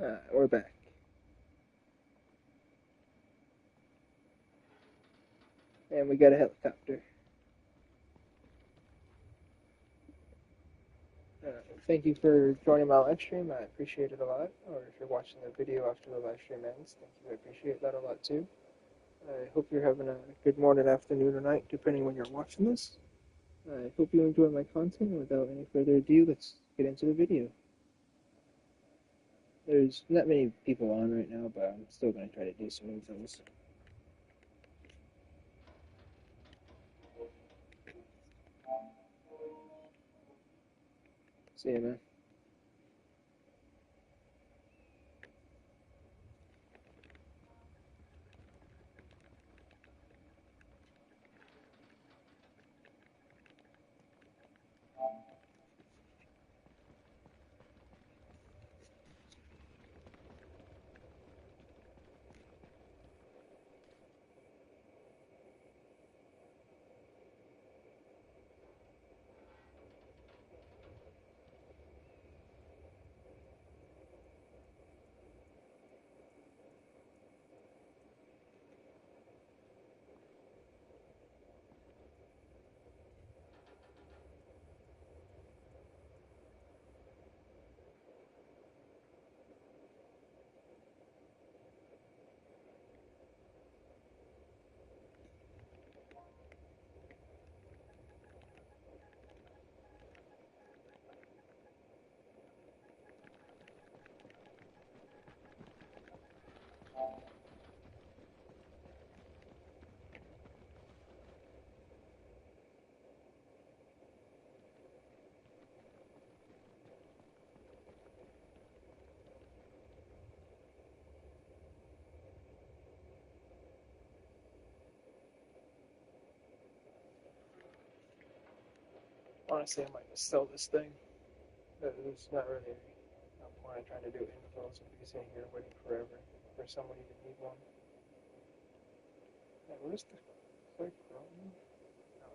We're back. And we got a helicopter. Thank you for joining my live stream. I appreciate it a lot. Or if you're watching the video after the live stream ends, thank you. I appreciate that a lot too. I hope you're having a good morning, afternoon, or night, depending when you're watching this. I hope you enjoy my content. Without any further ado, let's get into the video. There's not many people on right now, but I'm still going to try to do some infos. See you, man. Honestly, I might just sell this thing. There's not really no point in trying to do infos and be sitting here waiting forever for somebody to need one. Hey, where's the click from? No, it's not.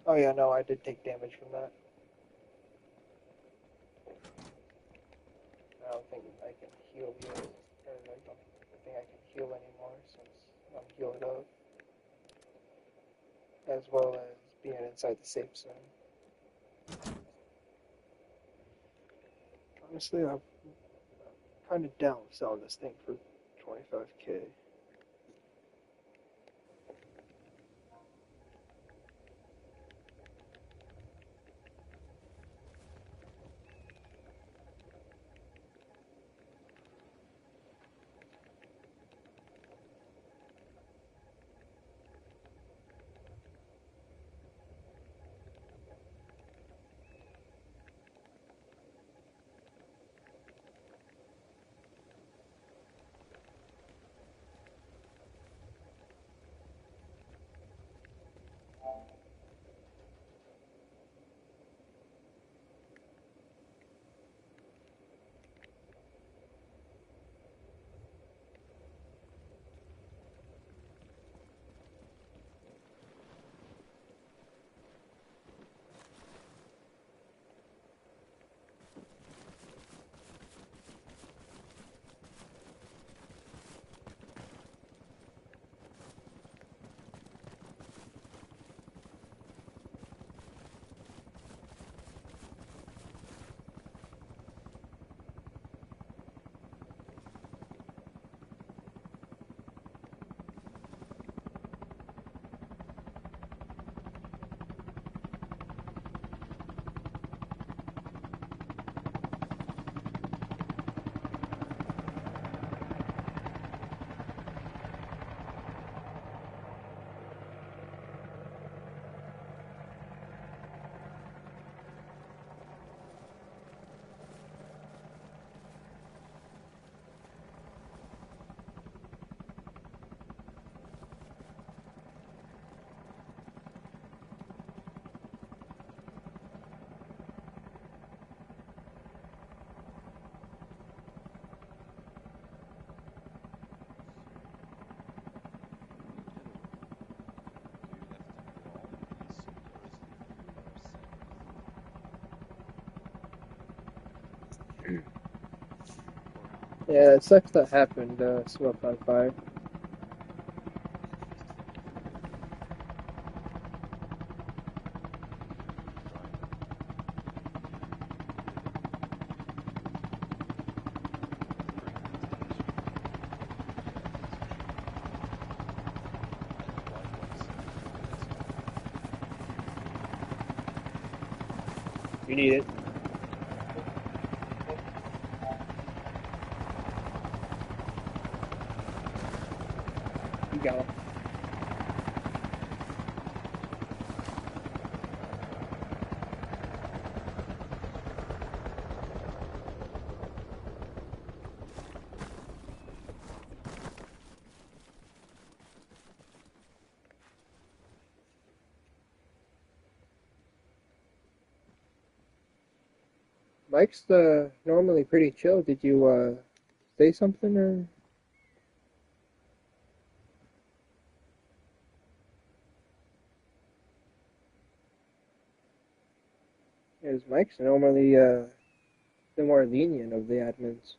Oh yeah, no, I did take damage from that. I don't think I can heal yet. Or I don't think I can heal anymore since I'm healed up. As well as being inside the safe zone. Honestly, I'm kind of down selling this thing for 25k. Yeah, it sucks that happened. Smoke on fire. You need it. You got it. Mike's normally pretty chill. Did you say something or? Is Mike's normally the more lenient of the admins?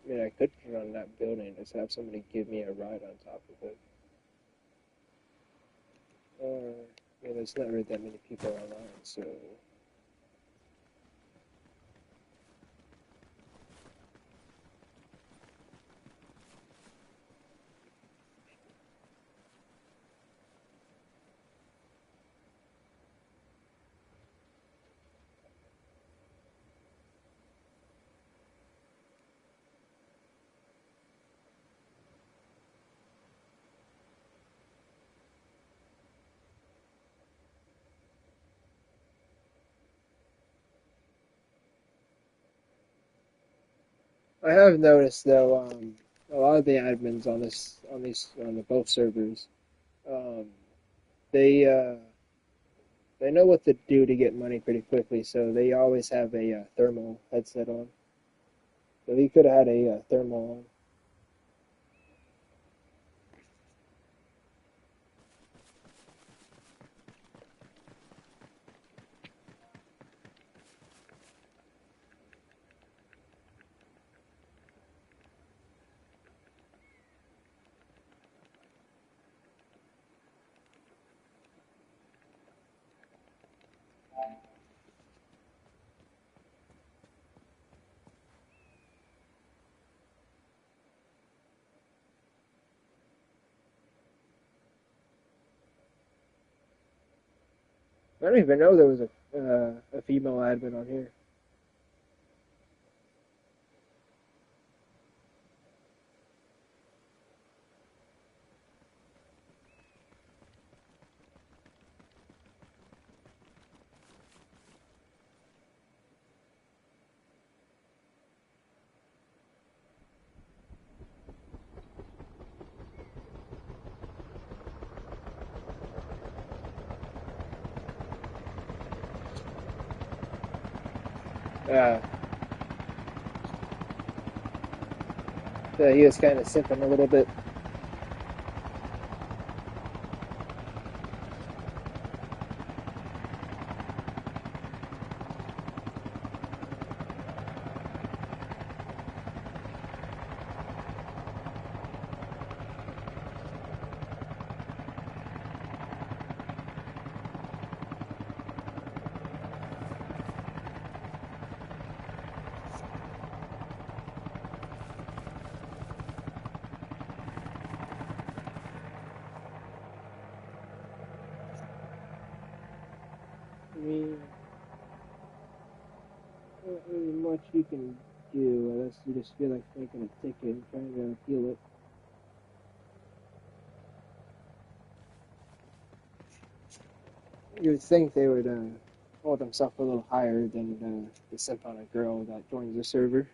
I mean, I could turn on that building and just have somebody give me a ride on top of it. I mean, there's not really that many people online, so. I have noticed though, a lot of the admins on the both servers, um, they they know what to do to get money pretty quickly, so they always have a thermal headset on. So he could have had a thermal on. I don't even know there was a female admin on here. Uh, so he was kind of simping a little bit. I mean, Not really much you can do unless you just feel like making a ticket and trying to appeal it. You would think they would hold themselves a little higher than the simp on a girl that joins the server.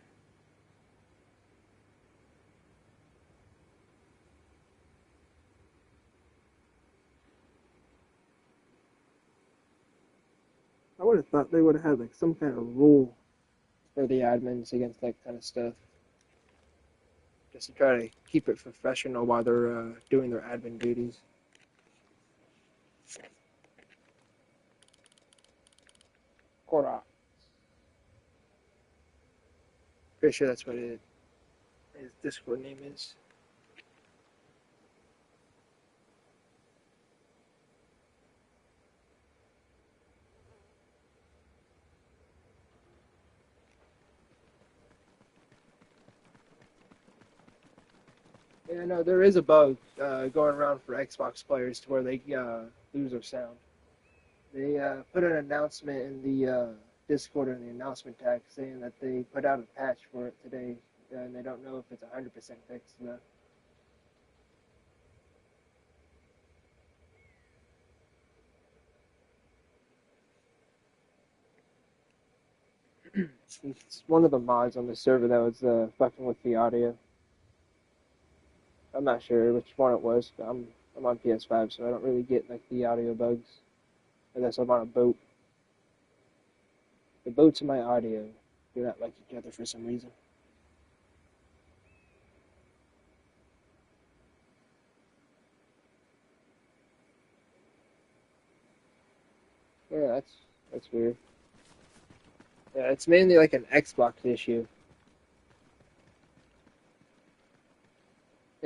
I would have thought they would have had like some kind of rule for the admins against that kind of stuff, just to try to keep it professional while they're doing their admin duties. Cora. Pretty sure that's what his Discord name is. Yeah, no, there is a bug going around for Xbox players to where they lose their sound. They put an announcement in the Discord in the announcement tag saying that they put out a patch for it today, and they don't know if it's 100% fixed yet. It's one of the mods on the server that was fucking with the audio. I'm not sure which one it was, but I'm on ps5, so I don't really get like the audio bugs unless I'm on a boat. The boats and my audio do not like each other for some reason. Yeah, that's weird. Yeah, it's mainly like an Xbox issue.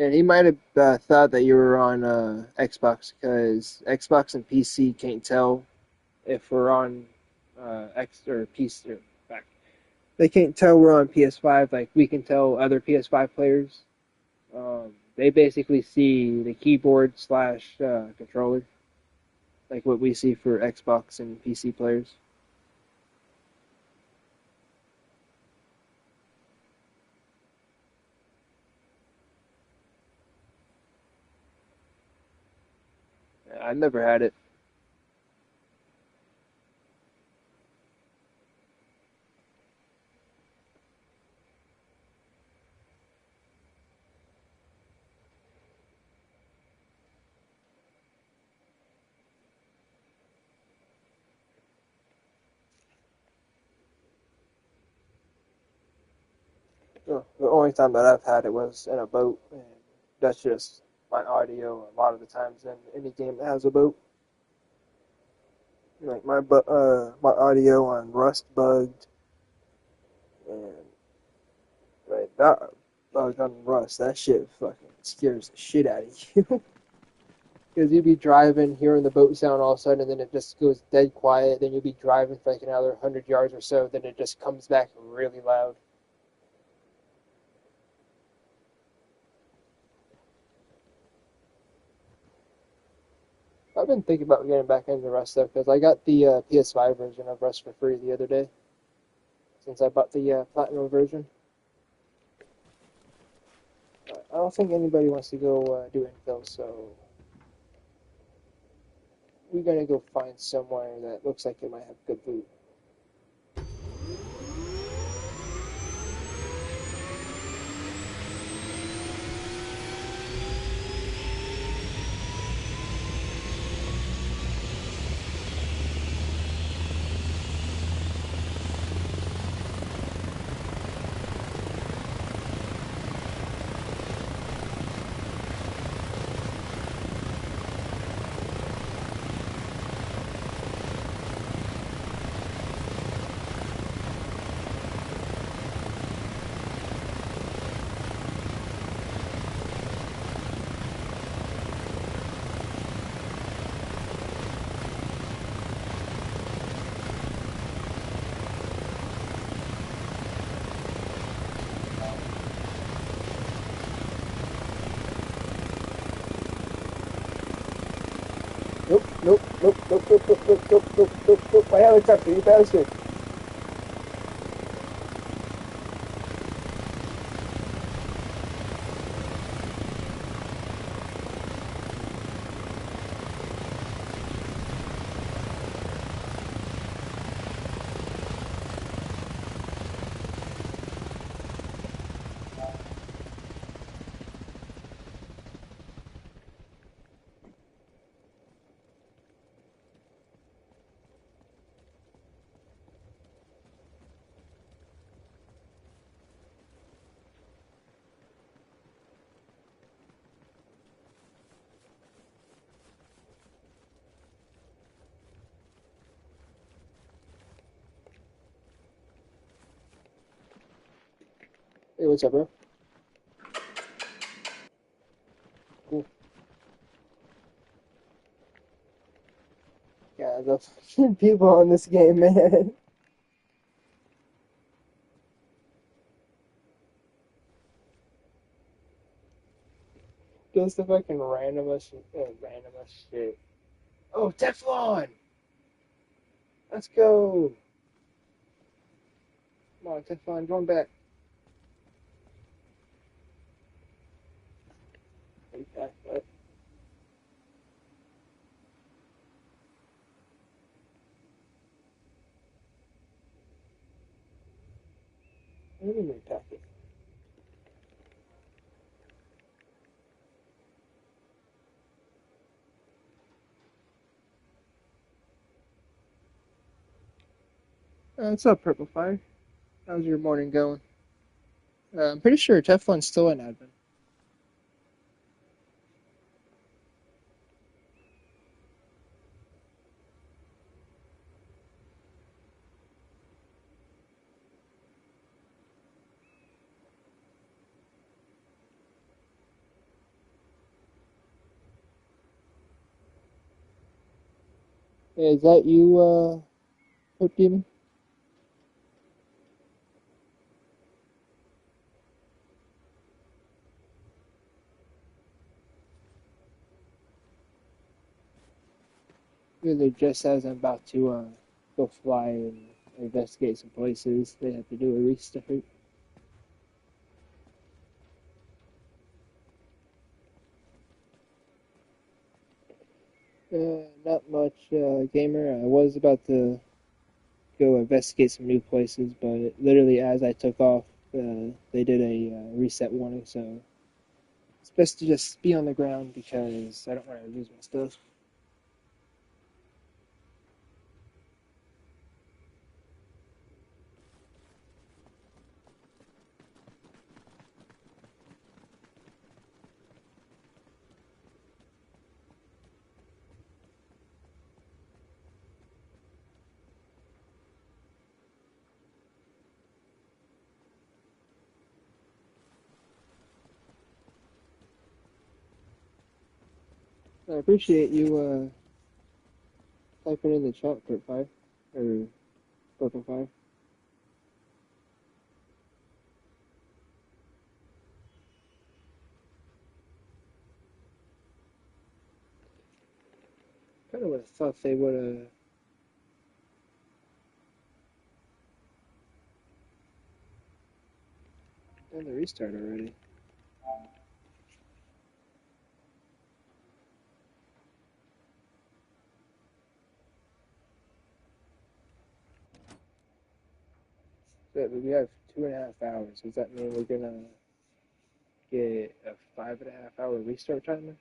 And he might have thought that you were on Xbox because Xbox and PC can't tell if we're on X or PC. Or back. They can't tell we're on PS5 like we can tell other PS5 players. They basically see the keyboard slash controller, like what we see for Xbox and PC players. I never had it. The only time that I've had it was in a boat, and that's just my audio. A lot of the times in any game that has a boat, like my audio on Rust bugged, and right that bugged on Rust. That shit fucking scares the shit out of you. Because you'd be driving, hearing the boat sound all of a sudden, and then it just goes dead quiet. Then you'll be driving for like another 100 yards or so, then it just comes back really loud. I've been thinking about getting back into Rust though, because I got the PS5 version of Rust for free the other day, since I bought the Platinum version. I don't think anybody wants to go do infill, so we're gonna go find somewhere that looks like it might have good loot. Nope, nope, nope, nope, nope, nope, nope, nope, nope, nope, nope, my helicopter, you bastard. what's up, bro? Cool. Yeah, the fucking people on this game, man. Just the fucking randomest shit. Oh, Teflon! Let's go! Come on, Teflon, going back. What? What do you mean repack it? What's up, Purple Fire? How's your morning going? I'm pretty sure Teflon's still an admin. Hey, is that you, Hope Demon? Really, just as I'm about to go fly and investigate some places, they have to do a restart. Not much, gamer. I was about to go investigate some new places, but literally as I took off, they did a reset warning, so it's best to just be on the ground because I don't want to lose my stuff. I appreciate you typing in the chat, Kurt 5, or Purple 5. Kind of would have thought they would have done the restart already. So we have 2.5 hours. Does that mean we're gonna get a 5.5 hour restart timer?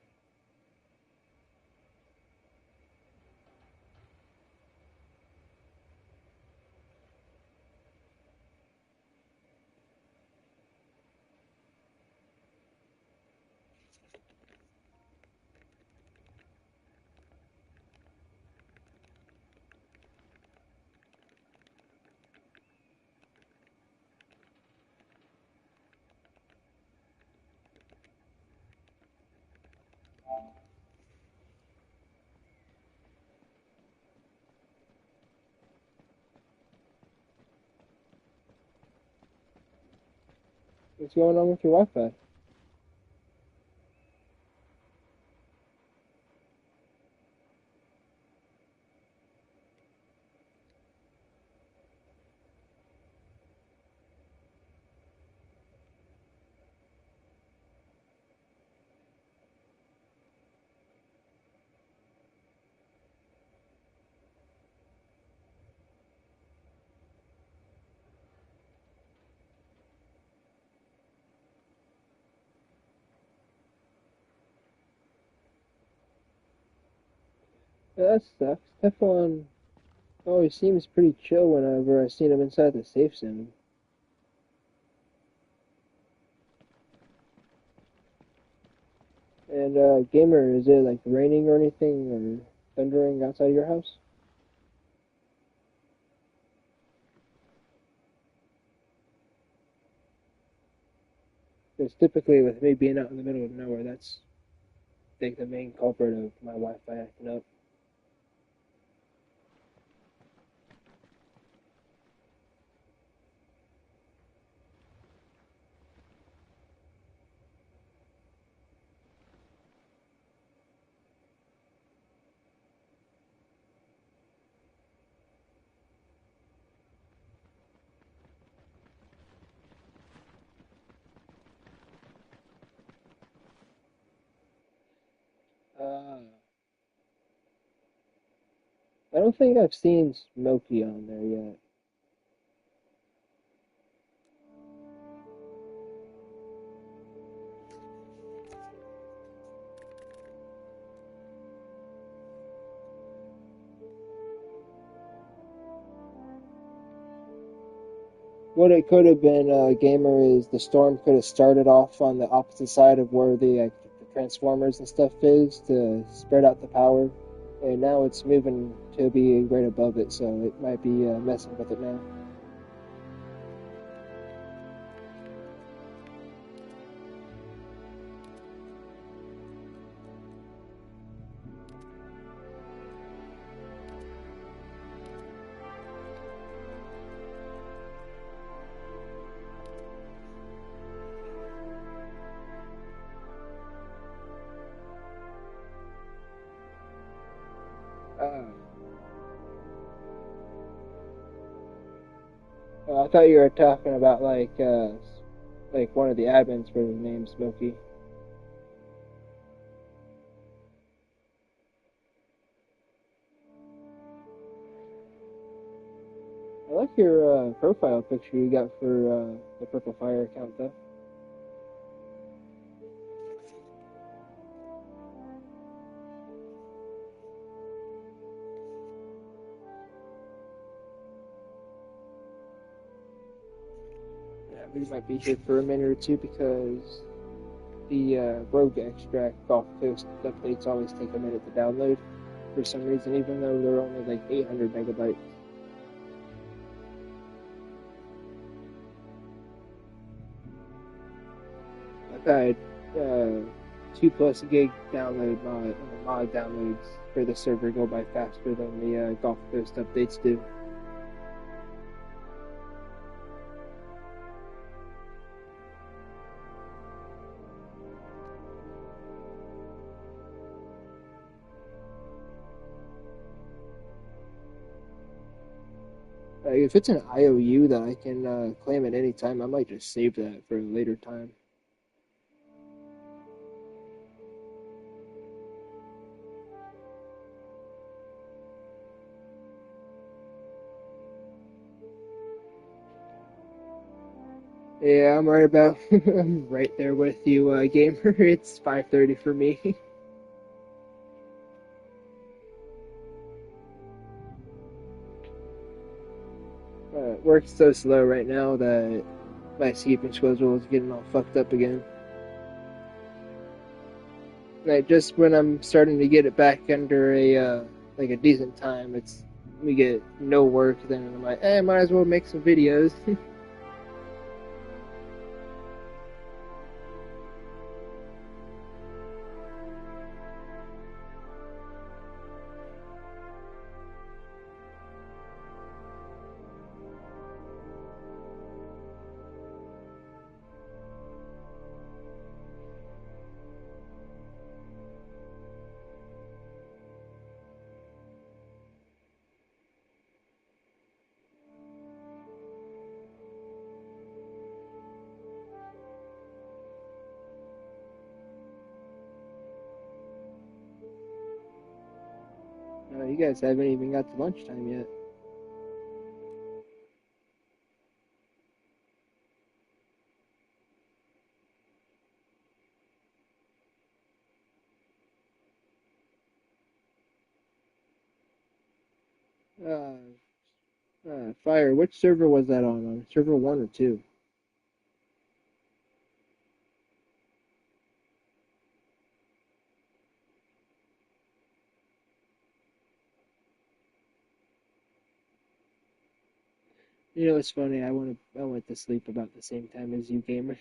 What's going on with your Wi-Fi? Yeah, that sucks. Teflon always seems pretty chill whenever I've seen him inside the safe zone. And gamer, is it like raining or anything or thundering outside your house? Because typically with me being out in the middle of nowhere, that's I think the main culprit of my Wi-Fi acting up. Uh, I don't think I've seen Smokey on there yet. What it could have been, Gamer, is the storm could have started off on the opposite side of where the transformers and stuff is to spread out the power, and now it's moving to be right above it, so it might be messing with it now. Uh, I thought you were talking about like one of the admins for the name Smokey. I like your profile picture you got for the Purple Fire account, though. Yeah, we might be here for a minute or two because the Rogue Extract Gulf Coast updates always take a minute to download for some reason, even though they're only like 800 megabytes. I've had 2+ gig mod downloads for the server go by faster than the Gulf Coast updates do. If it's an IOU that I can claim at any time, I might just save that for a later time. Yeah, I'm right about. I'm right there with you, gamer. It's 5:30 for me. Work's so slow right now that my sleeping schedule is getting all fucked up again. Like just when I'm starting to get it back under a like a decent time, it's we get no work. Then I'm like, might as well make some videos. You guys haven't even got to lunchtime yet. Uh, Fire. Which server was that on? On server 1 or 2? You know, it's funny. I went to sleep about the same time as you, gamer.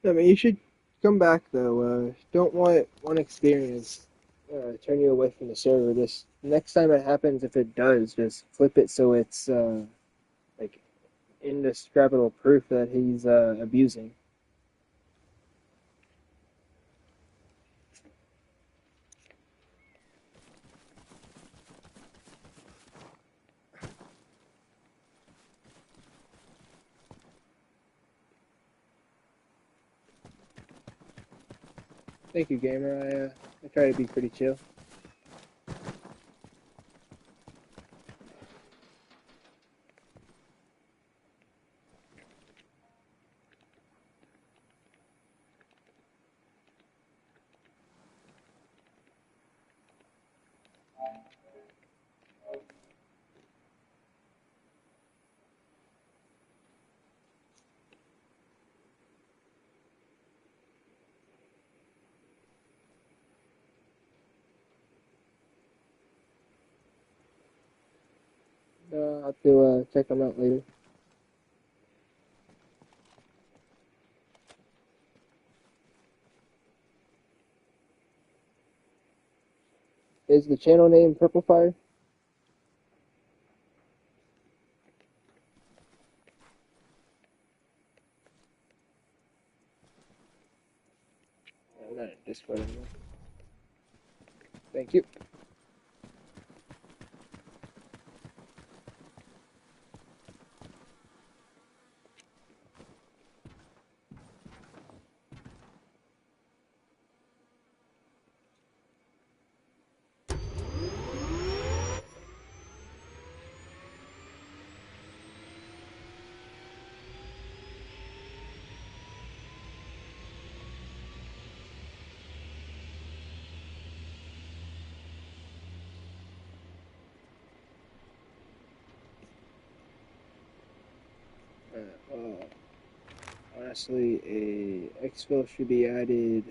I mean, you should come back though. Don't let one experience turn you away from the server. Just next time it happens, if it does, just flip it so it's like indescribable proof that he's abusing. Thank you, gamer. I try to be pretty chill. I'll have to check them out later. Is the channel name Purple Fire? I'm not in Discord anymore. Thank you. Uh, Honestly, a exfil should be added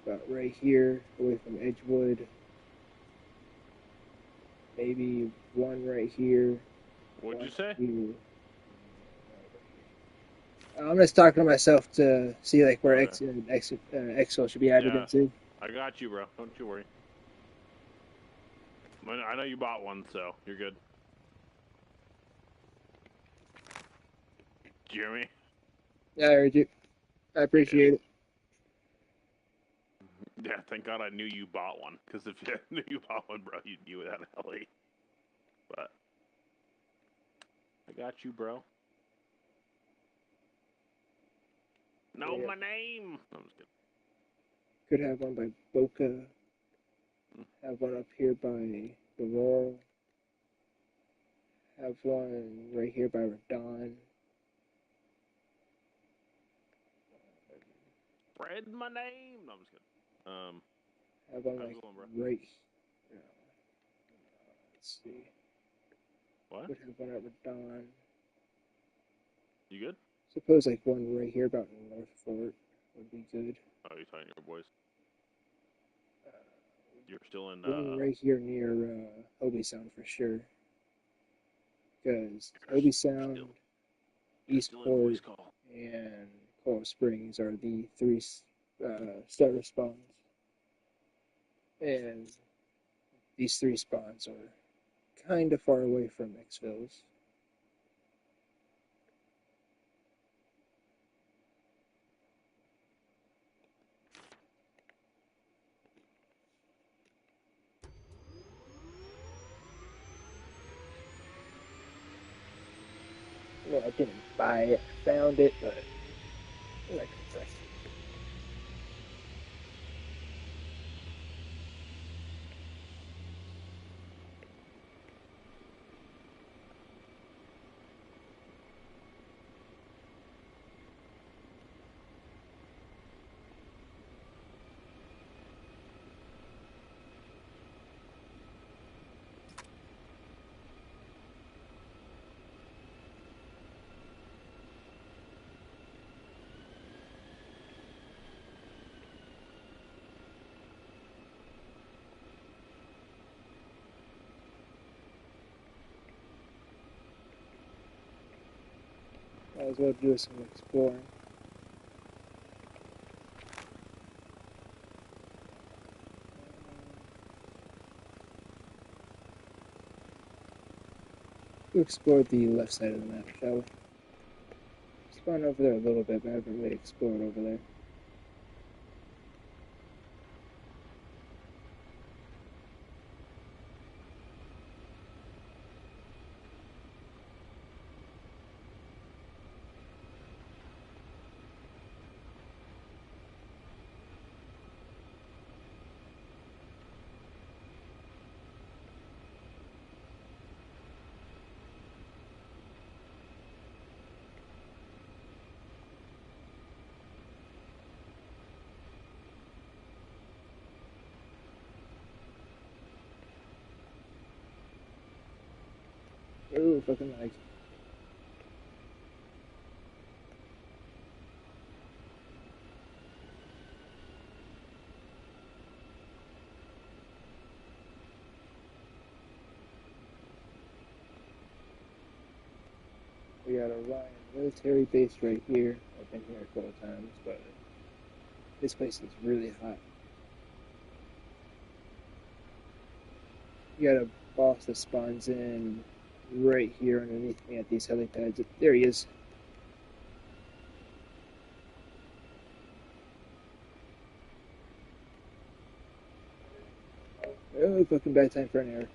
about right here, away from Edgewood. Maybe one right here. What'd you say? Here. I'm just talking to myself to see like where Okay. exfil should be added Yeah, into. I got you, bro. Don't you worry. I know you bought one, so you're good. Do you hear me? Yeah, I heard you. I Yeah. appreciate it. Yeah, thank God I knew you bought one. Because if you knew you bought one, bro, you would have LA. But I got you, bro. Know Yeah, my name. I'm just kidding. could have one by Boca. Have one up here by the Royal. Have one right here by Radon. Spread my name. No, I'm just kidding. Have one How's like it going, bro? right. Let's see. What? Would have one at Radon. You good? Suppose like one right here about North Fort would be good. Oh, you talking to your boys? You're still in, One right here near Hobie Sound for sure. Because Hobie Sound, You're still in voice Eastport, call. and Coral Springs are the three starter spawns. And these three spawns are kind of far away from Xfil's. Well, I didn't buy it, I found it, but like might as well do some exploring. We explored the left side of the map, shall we? Spawn over there a little bit, but I haven't really explored over there. Ooh, fucking lag. We got a Ryan military base right here. I've been here a couple times, but this place is really hot. You got a boss that spawns in right here underneath me at these helipads. There he is. Oh, fucking bad time for an error.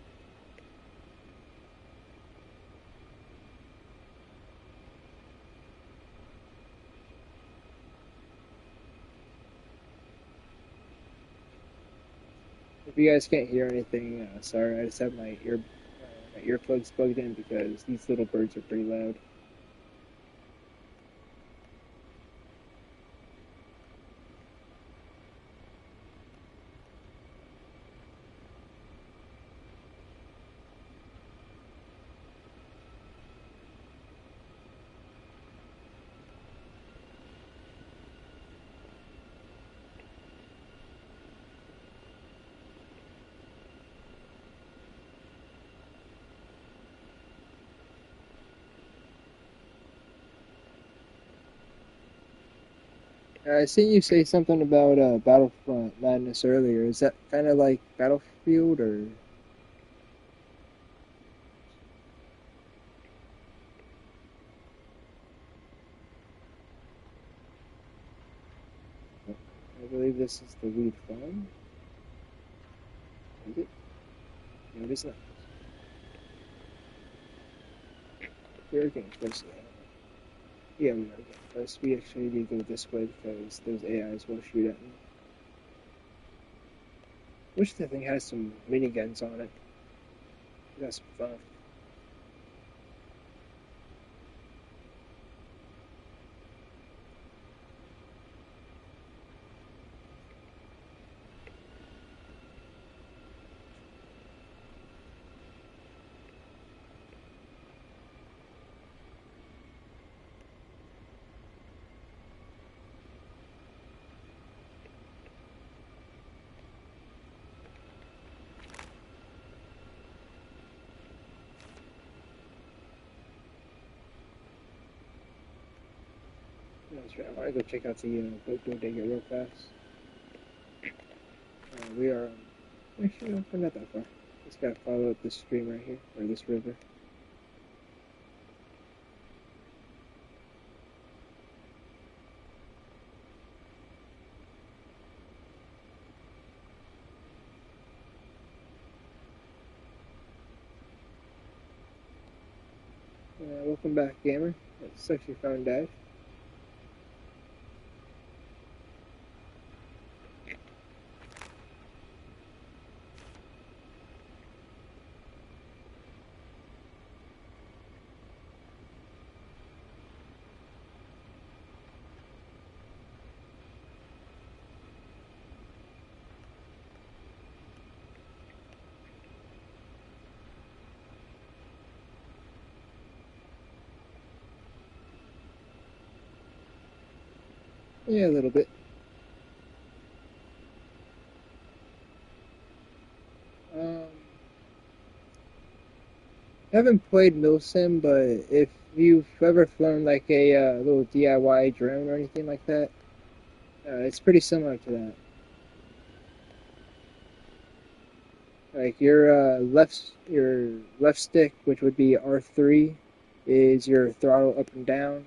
If you guys can't hear anything, sorry. I just have my earplugs plugged in because these little birds are pretty loud. I seen you say something about Battlefront Madness earlier. Is that kind of like Battlefield, or I believe this is the lead farm? Is it? No, it is not. We're getting close to that. Yeah, we are getting close. We actually need to go this way because those AIs will shoot at me. Wish the thing has some miniguns on it. That's fun. That's right. I want to go check out the boat bodega real fast. We are actually we're not that far. Just gotta follow up this stream right here, or this river. Welcome back, gamer. It's actually fun dive. Yeah, a little bit. Um, I haven't played Milsim, but if you've ever flown like a little DIY drone or anything like that, it's pretty similar to that. Like your left stick, which would be R3, is your throttle up and down.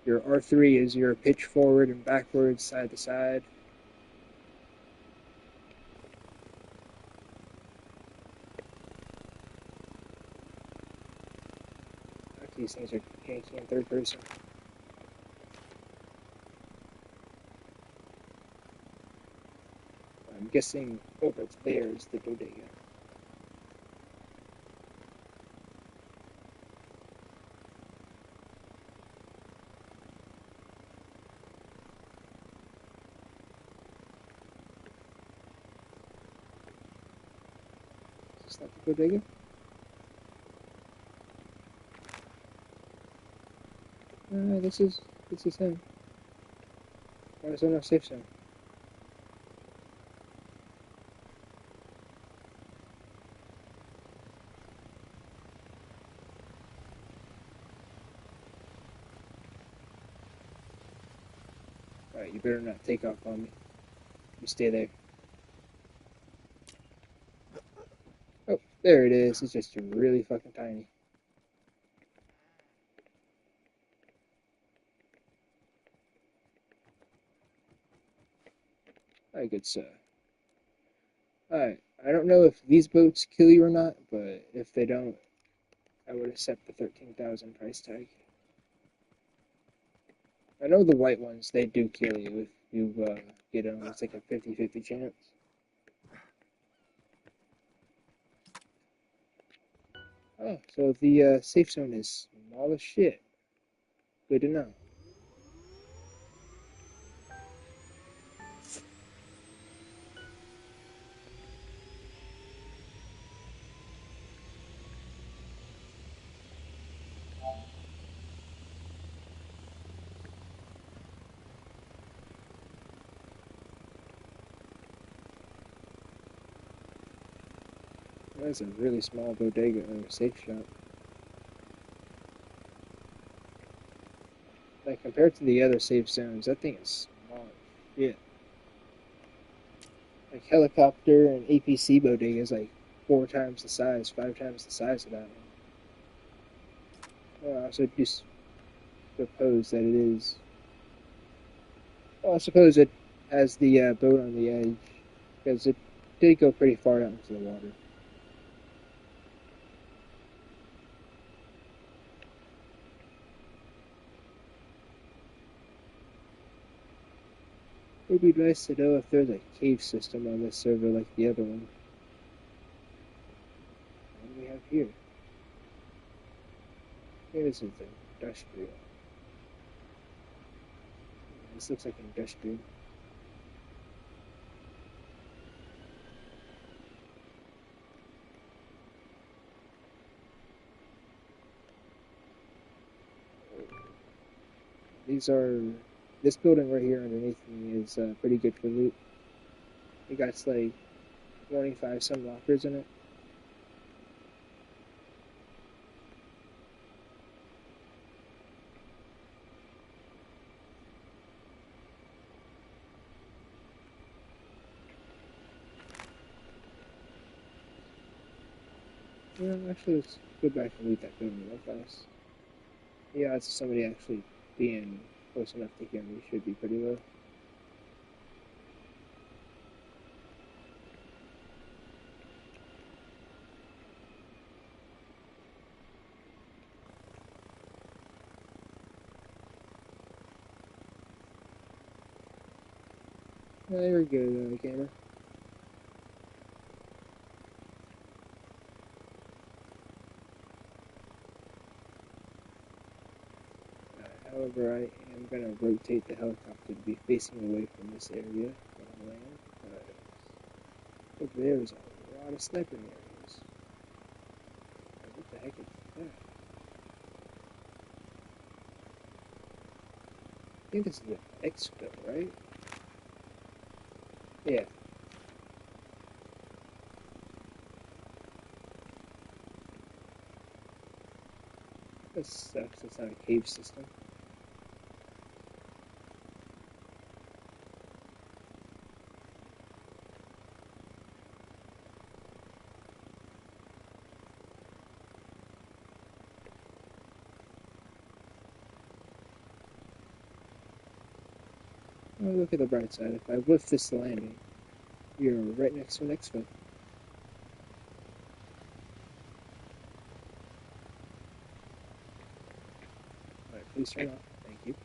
Your R3 is your pitch forward and backwards, side to side. These things are janky in third person. I'm guessing over there is the bodega. Is this not the bodega? This is him. Why is there no safe zone? Alright, you better not take off on me. You stay there. Oh, there it is. It's just really fucking tiny. Alright, good sir. Alright, I don't know if these boats kill you or not, but if they don't, I would accept the 13,000 price tag. I know the white ones, they do kill you if you get them. It's like a 50-50 chance. Oh, so the safe zone is small as shit. Good to know. That's a really small bodega or safe shop. Like compared to the other safe zones, that thing is small as shit. Like helicopter and APC bodega is like 4 times the size, 5 times the size of that one. Well, I also just suppose that it is. Well, I suppose it has the boat on the edge because it did go pretty far out into the water. It would be nice to know if there's a cave system on this server like the other one. What do we have here? Here this is industrial. This looks like industrial. These are. This building right here underneath me is pretty good for loot. It got like 25 some lockers in it. Yeah, actually, let's go back and loot that building real fast. Yeah, it's somebody actually being close enough to hear me should be pretty low. Yeah, you're good, gamer. However, I am going to rotate the helicopter to be facing away from this area when I land, because over there is a lot of sniping areas. What the heck is that? I think this is an exfil, right? Yeah. That sucks. It's not a cave system. look at the bright side. If I whiff this landing, you're right next to an exfil. Alright, please turn off. Thank you.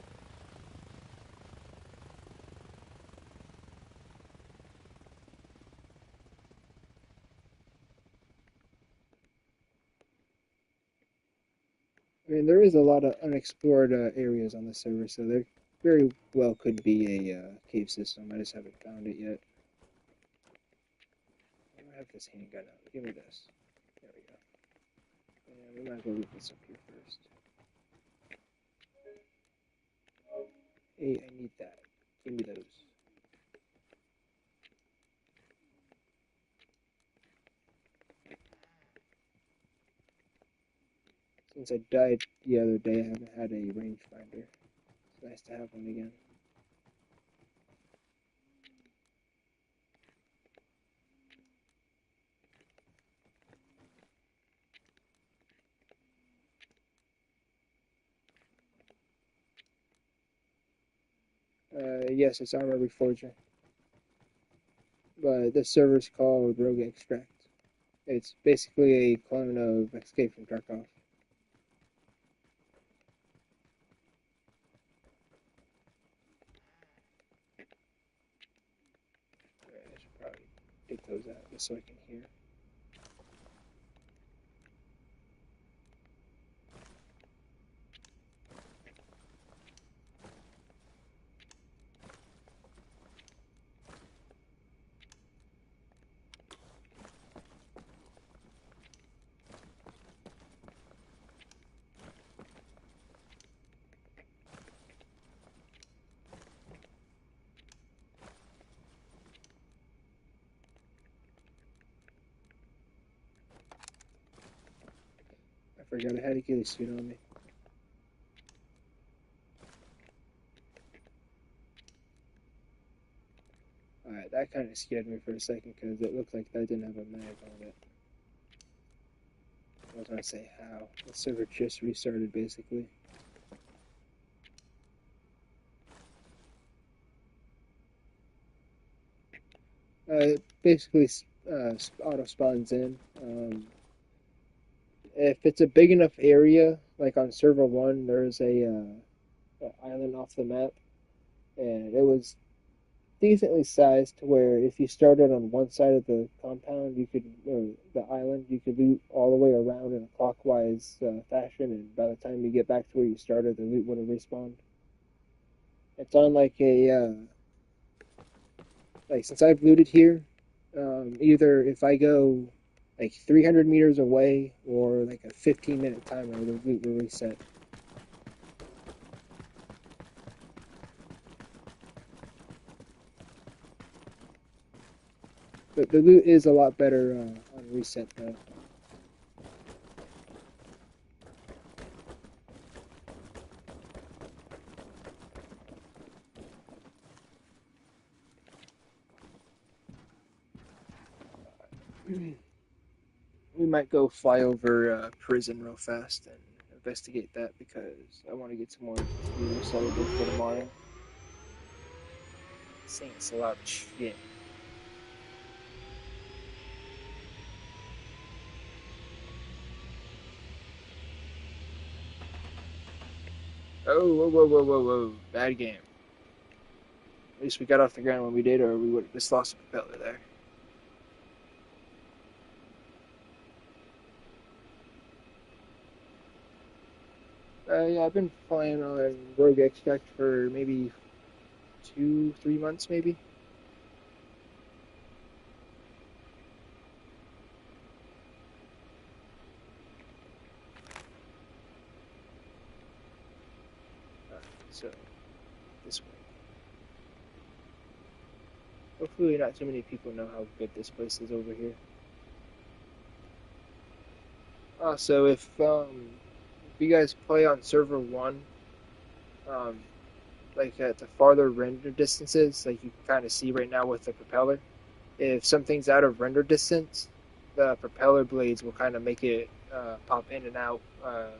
I mean, there is a lot of unexplored areas on the server, so there very well could be a cave system. I just haven't found it yet. I have this handgun out. Give me this. There we go. And we might as well get this up here first. Hey, I need that. Give me those. Since I died the other day, I haven't had a rangefinder. It's nice to have one again. Yes, it's Arma Reforger. But the server's called Rogue Extract. It's basically a clone of Escape from Tarkov. I should probably take those out just so I can hear. I forgot I had a ghillie suit on me. Alright, that kind of scared me for a second because it looked like that didn't have a mag on it. I was gonna say how. The server just restarted basically. It basically auto spawns in. If it's a big enough area, like on server 1, there's a island off the map, and it was decently sized to where if you started on one side of the compound, you could, or the island, you could loot all the way around in a clockwise fashion, and by the time you get back to where you started, the loot would have respawned. It's on like like since I've looted here, either if I go like 300 meters away or like a 15-minute timer, the loot will reset. But the loot is a lot better on reset though. We might go fly over prison real fast and investigate that because I want to get some more loot celebrate for tomorrow. Saying it's a lot of shit. Oh, whoa, whoa, whoa, whoa, whoa. Bad game. At least we got off the ground when we did, or we would have just lost the propeller there. Yeah, I've been playing on Rogue Extract for maybe 2, 3 months, maybe. So, this way. Hopefully not too many people know how good this place is over here. So if you guys play on server 1, um, like at the farther render distances, like you can kind of see right now with the propeller, if something's out of render distance, the propeller blades will kind of make it pop in and out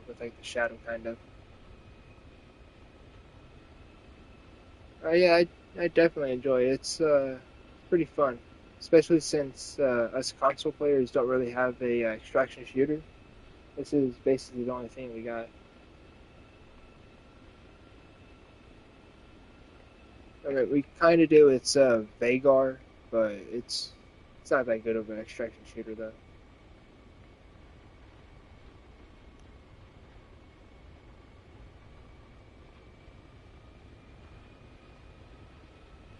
with like the shadow kind of. Yeah, I definitely enjoy it. It's pretty fun, especially since us console players don't really have a extraction shooter. This is basically the only thing we got. I mean, we kind of do. It's Vagar, but it's not that good of an extraction shooter though.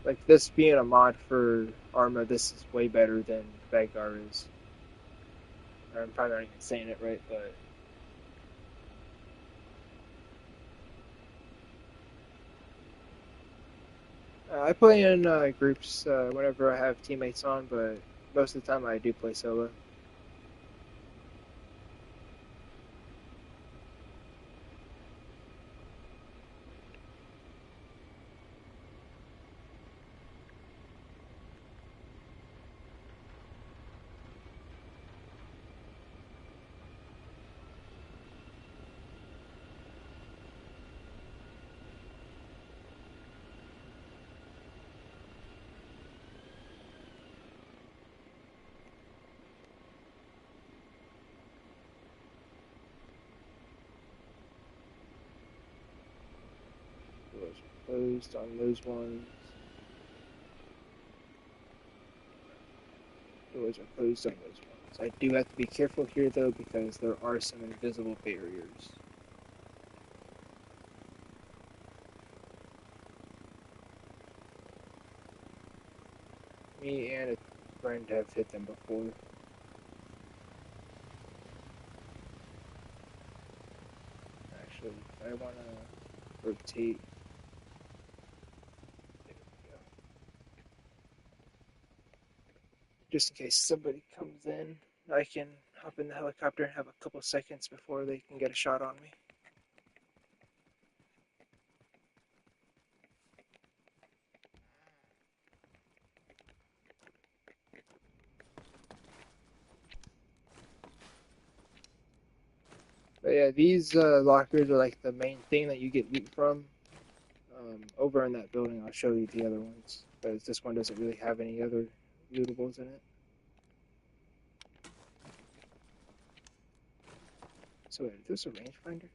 Like this being a mod for Arma, this is way better than Vagar is. I'm probably not even saying it right, but I play in groups whenever I have teammates on, but most of the time I do play solo. Doors are closed on those ones. Doors are closed on those ones. I do have to be careful here though because there are some invisible barriers. Me and a friend have hit them before. Actually, I want to rotate. There we go. Just in case somebody comes in, I can hop in the helicopter and have a couple seconds before they can get a shot on me. But yeah, these lockers are like the main thing that you get loot from. Over in that building, I'll show you the other ones, because this one doesn't really have any other lootables in it. So wait, is this a rangefinder?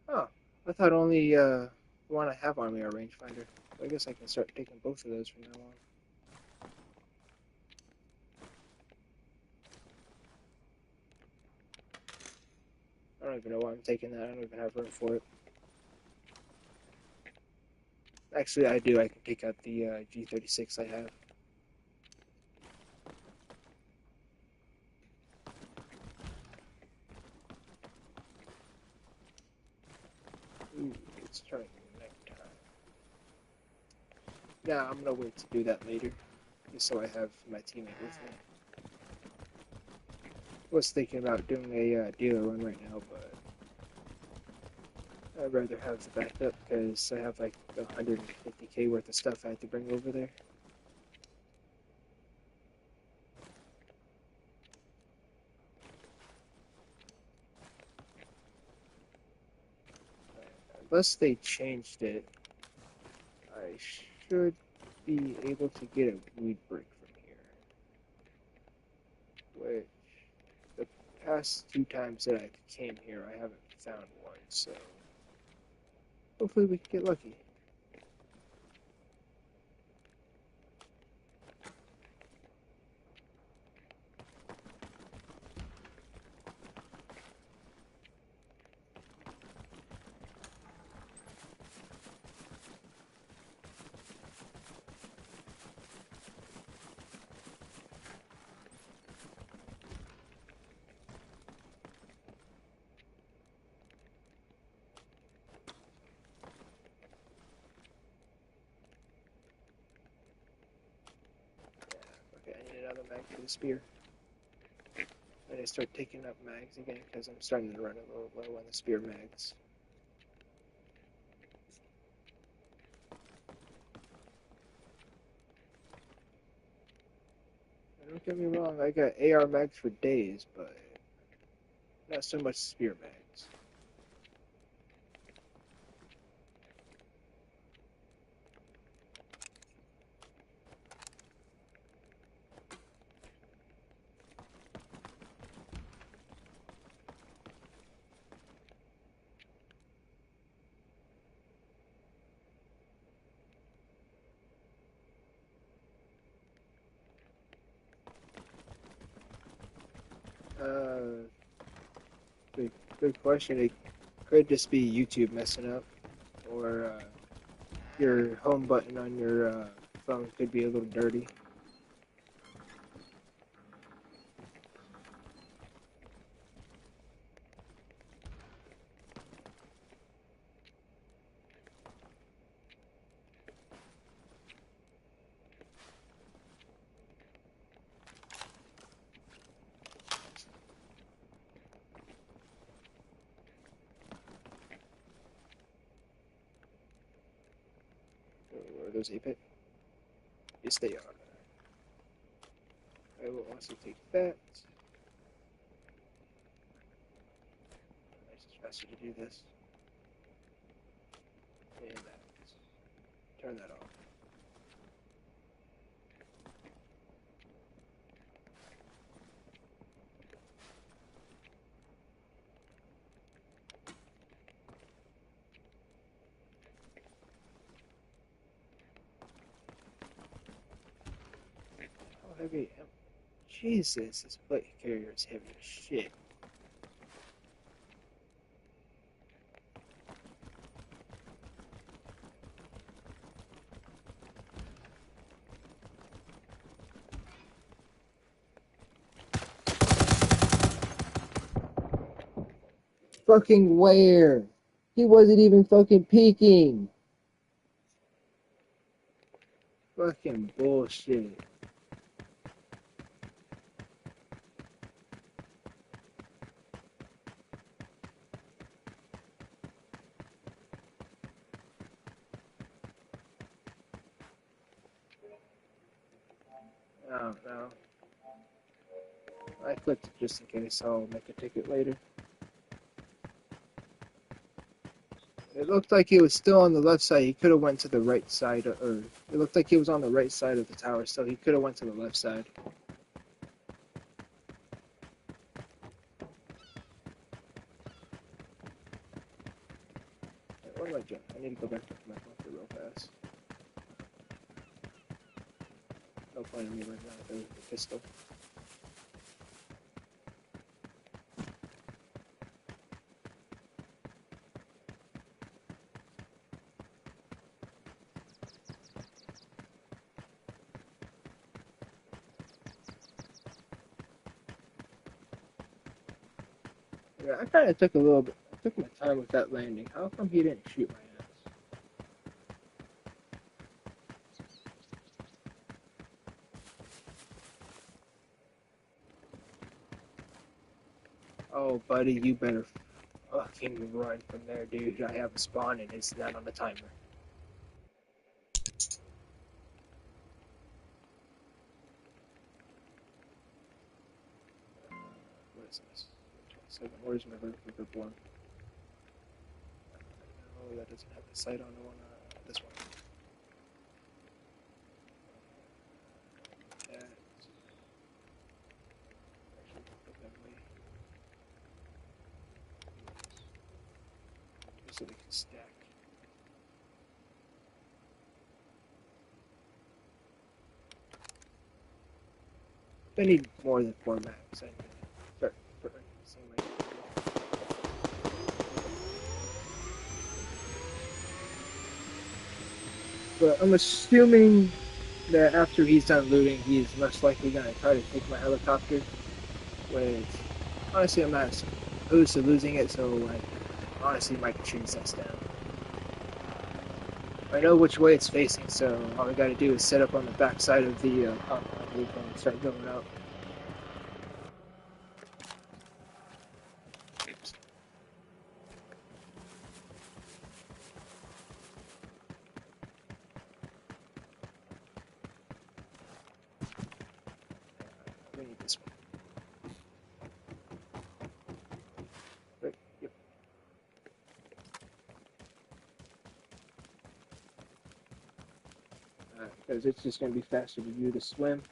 Oh, I thought only the one I have on me are rangefinder. So I guess I can start taking both of those from now on. I don't even know why I'm taking that. I don't even have room for it. Actually, I do. I can take out the G36 I have. Ooh, it's turning nighttime. Nah, I'm gonna wait to do that later, just so I have my teammate with me. I was thinking about doing a dealer run right now, but I'd rather have the backup because I have like 150k worth of stuff I have to bring over there. Unless they changed it, I should be able to get a weed brick from here. Which, the past 2 times that I came here, I haven't found one, so hopefully we can get lucky. Okay, I need another mag for the spear. I need to start taking up mags again because I'm starting to run a little low on the spear mags. Don't get me wrong, I got AR mags for days, but not so much spear mags. Uh, good question. It could just be YouTube messing up, or your home button on your phone could be a little dirty. Are those 8-bit? Yes, they are. I will also take that. It's faster to do this. And that. Turn that off. How heavy am Jesus, this plate carrier is heavy as shit. Fucking where? He wasn't even fucking peeking. Fucking bullshit. I don't know. I clicked it just in case I'll make a ticket later. It looked like he was still on the left side. He could have went to the right side, or it looked like he was on the right side of the tower, so he could have went to the left side. What am I doing? I need to go back to my bunker real fast. No point in me right now. There's the pistol. Yeah, I kind of took a little bit. I took my time with that landing. How come he didn't shoot my ass? Oh, buddy, you better fucking run from there, dude. I have a spawn and it's not on the timer. What is this? 27. Where's my vertical one? Oh, that doesn't have the sight on the one. This one. That. Actually, put that away. So they can stack. I need more than 4 maps. I need to start putting the same way. But I'm assuming that after he's done looting, he's most likely going to try to take my helicopter. Which, honestly, I'm not opposed to losing it, so I honestly might choose that down. I know which way it's facing, so all I gotta do is set up on the back side of the compound roof and start going out. We need this one. Right, yep. Because it's just gonna be faster for you to swim.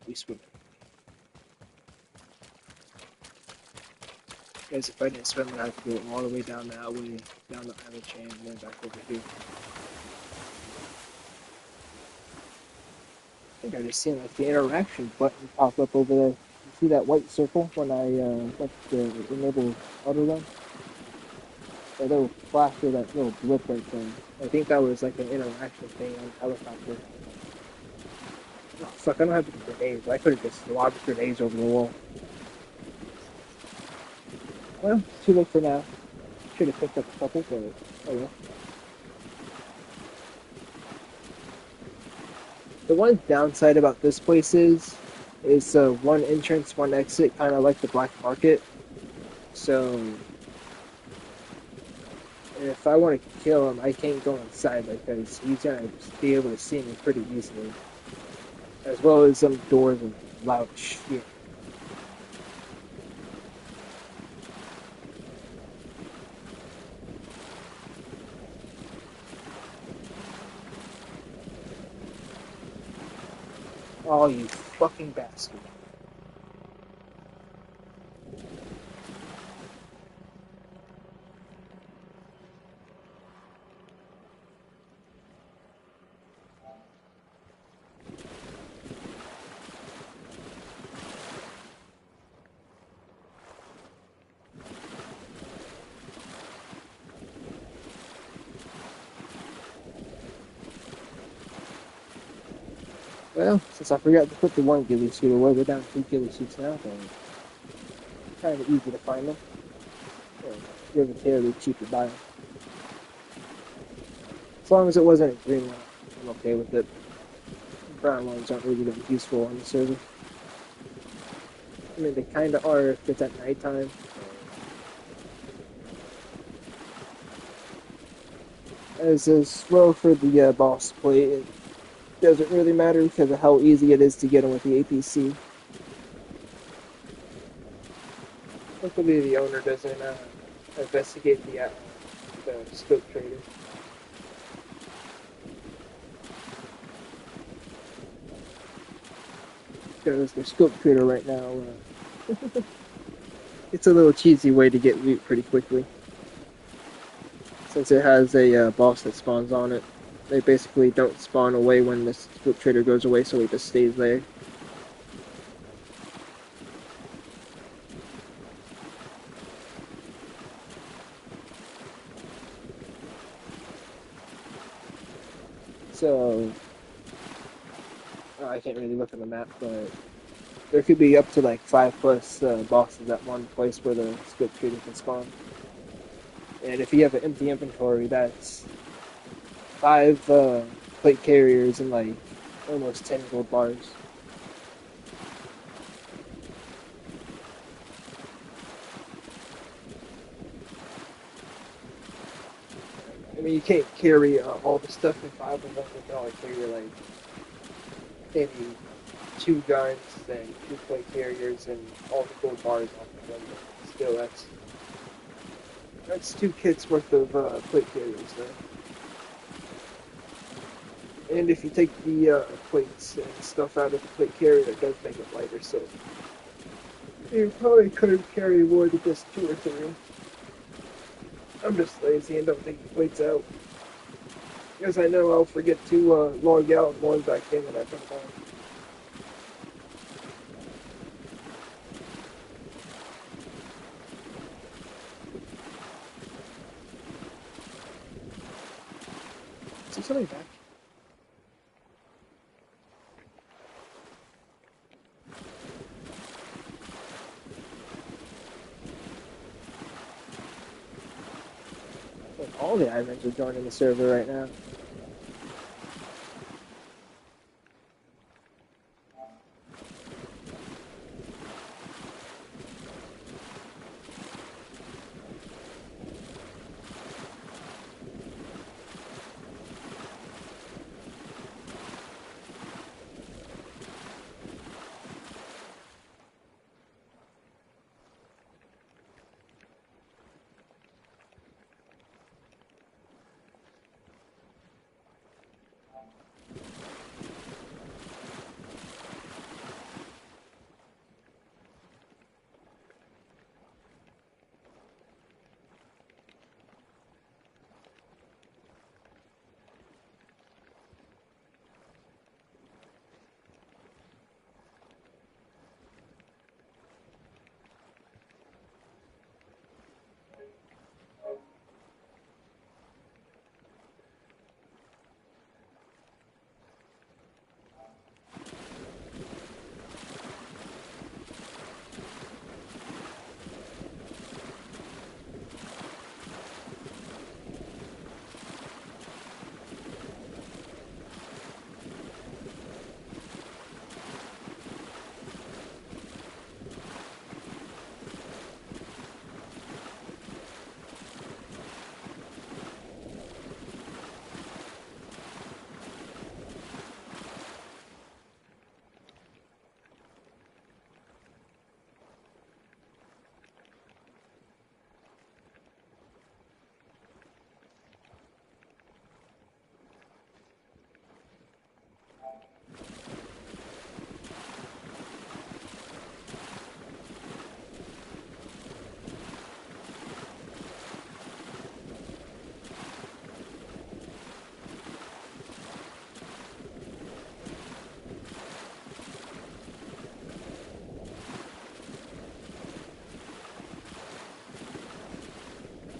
We swim. Because if I didn't swim, I'd have to go all the way down that way, down the island chain, and then back over here. I think I just seen like the interaction button pop up over there. You see that white circle when I went to enable auto run? That little flash or that little blip right there. I think that was like an interaction thing on helicopter. Oh, fuck, I don't have any grenades. I could have just lobbed grenades over the wall. Well, too late for now. Should have picked up a couple, but oh well. The one downside about this place is one entrance, one exit, kind of like the black market. So if I want to kill him, I can't go inside because he's gonna be able to see me pretty easily, as well as some doors and loud shit. Oh, you fucking bastard! Well, since I forgot to put the one ghillie suit away, we're down 2 ghillie suits now, then kind of easy to find them. You're relatively cheap to buy them. As long as it wasn't a green one, I'm okay with it. Brown ones aren't really that useful on the server. I mean, they kind of are if it's at nighttime. As well for the boss plate, it doesn't really matter because of how easy it is to get them with the APC. Luckily, the owner doesn't investigate the scope trader. Because the scope trader right now, it's a little cheesy way to get loot pretty quickly. Since it has a boss that spawns on it, they basically don't spawn away when the scope trader goes away, so he just stays there. So, I can't really look at the map, but there could be up to like 5+ bosses at one place where the scope trader can spawn. And if you have an empty inventory, that's 5 plate carriers and like almost 10 gold bars. I mean, you can't carry all the stuff in 5 of them. You can only carry like maybe 2 guns and 2 plate carriers and all the gold bars off of them. But still, that's 2 kits worth of plate carriers there. And if you take the plates and stuff out of the plate carrier, it does make it lighter, so you probably could carry more than just 2 or 3. I'm just lazy and don't take the plates out. Because I know I'll forget to log out and log back in when I come home. Is there something back? All the islands are joining the server right now.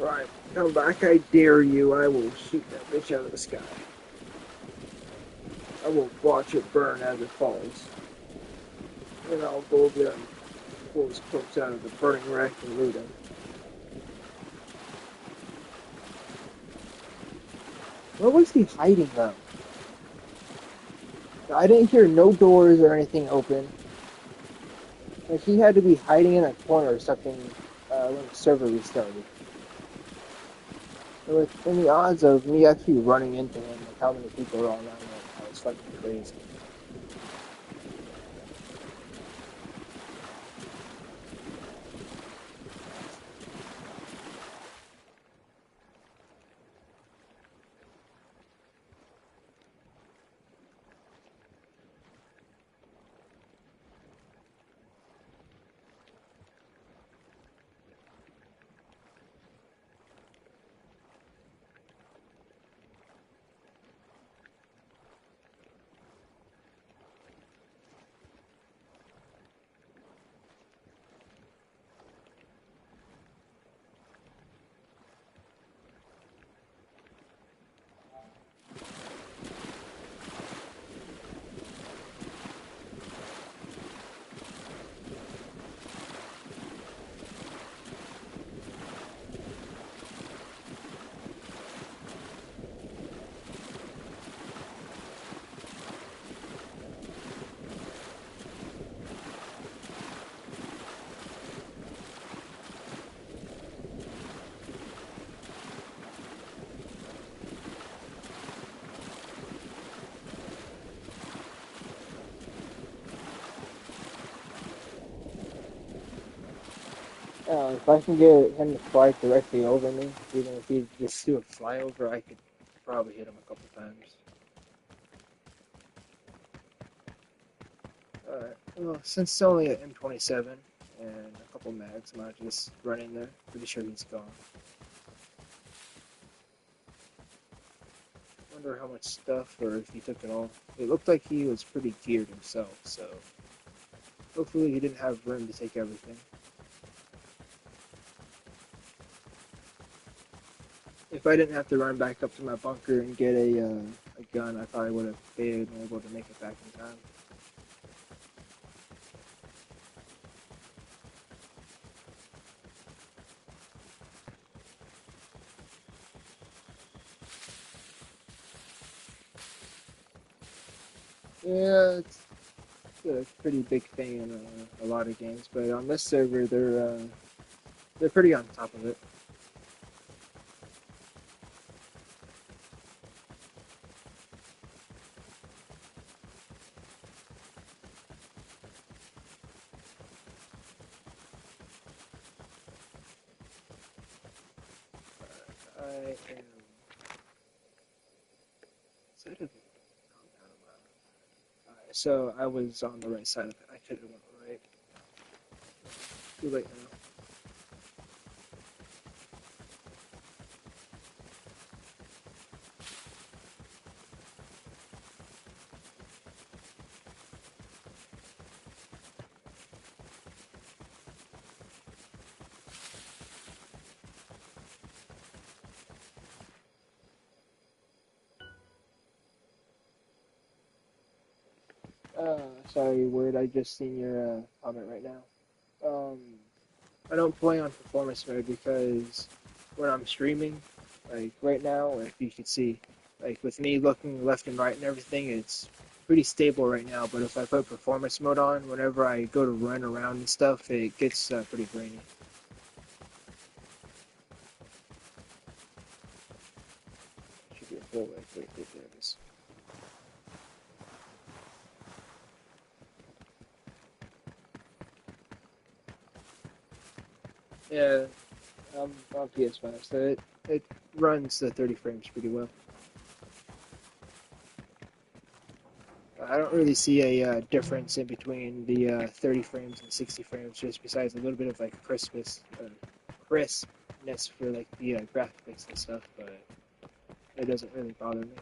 Right, come back, I dare you. I will shoot that bitch out of the sky. I will watch it burn as it falls. And I'll go over there and pull his corpse out of the burning wreck and loot him. Where was he hiding though? I didn't hear no doors or anything open. Like he had to be hiding in a corner or something when the server restarted. And the odds of me actually running into him, like how many people are online right now, is fucking crazy. If I can get him to fly directly over me, even if he just do a flyover, I could probably hit him a couple times. Alright, well, since it's only an M27 and a couple mags, I might just run in there. Pretty sure he's gone. Wonder how much stuff, or if he took it all. It looked like he was pretty geared himself, so hopefully he didn't have room to take everything. If I didn't have to run back up to my bunker and get a gun, I probably would have been able to make it back in time. Yeah, it's a pretty big thing in a lot of games, but on this server, they're pretty on top of it. I am. Is that a compound mine? So I was on the right side of it. I could have went right. Too late now. Sorry, Word. I just seen your comment right now. Um, I don't play on performance mode because when I'm streaming, like right now, if you could see, like with me looking left and right and everything, it's pretty stable right now. But if I put performance mode on, whenever I go to run around and stuff, it gets pretty grainy. Should be a full way. Wait, there it is. Yeah, I'm on ps5, so it runs the 30 frames pretty well. I don't really see a difference in between the 30 frames and 60 frames, just besides a little bit of like crispness for like the graphics and stuff, but it doesn't really bother me.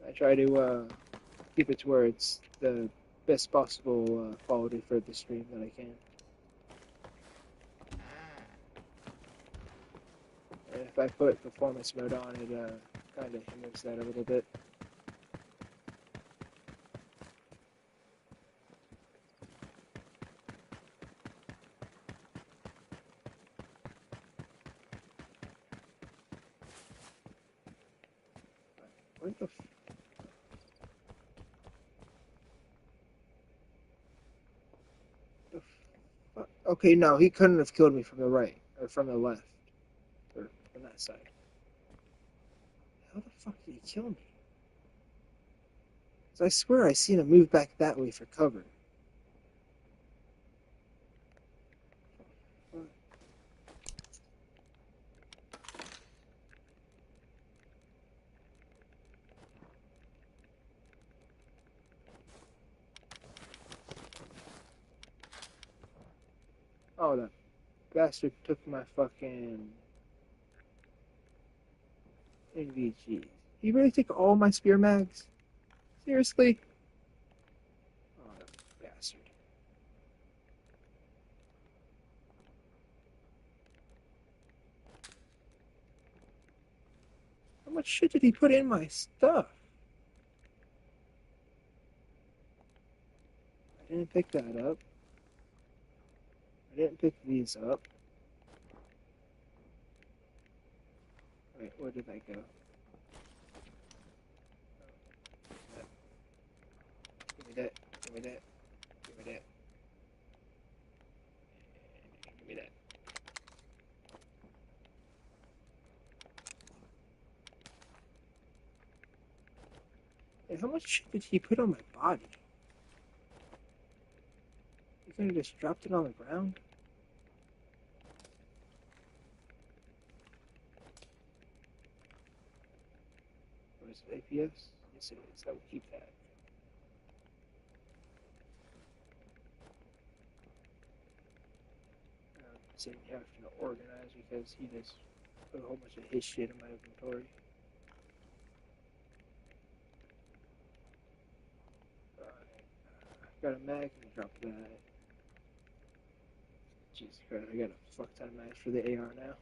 I try to keep it to where it's the best possible quality for the stream that I can. And if I put performance mode on, it kind of hinders that a little bit. What the fuck? Okay, no, he couldn't have killed me from the right, or from the left, or from that side. How the fuck did he kill me? 'Cause I swear I seen him move back that way for cover. Oh, that bastard took my fucking NVG. He really took all my spear mags? Seriously? Oh, that bastard. How much shit did he put in my stuff? I didn't pick that up. I didn't pick these up. Wait, where did that go? Give me that. Give me that. Give me that. Give me that. Hey, how much shit did he put on my body? He could have just dropped it on the ground? What is it, APS? Yes, it is. I will keep that. So you have to organize because he just put a whole bunch of his shit in my inventory. Got a mag, and drop that. Jesus Christ, I got a fuck ton of mags for the AR now.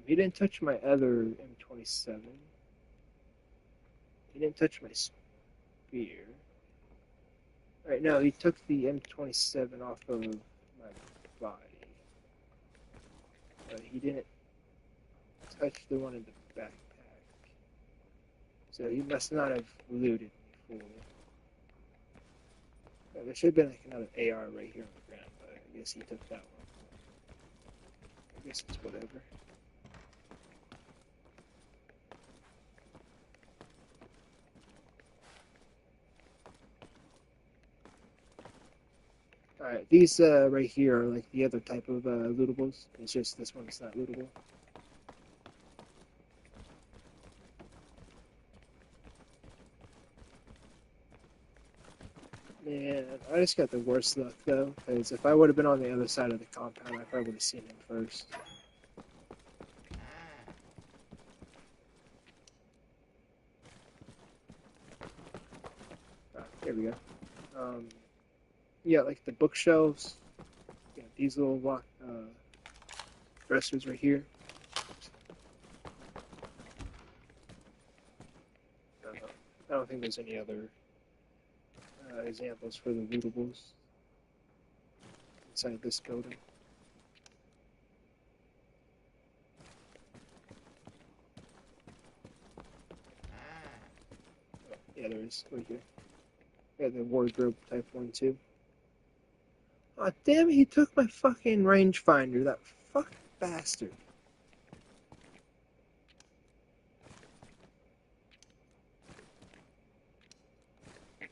He didn't touch my other M27. He didn't touch my spear. Right, no, he took the M27 off of my body. But he didn't touch the one in the backpack. So he must not have looted me fully. There should have been like another AR right here on the ground, but I guess he took that one. I guess it's whatever. Alright, these right here are like the other type of lootables. It's just this one's not lootable. Man, I just got the worst luck though, because if I would have been on the other side of the compound, I probably would have seen him first. There we go. Yeah, like the bookshelves. Yeah, these little lock dressers right here. I don't think there's any other examples for the lootables inside this building. Yeah, there is right here. Yeah, the wardrobe type one too. Oh damn it! He took my fucking rangefinder. That fucking bastard. I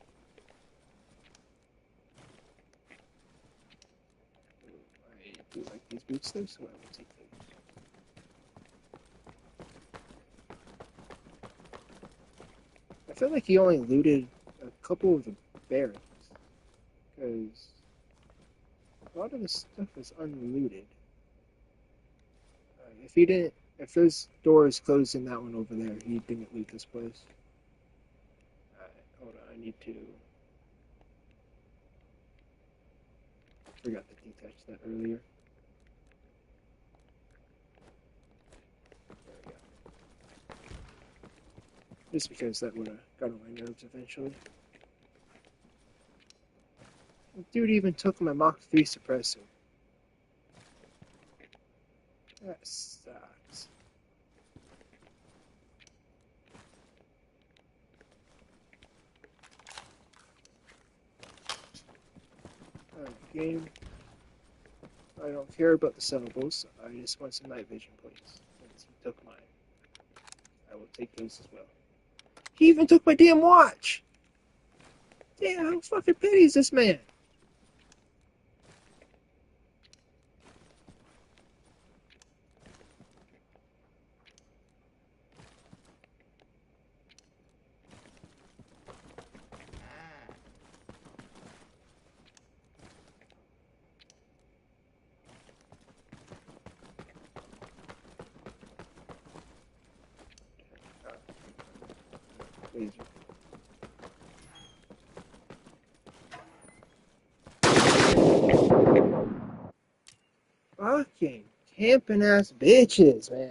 do like these boots though, so I will take those. I feel like he only looted a couple of the barrels, because a lot of the stuff is unlooted. If he didn't, If there's doors closed in that one over there, he didn't leave this place. Alright, hold on, I need to... Forgot to detach that earlier. There we go. Just because that would have got on my nerves eventually. The dude even took my Mach 3 suppressor. That sucks. Alright, game. I don't care about the sellables. I just want some night vision, please. Since he took mine, I will take those as well. He even took my damn watch! Damn, how fucking petty is this man? Laser. Fucking camping ass bitches, man.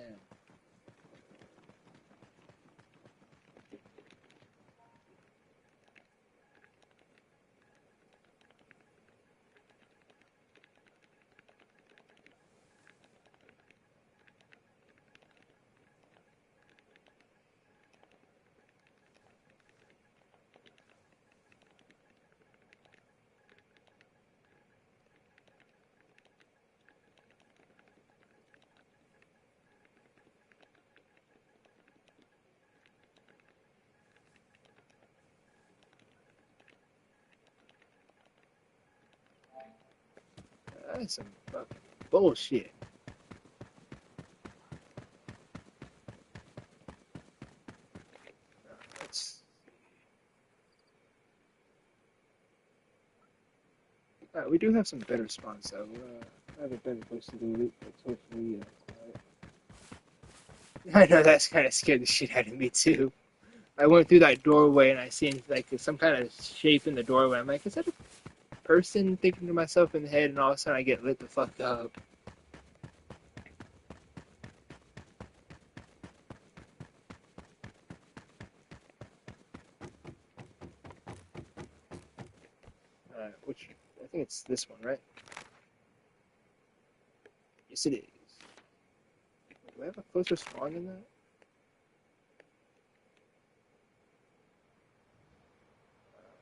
That's some fucking bullshit. That's... we do have some better spawns though. I have a better place to do loot, but hopefully, I know that's kind of scared the shit out of me too. I went through that doorway and I seen like some kind of shape in the doorway. I'm like, is that a person? Thinking to myself in the head, and all of a sudden I get lit the fuck up. Which I think it's this one, right? Yes, it is. Do I have a closer spawn than that?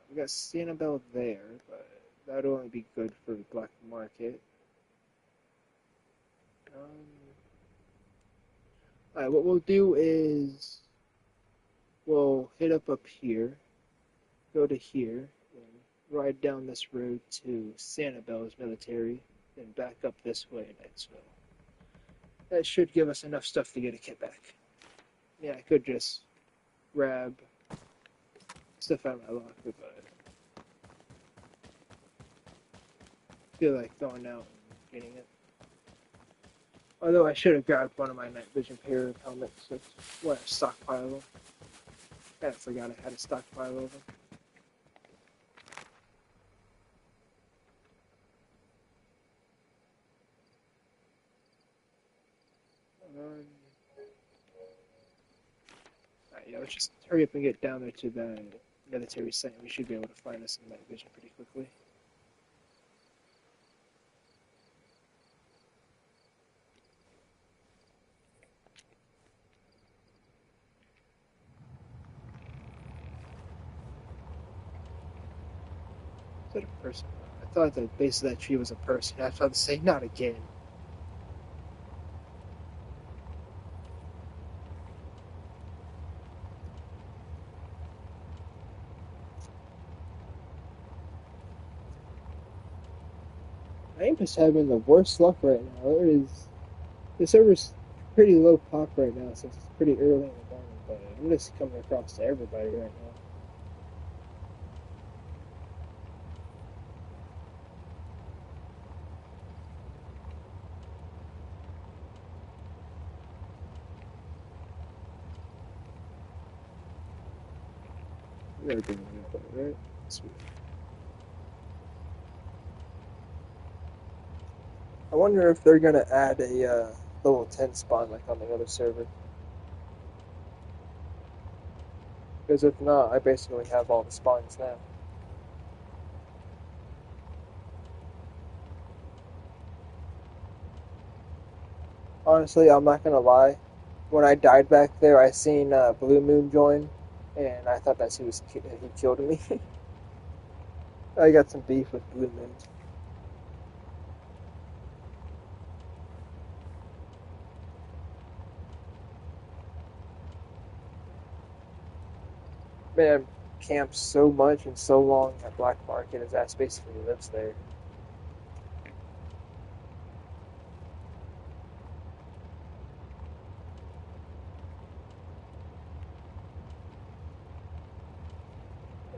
We got Sanibel there, but that would only be good for the black market. Alright, what we'll do is we'll hit up here, go to here, and ride down this road to Sanibel's military, then back up this way in Knightsville. That should give us enough stuff to get a kit back. Yeah, I could just grab stuff out of my locker, but I feel like going out and getting it. Although I should have grabbed one of my night vision pair of helmets. That's what I stockpile them. I forgot I had a stockpile of them. Yeah, let's just hurry up and get down there to the military site. We should be able to find us some night vision pretty quickly. Is that a person? I thought the base of that tree was a person. I was about to say, not again. I am just having the worst luck right now. The server's pretty low pop right now since it's pretty early in the morning, but I'm just coming across to everybody right now. They're doing it, right? Sweet. I wonder if they're gonna add a level 10 spawn like on the other server. Because if not, I basically have all the spawns now. Honestly, I'm not gonna lie. When I died back there, I seen Blue Moon join, and I thought that he killed me. I got some beef with Blue Moon. Man, camped so much and so long at Black Market, his ass basically lives there.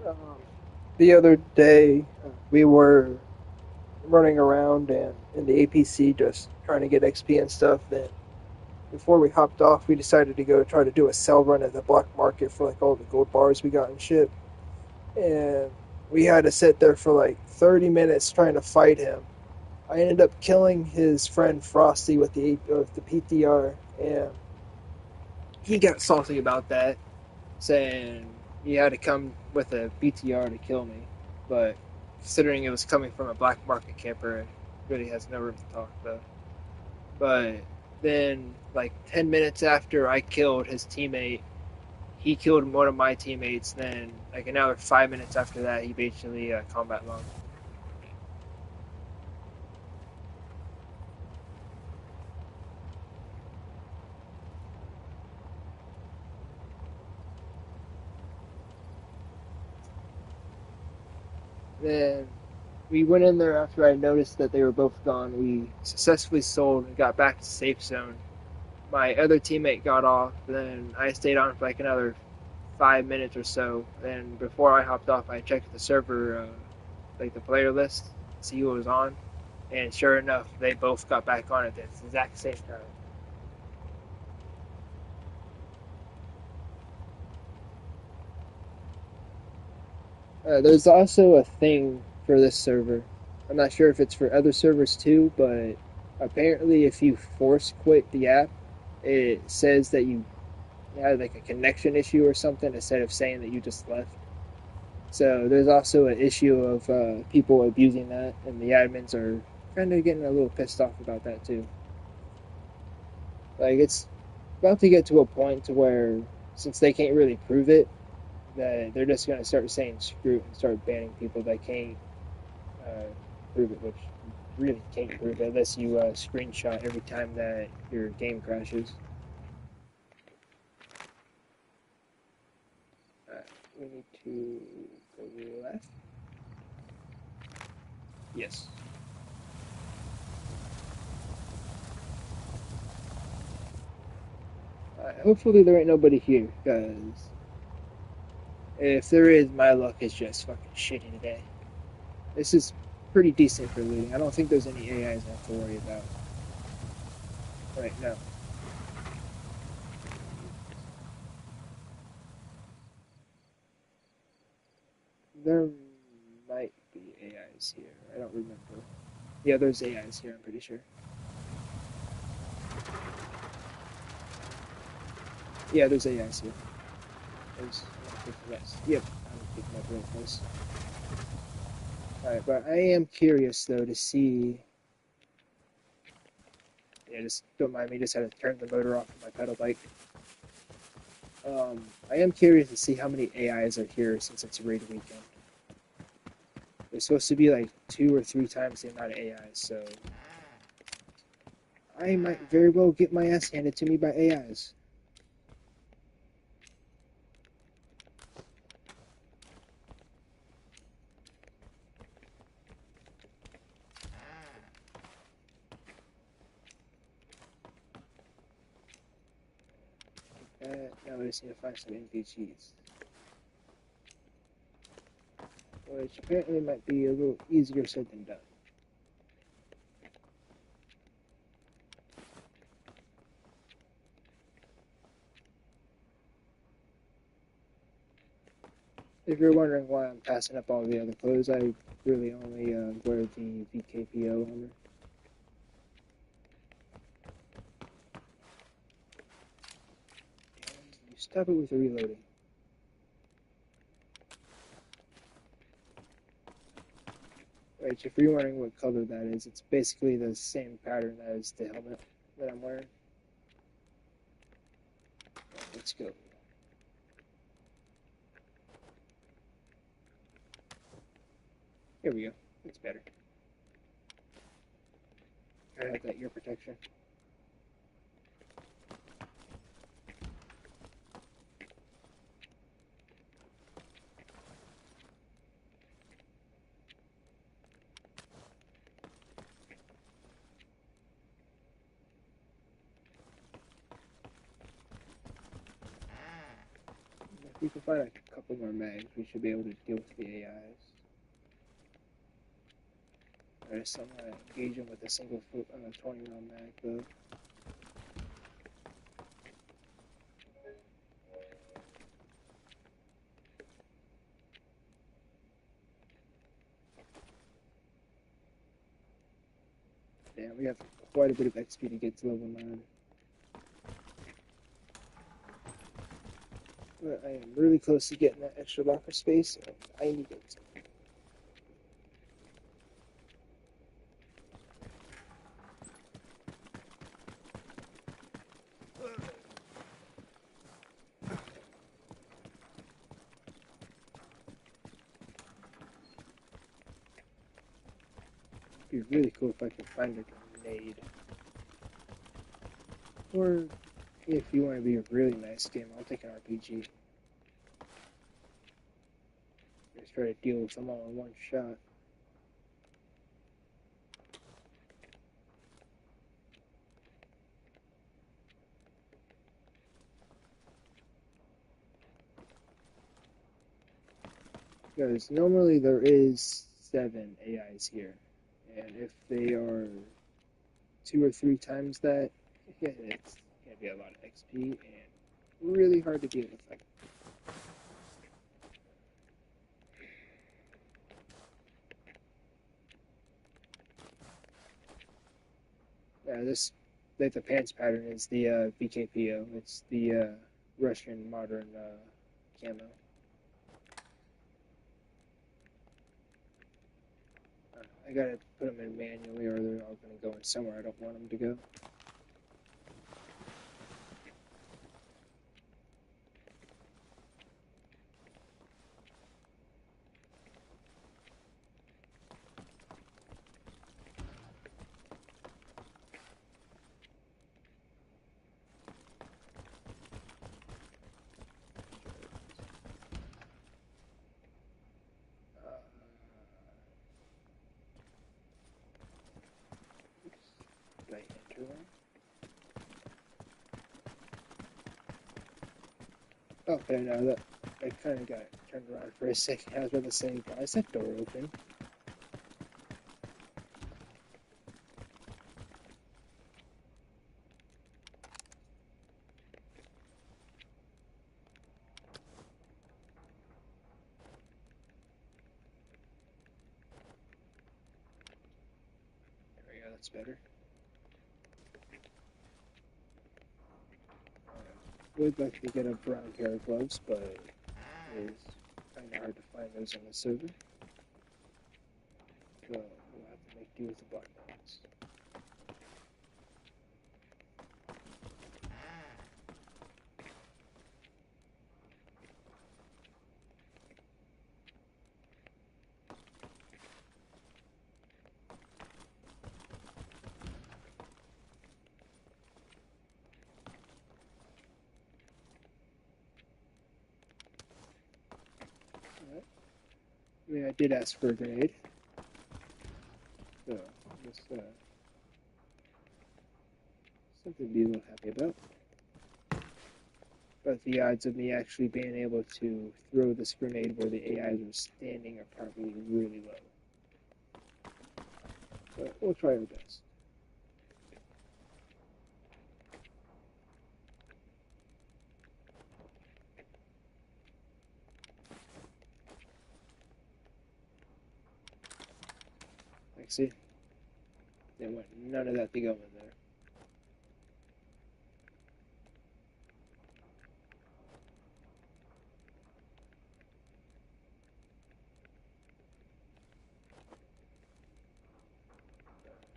Um, the other day, we were running around and in the APC just trying to get XP and stuff. Then before we hopped off, we decided to go try to do a sell run at the black market for like all the gold bars we got and shit. And we had to sit there for like 30 minutes trying to fight him. I ended up killing his friend Frosty with the PTR, and he got salty about that, saying he had to come with a BTR to kill me. But considering it was coming from a black market camper, it really has no room to talk though. But then, like 10 minutes after I killed his teammate, he killed one of my teammates. Then, like another 5 minutes after that, he basically combat logged. Then we went in there after I noticed that they were both gone. We successfully sold and got back to safe zone. My other teammate got off. Then I stayed on for like another 5 minutes or so. Then before I hopped off, I checked the server, like the player list, to see who was on. And sure enough, they both got back on at the exact same time. There's also a thing for this server. I'm not sure if it's for other servers too, but apparently, if you force quit the app, it says that you had like a connection issue or something instead of saying that you just left. So there's also an issue of people abusing that, and the admins are kind of getting a little pissed off about that too. Like it's about to get to a point to where, since they can't really prove it, that they're just going to start saying screw it and start banning people that can't uh, prove it, which you really can't prove it unless you screenshot every time that your game crashes. We need to go left. Yes. Hopefully there ain't nobody here, because if there is, my luck is just fucking shitty today. This is pretty decent for looting. I don't think there's any AIs I have to worry about. Right, no. There might be AIs here. I don't remember. Yeah, there's AIs here, I'm pretty sure. Yeah, there's AIs here. There's Yep, I'm picking up right place. Alright, but I am curious though to see. Yeah, just don't mind me, just had to turn the motor off of my pedal bike. I am curious to see how many AIs are here since it's raid weekend. There's supposed to be like 2 or 3 times the amount of AIs, so I might very well get my ass handed to me by AIs. Now I just need to find some NPGs, which apparently might be a little easier said than done. If you're wondering why I'm passing up all the other clothes, I really only wear the VKPO armor. You stop it with the reloading. Right, if you're wondering what color that is, it's basically the same pattern as the helmet that I'm wearing. Let's go. Here we go. It's better. I have that ear protection. If we can find a couple more mags, we should be able to deal with the AIs. I just want to engage them with a single 20 round mag though. Damn, we have quite a bit of XP to get to level 9. But I am really close to getting that extra locker space, and I need it. It'd be really cool if I could find a grenade. Or, if you want to be a really nice game, I'll take an RPG. Just try to deal with them all in one shot. Because normally there is 7 AIs here. And if they are 2 or 3 times that, it's going to be a lot of XP and really hard to deal with. Like, this, like the pants pattern is the BKPO. It's the Russian modern camo. I gotta put them in manually or they're all gonna go in somewhere I don't want them to go. Okay, now that I kind of got turned around for a second, I was about to say, why is that door open? There we go, that's better. Would like to get a brown pair of gloves, but it is kind of hard to find those on the server. So we'll have to make do with the black ones. I mean, I did ask for a grenade, so just something to be a little happy about. But the odds of me actually being able to throw this grenade where the AIs are standing are probably really low. But we'll try our best. see? They want none of that to go in there.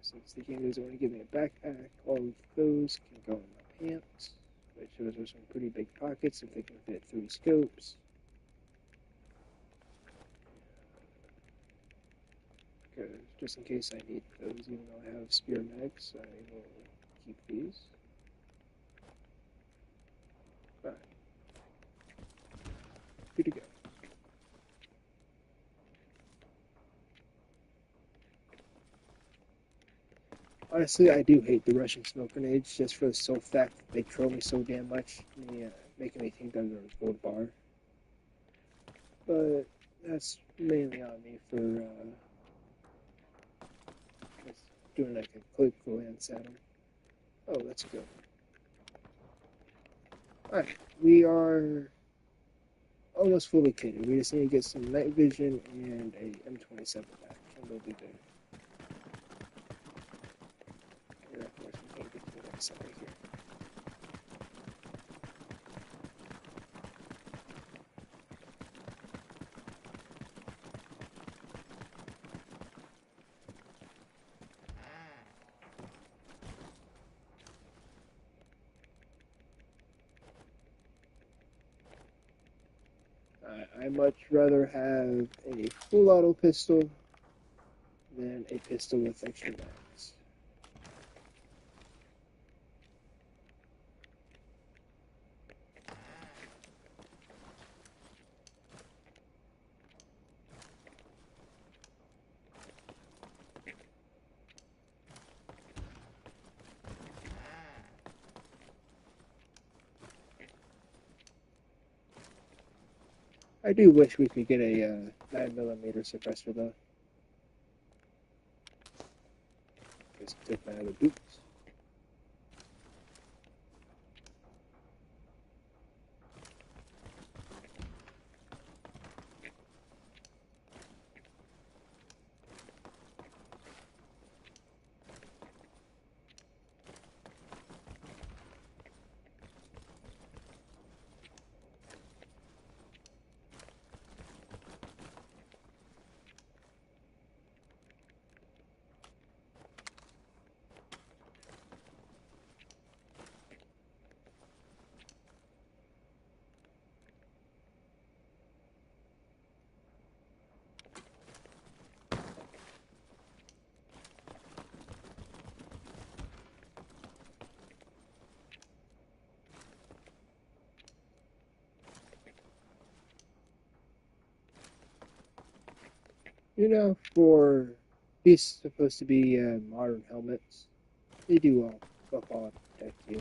Since the game doesn't want to give me a backpack, all of those can go in my pants, which those are some pretty big pockets if they can fit 3 scopes. Because just in case I need those, even though I have spear mags, I will keep these. Fine. Good to go. Honestly, I do hate the Russian smoke grenades just for the sole fact that they troll me so damn much, making me think that they're a gold bar. But that's mainly on me for just doing like a quick glance at them. Oh, let's go. Alright, we are almost fully kitted. We just need to get some night vision and a M27 back, and we'll be there. And of course, we can't get to the next side here. I much rather have a full auto pistol than a pistol with extra mags. I do wish we could get a 9mm suppressor though. Just took my other boots. You know, for these supposed to be modern helmets, they do fuck all protect you.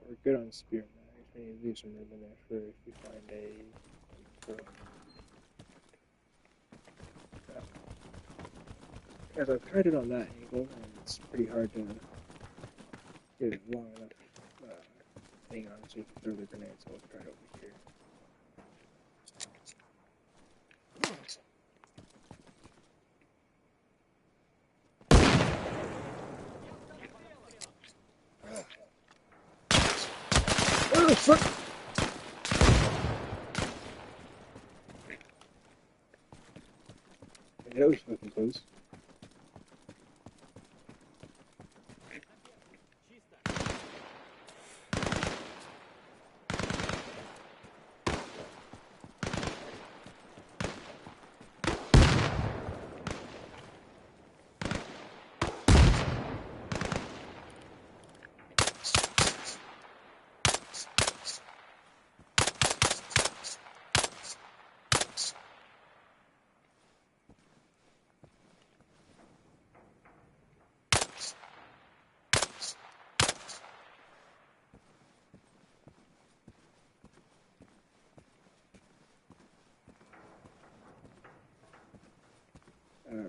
We're good on spear mags. We need to leave some room in there for if we find a. As I've tried it on that angle, and it's pretty hard to get it long enough thing on so you can throw the grenades. So let's try it over here. Oh, fuck! That was fucking close.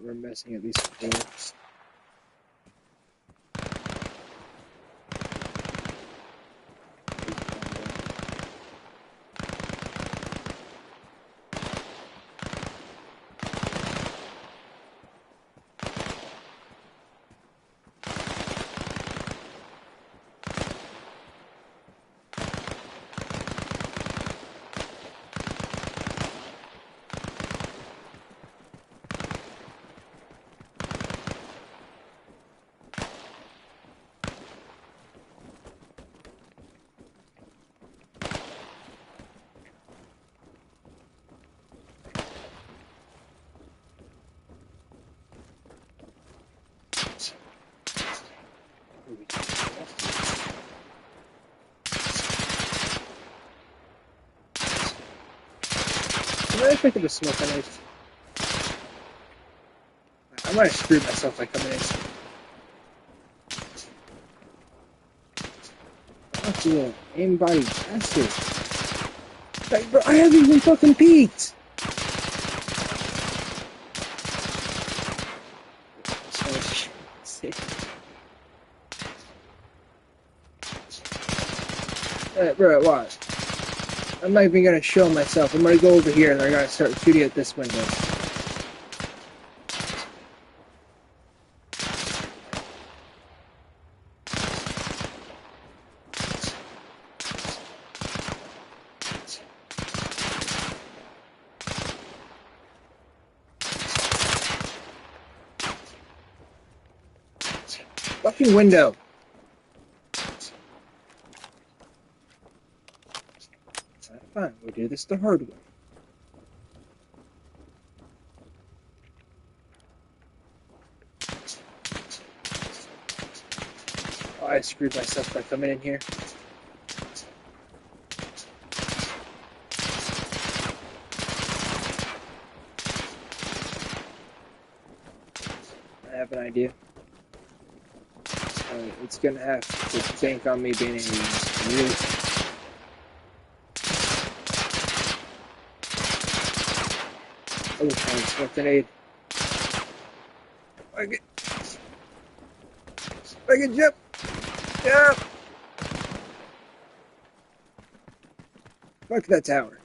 we're missing at least 4. I picked up a smoke grenade. I might have screwed myself by coming in. Fuck you, aimbody bastard. Like, bro, I haven't even fucking peeked! Bro, watch. I'm not even gonna show myself. I'm gonna go over here and they're gonna start shooting at this window. Fucking window. Fine, we'll do this the hard way. Oh, I screwed myself by coming in here. I have an idea. It's gonna have to bank on me being really... Oh, smoke grenade. I can jump! Yeah! Fuck that tower.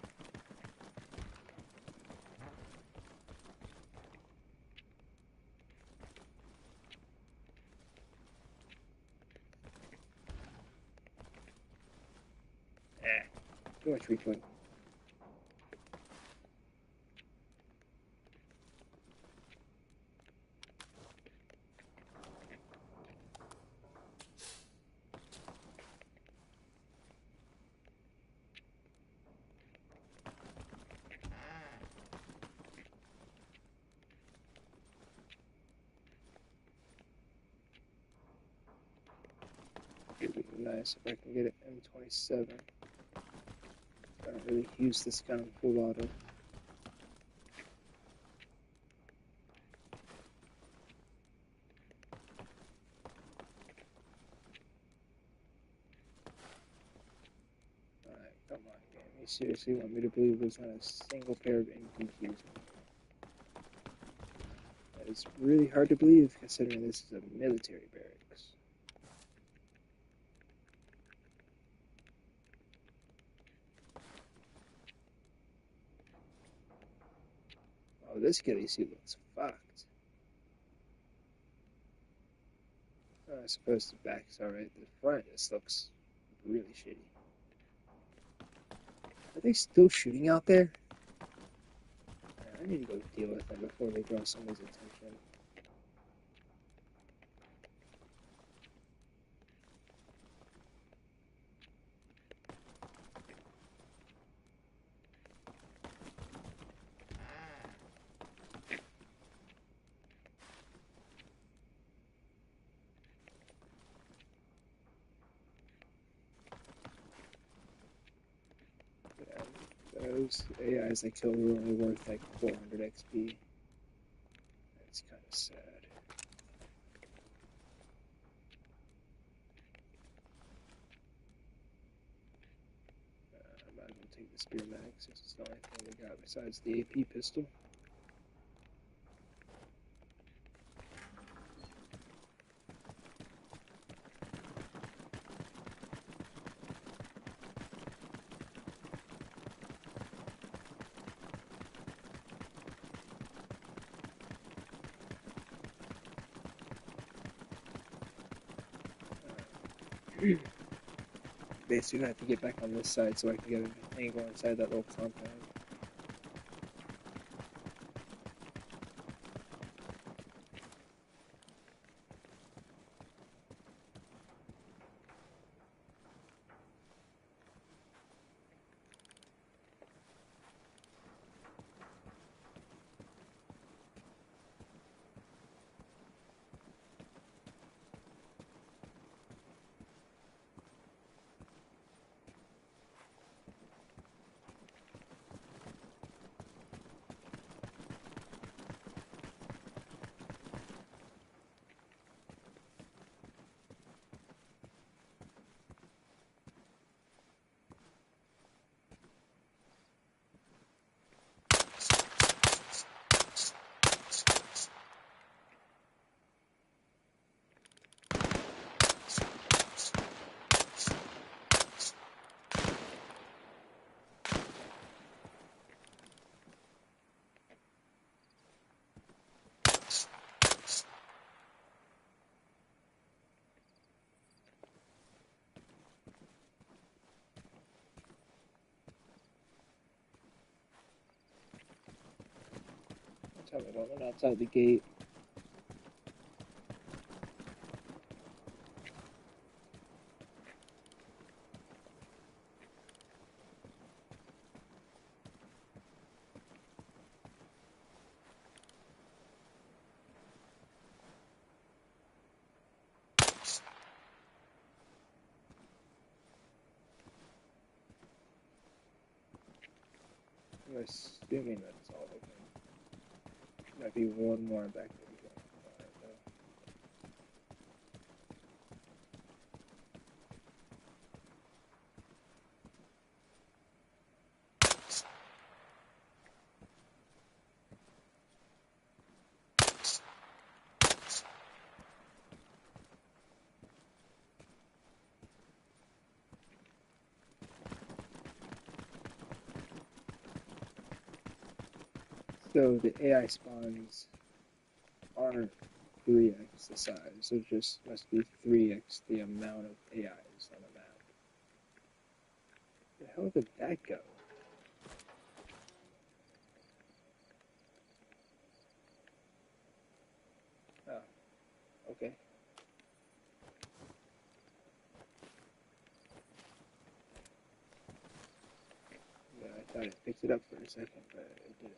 Too much recoil. It'd be nice if I can get an M27. I don't really use this gun in full auto. Alright, come on, game. You seriously want me to believe there's not a single pair of NPQs? That is really hard to believe, considering this is a military barracks. Oh, this ghillie suit looks fucked. Oh, I suppose the back's alright. The front just looks really shitty. Are they still shooting out there? I need to go deal with them before they draw somebody's attention. Those AIs I killed were only worth like 400 XP. That's kind of sad. I might as well take the spear mag since it's the only thing we got besides the AP pistol. Basically, gonna have to get back on this side so I can get an angle inside that little compound. Tell me about one outside the gate. I'm assuming that's all of them. Might be one more back there. So the AI spawns aren't 3x the size, so it just must be 3x the amount of AIs on the map. The hell did that go? Oh, okay. Yeah, I thought it picked it up for a second, but it didn't.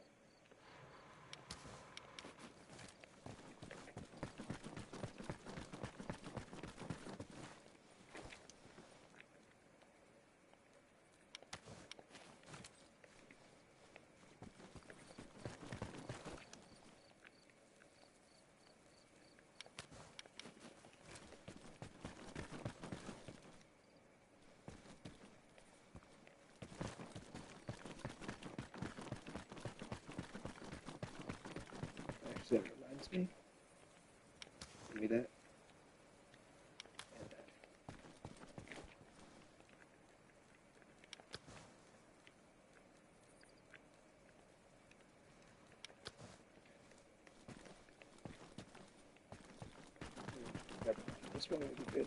Actually, that reminds me. Give me that. And that. This one would be good.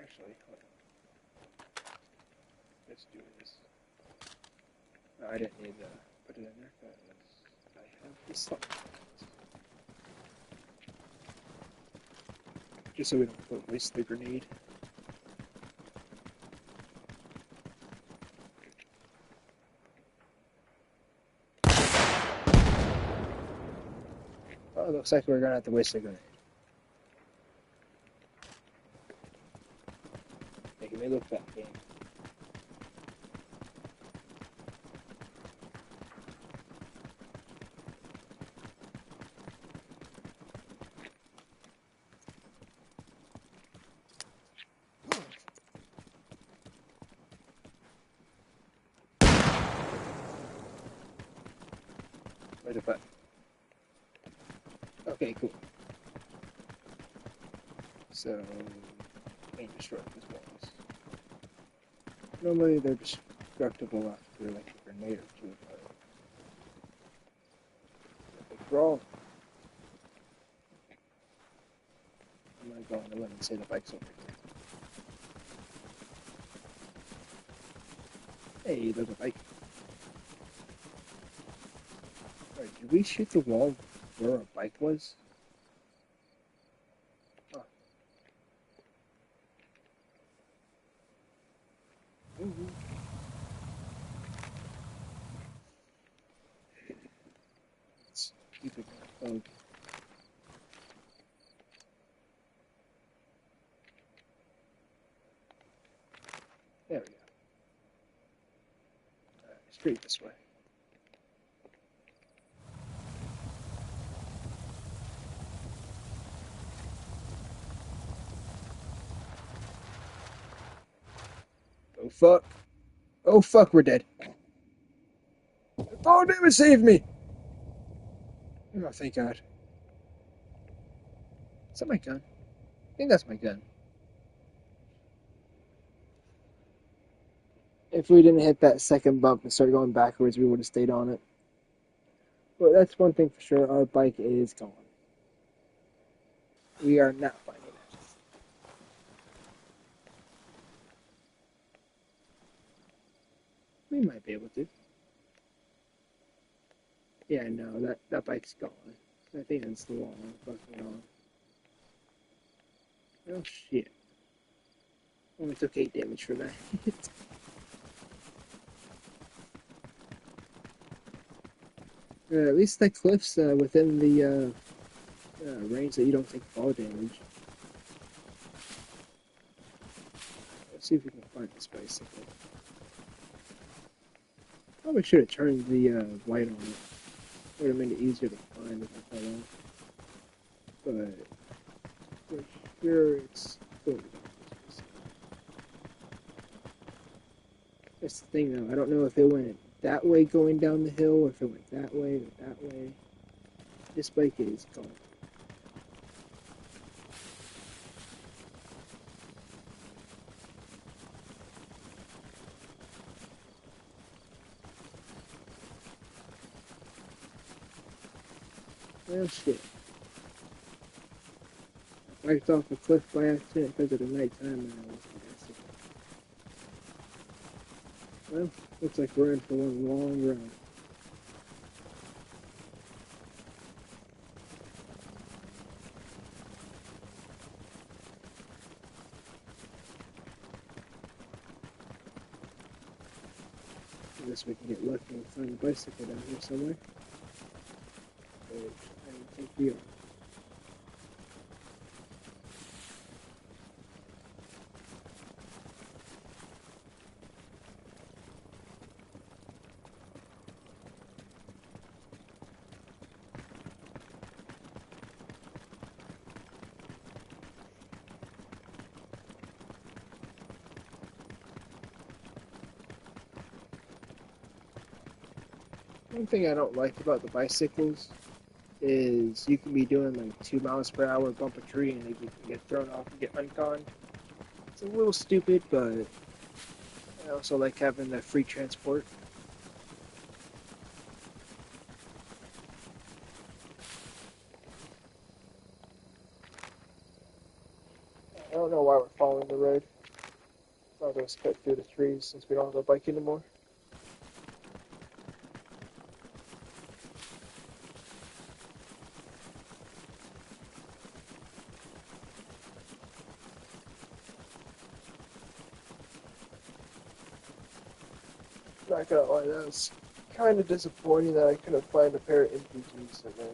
Actually, hold on. Let's do this. No, I didn't need to put it in there, but I have the song. Just so we don't waste the grenade. Oh, it looks like we're gonna have to waste the grenade. Making me look bad, game. Where's the button? Okay, cool. So, ain't destroyed these walls. Normally they're destructible after like a grenade or two, but big brawl. going. I wouldn't say the bike's over here. Hey, there's a bike. Alright, did we shoot the wall where our bike was? Oh. Mm-hmm. Let's keep it closed. There we go. Straight this way. Oh fuck. Oh fuck, we're dead. Oh damn it, save me! Oh, thank God. Is that my gun? I think that's my gun. If we didn't hit that second bump and start going backwards, we would have stayed on it. But that's one thing for sure, our bike is gone. We are not finding it. We might be able to. Yeah, no, that bike's gone. I think that's the wall I'm fucking on. Oh shit. Only took 8 damage for that. At least that cliff's within the range that you don't take fall damage. Let's see if we can find this bicycle. Probably should have turned the light on it. Would have made it easier to find if I fell off. But for sure it's going down this way. That's the thing though, I don't know if it went that way going down the hill or if it went that way or that way. This bike is gone. Well, shit. I biked off a cliff by accident because of the nighttime and I was like, well, looks like we're in for one long run. I guess we can get lucky and find a bicycle down here somewhere. Which I don't think we are. One thing I don't like about the bicycles is you can be doing like 2 miles per hour, bump a tree, and you can get thrown off and get unconned. It's a little stupid, but I also like having the free transport. I don't know why we're following the road. I'm going to cut through the trees since we don't have a bike anymore. Not gonna lie, that was kind of disappointing that I couldn't find a pair of MPGs in there.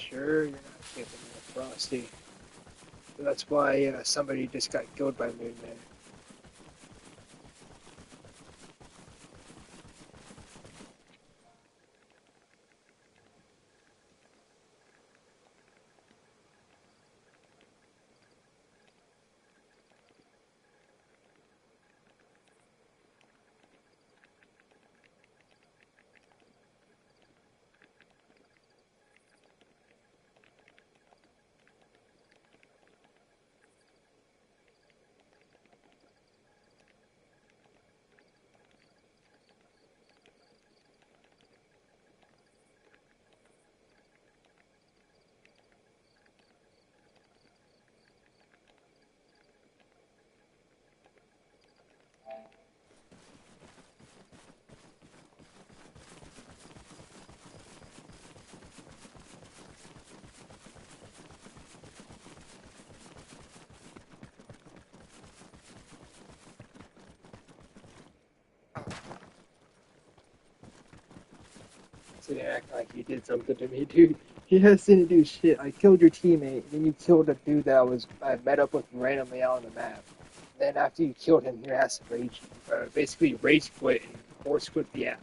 sure you're not giving me a Frosty. So that's why somebody just got killed by Moon Man. So they act like you did something to me, dude. He has to do shit. I killed your teammate, and then you killed a dude that I met up with randomly out on the map. Then after you killed him, your ass basically rage quit and force quit the app.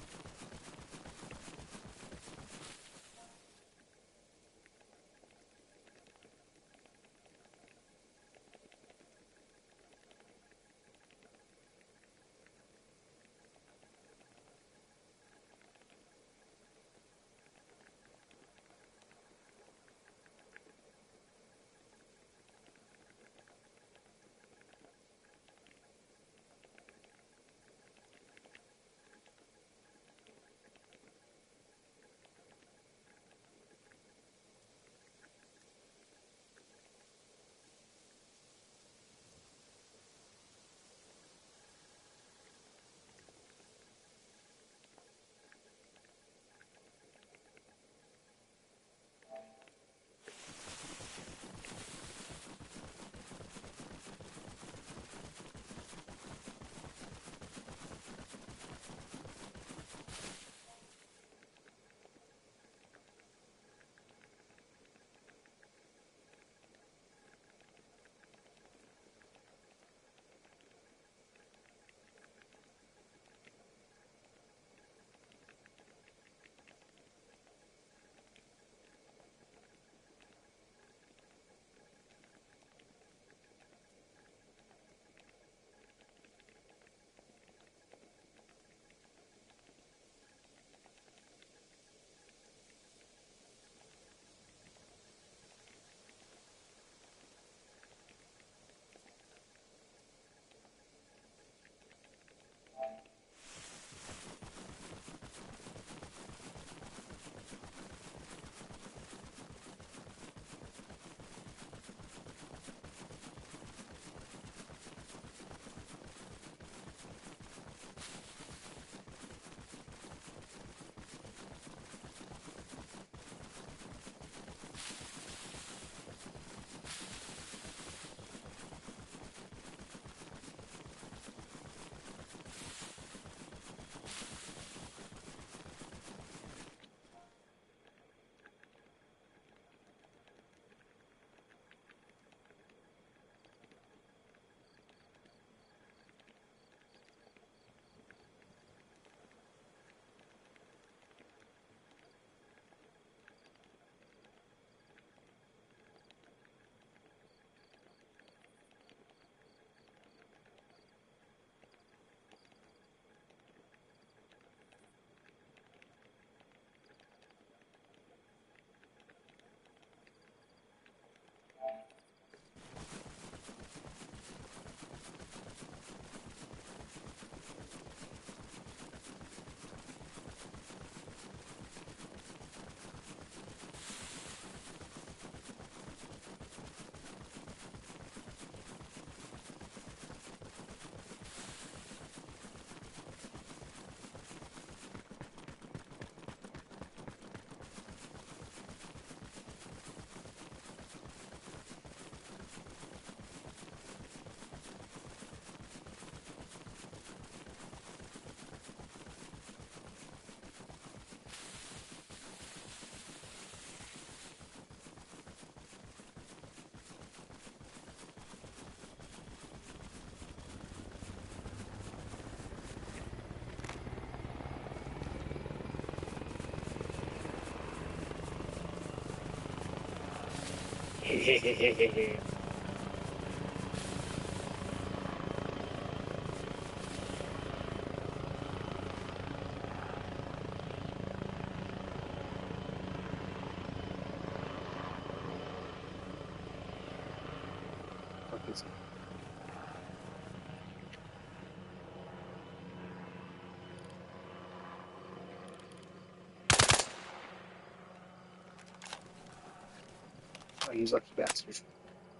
Oh, you lucky bastard.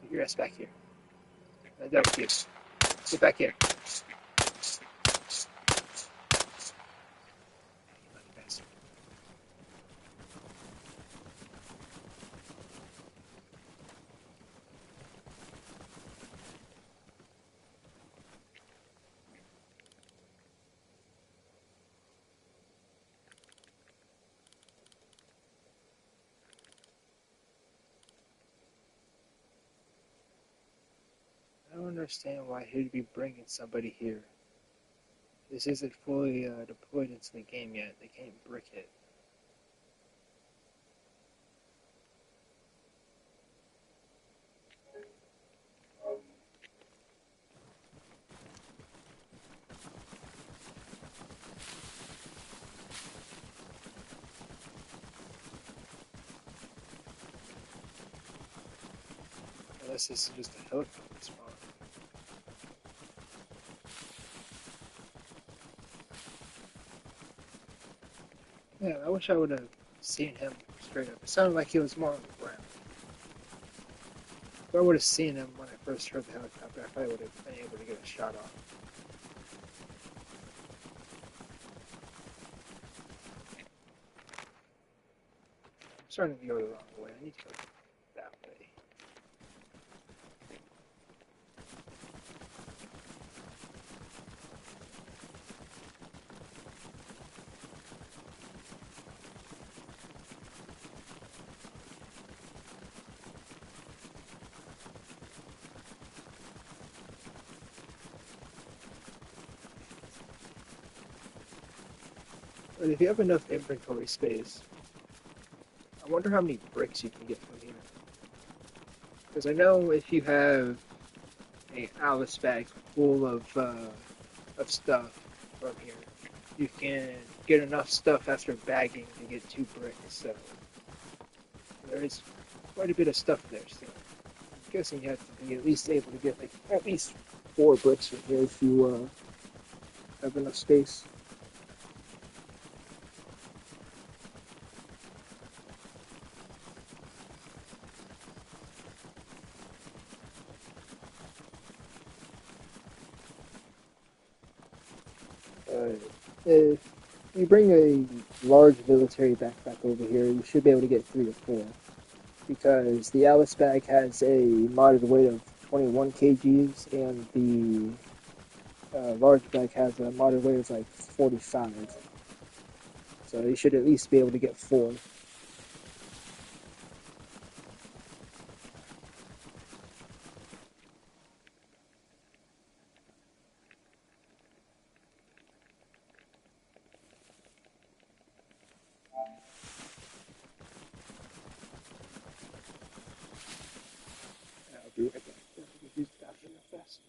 Get your ass back here. That was you. Get back here. Lucky bastard. I don't understand why he'd be bringing somebody here. This isn't fully deployed into the game yet. They can't brick it. Unless this is just a helicopter spawn. Yeah, I wish I would have seen him straight up. It sounded like he was more on the ground. If I would have seen him when I first heard the helicopter, I probably would have been able to get a shot off. I'm starting to go the wrong way. I need to go that way. But if you have enough inventory space, I wonder how many bricks you can get from here. Because I know if you have a Alice bag full of stuff from here, you can get enough stuff after bagging to get 2 bricks. So there is quite a bit of stuff there still. I'm guessing you have to be at least able to get like at least 4 bricks from here if you have enough space. If you bring a large military backpack over here, you should be able to get 3 or 4. Because the Alice bag has a modded weight of 21 kgs, and the large bag has a modded weight of like 45. So you should at least be able to get 4. I'll be right back. Use the bathroom real fast.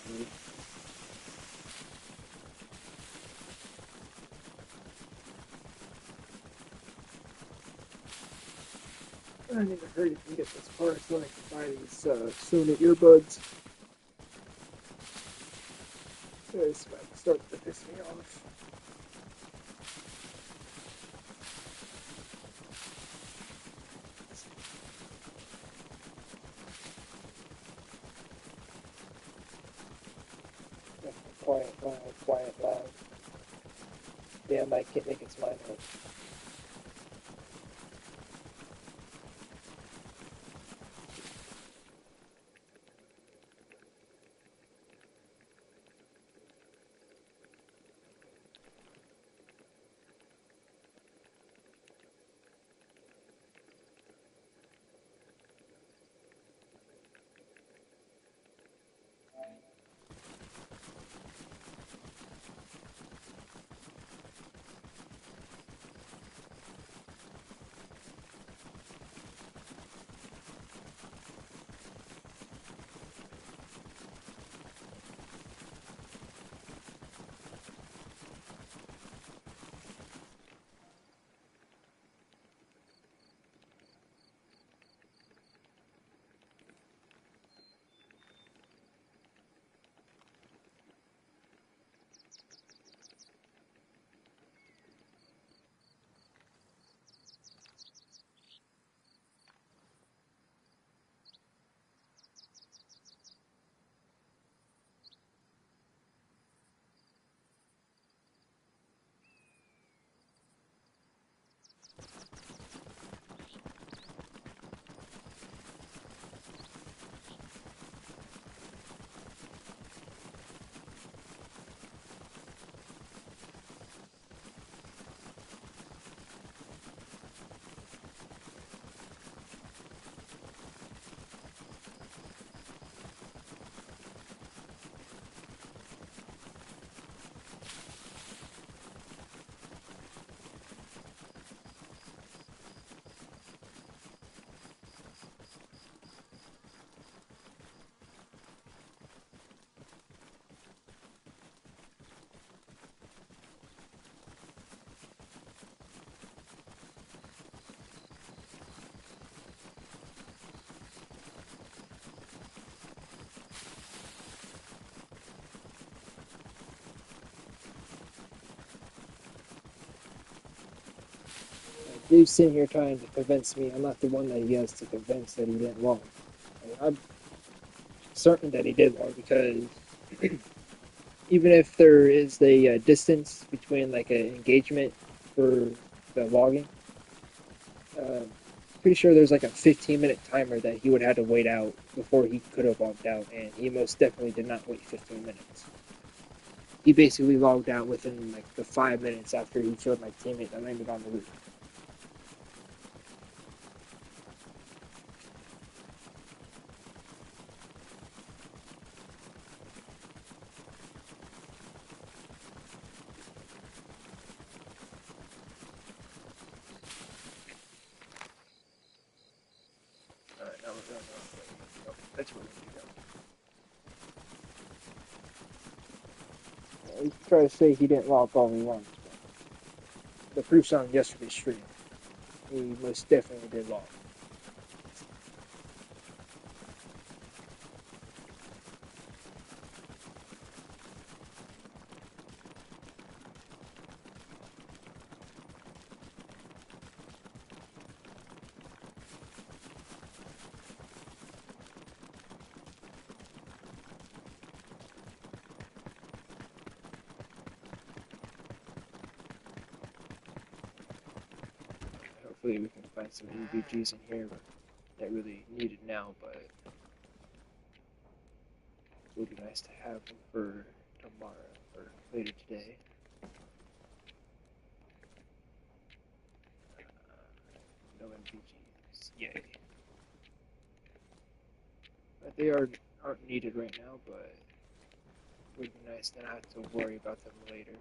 I need to hurry and get this far so I can buy these Sony earbuds. This might start to piss me off. Quiet, loud, quiet, loud. Damn, I can't make its mind up. Dave's sitting here trying to convince me I'm not the one that he has to convince that he didn't log. I'm certain that he did log because even if there is the distance between like an engagement for the logging, uh, pretty sure there's like a 15-minute timer that he would have to wait out before he could have logged out, and he most definitely did not wait 15 minutes. He basically logged out within like the 5 minutes after he killed my teammate that landed on the roof. Alright, now we're going to go. That's where we need to go. He can try to say he didn't log all he wants. The proof's on yesterday's stream. He most definitely did log. Hopefully we can find some EVGs in here that really needed now, but it would be nice to have them for tomorrow or later today. No MVGs, yay. But they aren't needed right now, but it would be nice to not have to worry about them later.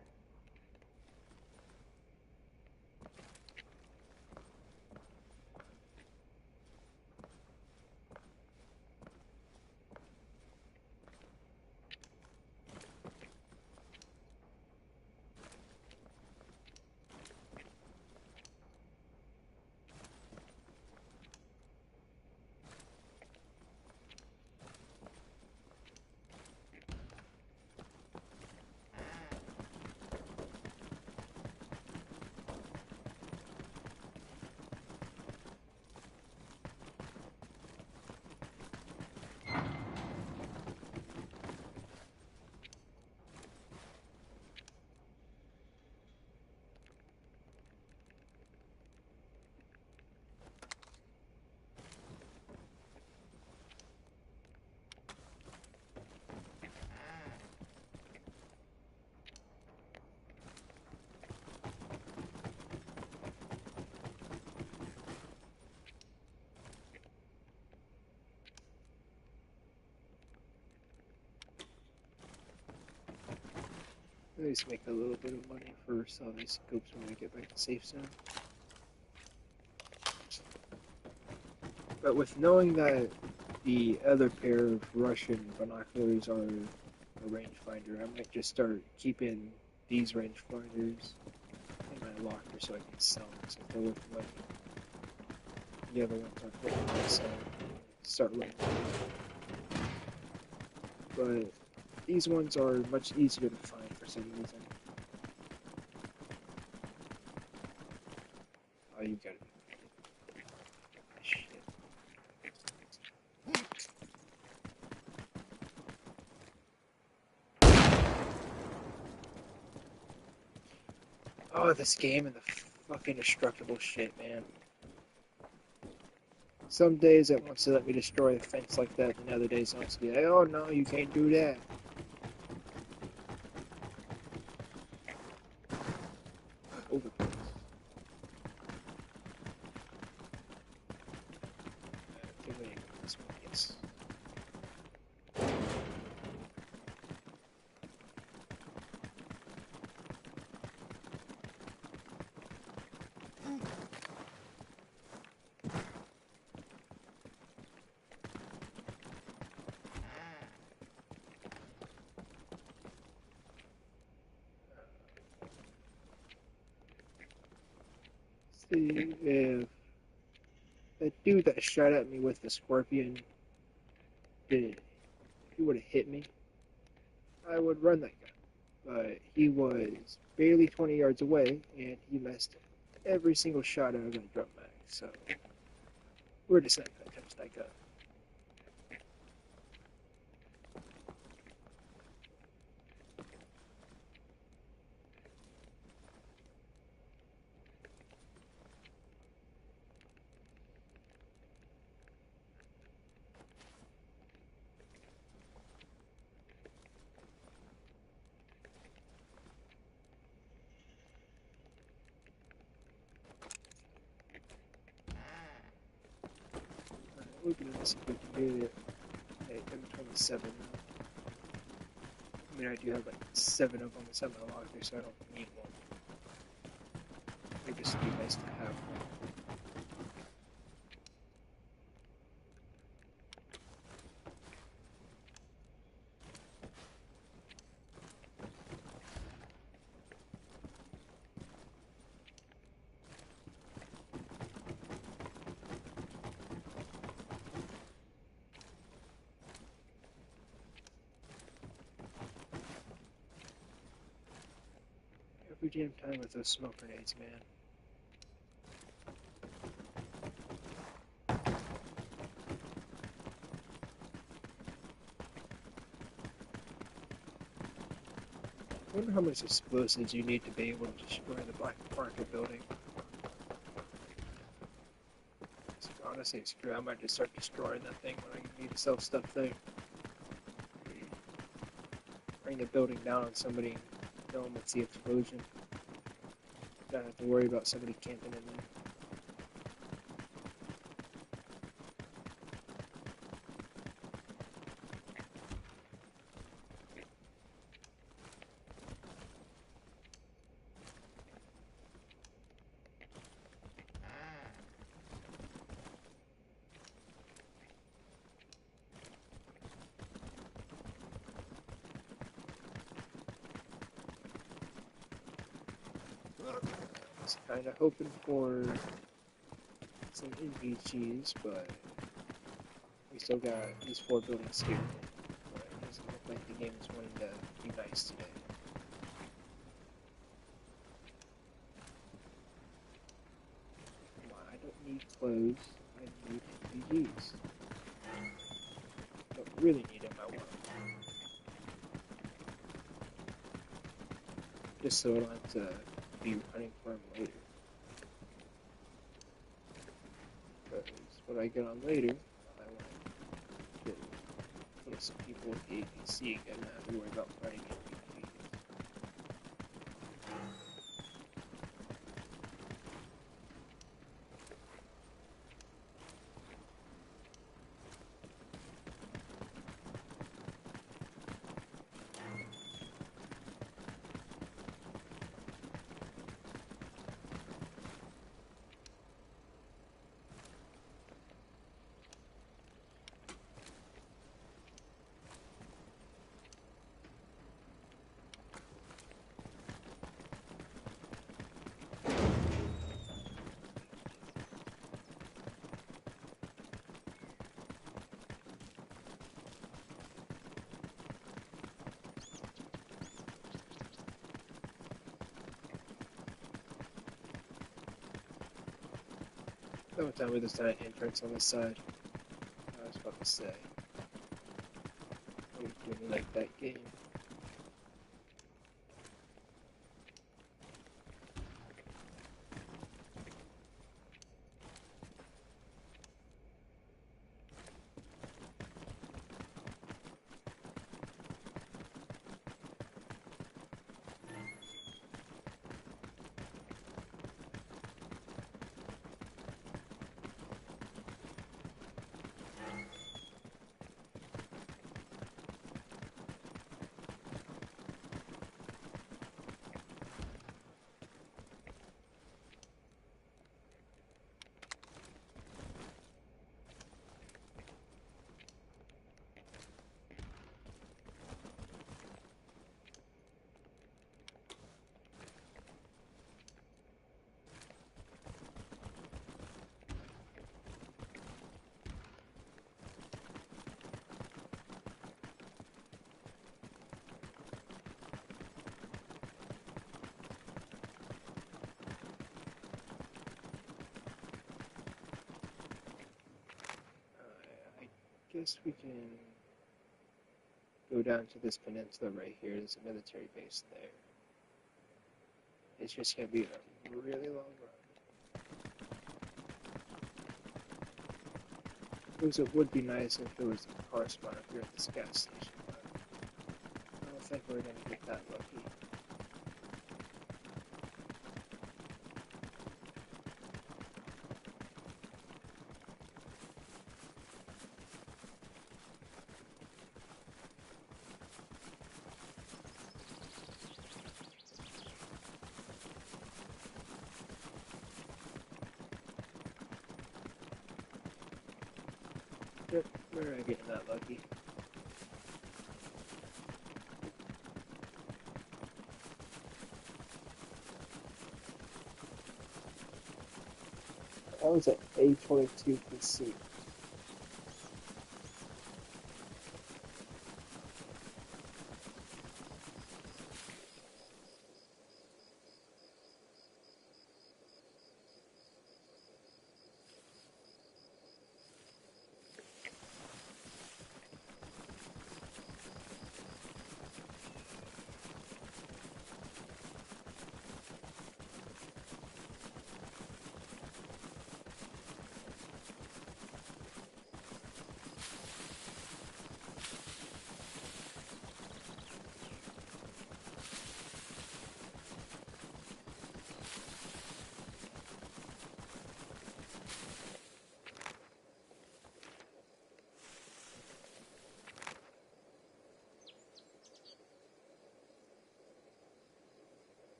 At least make a little bit of money for selling these scopes when we get back to safe zone. But with knowing that the other pair of Russian binoculars are a rangefinder, I might just start keeping these rangefinders in my locker so I can sell them since they're worth money. The other ones aren't worth money, so start looking. But these ones are much easier to find for some reason. Oh, you got it. Shit. Oh, this game and the fucking destructible shit, man. Some days it wants to let me destroy the fence like that, and other days it wants to be like, oh no, you can't do that. Overpass. I think we need to go this one, yes. See if that dude that shot at me with the scorpion if he would have hit me, I would run that guy. But he was barely 20 yards away, and he missed every single shot out of that drum mag. So we're just not gonna touch that gun. We're gonna see if we can do it at M27 now. I mean, I do have like 7 of them inside my locker, so I don't need one. It would just be nice to have one. Every damn time with those smoke grenades, man. I wonder how much explosives you need to be able to destroy the Black Market building. So honestly, it's true. I might just start destroying that thing when I need to sell stuff there. Bring the building down on somebody, kill them with the explosion. Don't have to worry about somebody camping in there. I was kind of hoping for some NVGs, but we still got these 4 buildings here. But it doesn't look like the game is wanting to be nice today. Come on, I don't need clothes, I need NVGs. I don't really need them, I want them. Just so I don't have to be running for them later. But when I get on later, I want to put some people with the APC again, not have to worry about running NVGs. Don't tell me there's not an entrance on this side. I was about to say. I didn't like that game. I guess we can go down to this peninsula right here. There's a military base there. It's just gonna be a really long run. Because it would be nice if there was a car spot up here at this gas station, but I don't think we're gonna get that lucky. Yep, we're not getting that lucky. That was an A22 PC.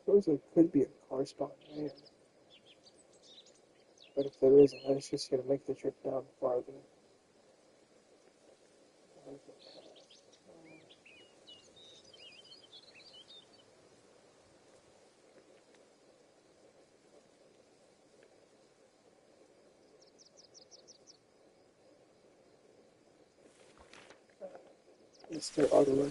Suppose there could be a car spot there. But if there isn't, that's just gonna make the trip down farther. Mr. Auto.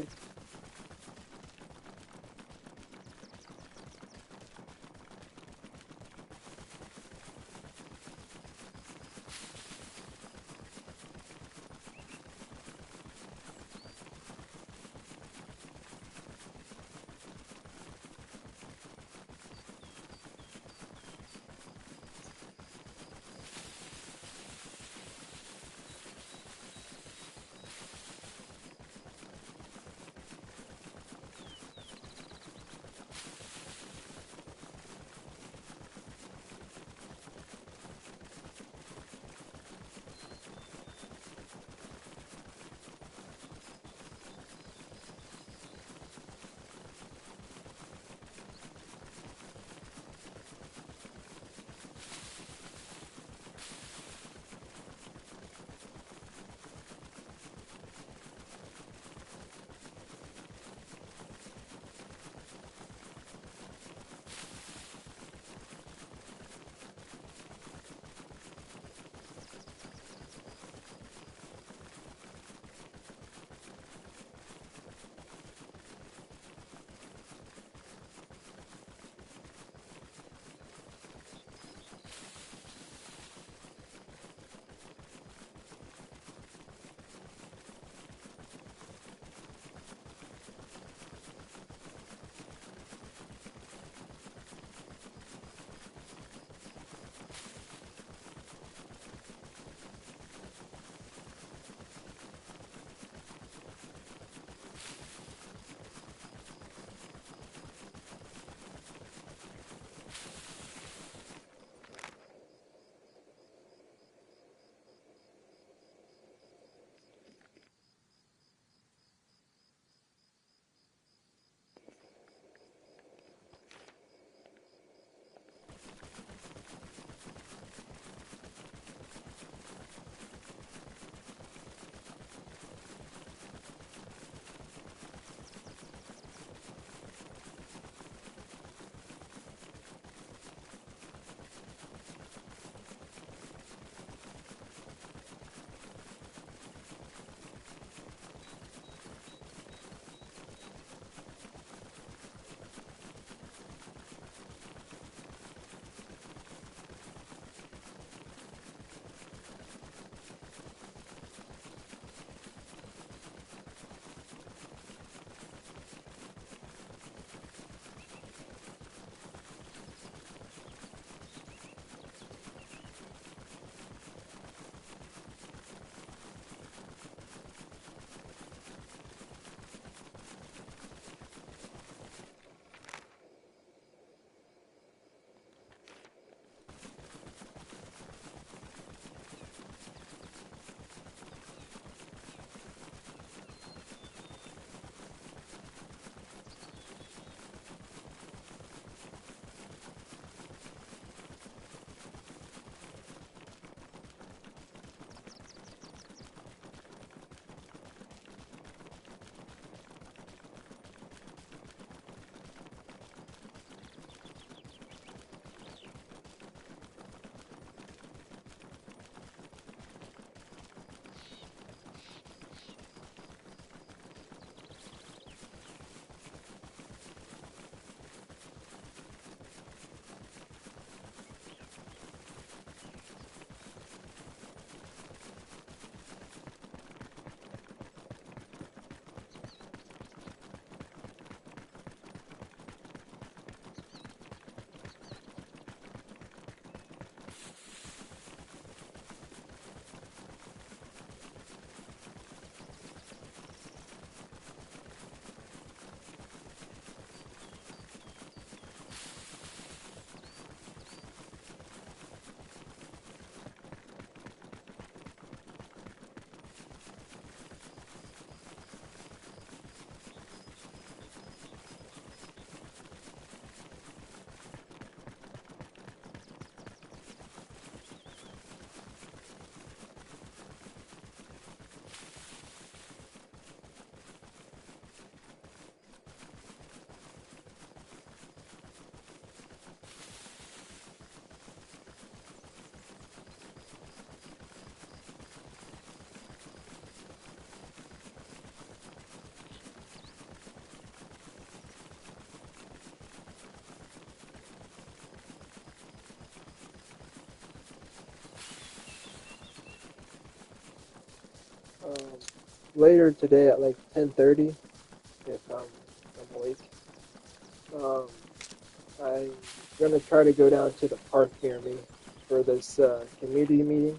later today at like 10:30, if I'm awake, um, I'm gonna try to go down to the park near me for this community meeting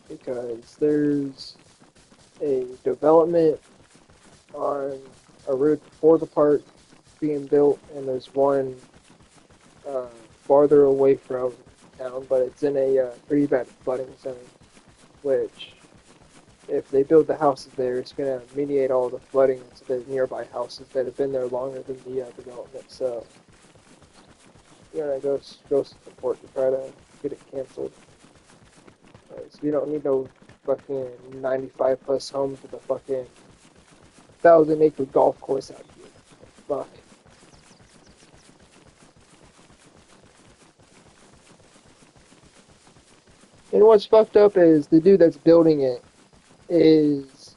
because there's a development on a road before the park being built, and there's one uh, farther away from town, but it's in a pretty bad flooding zone. Which, if they build the houses there, it's going to mediate all the flooding into the nearby houses that have been there longer than the development. So, you're gonna go support to try to get it canceled. So you don't need no fucking 95 plus homes with a fucking 1,000 acre golf course out here. Fuck. And what's fucked up is the dude that's building it is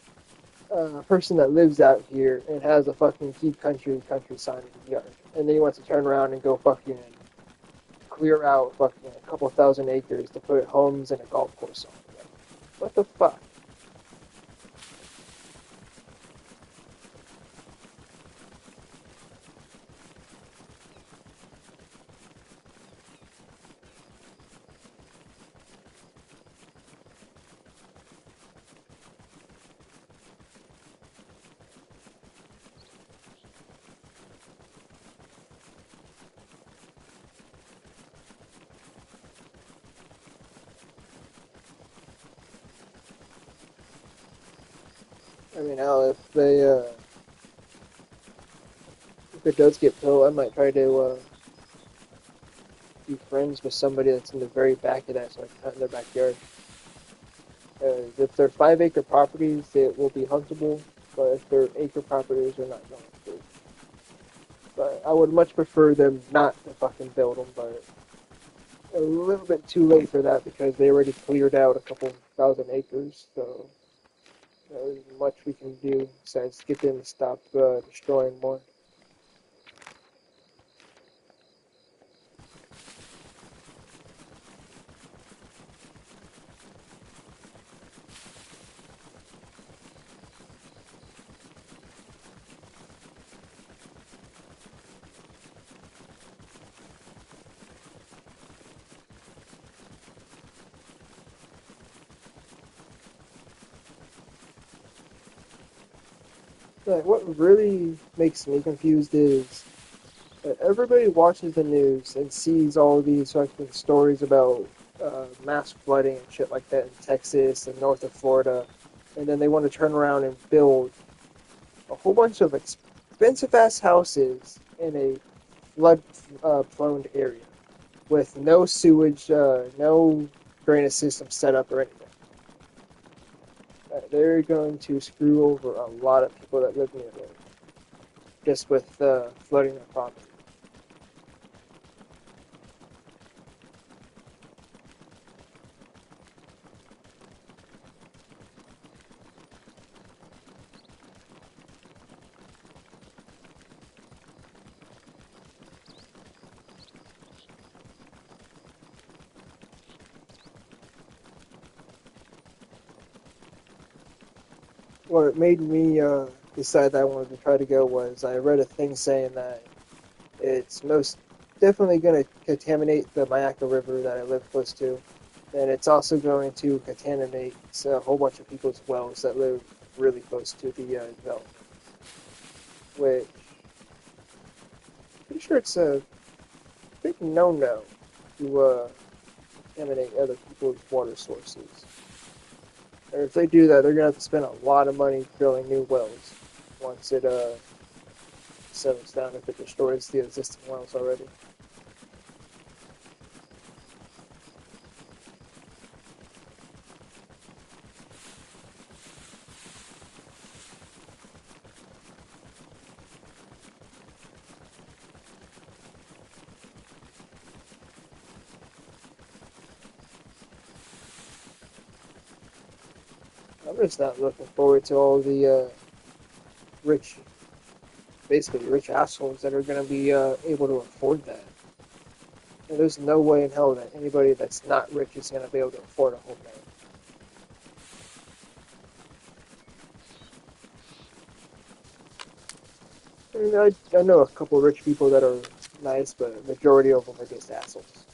a person that lives out here and has a fucking keep country sign in his yard. And then he wants to turn around and go fucking clear out fucking a couple thousand acres to put homes and a golf course on. What the fuck? I mean, hell, if it does get built, I might try to be friends with somebody that's in the very back of that so I can hunt in their backyard. If they're 5 acre properties, it will be huntable, but if they're acre properties, they're not going to. But I would much prefer them not to fucking build them, but a little bit too late for that because they already cleared out a couple thousand acres, so there's much we can do besides get them to stop destroying more. Like, what really makes me confused is that everybody watches the news and sees all these fucking stories about mass flooding and shit like that in Texas and north of Florida, and then they want to turn around and build a whole bunch of expensive ass houses in a flood prone area with no sewage, no drainage system set up or anything. They're going to screw over a lot of people that live near there just with flooding their property. What made me decide that I wanted to try to go was I read a thing saying that it's most definitely going to contaminate the Mayaca River that I live close to, and it's also going to contaminate a whole bunch of people's wells that live really close to the development. Which, pretty sure it's a big no-no to contaminate other people's water sources. Or if they do that, they're going to have to spend a lot of money drilling new wells once it settles down if it destroys the existing wells already. I'm just not looking forward to all the rich, basically rich assholes that are going to be able to afford that. And there's no way in hell that anybody that's not rich is going to be able to afford a home there. mean, I know a couple of rich people that are nice, but majority of them are just assholes.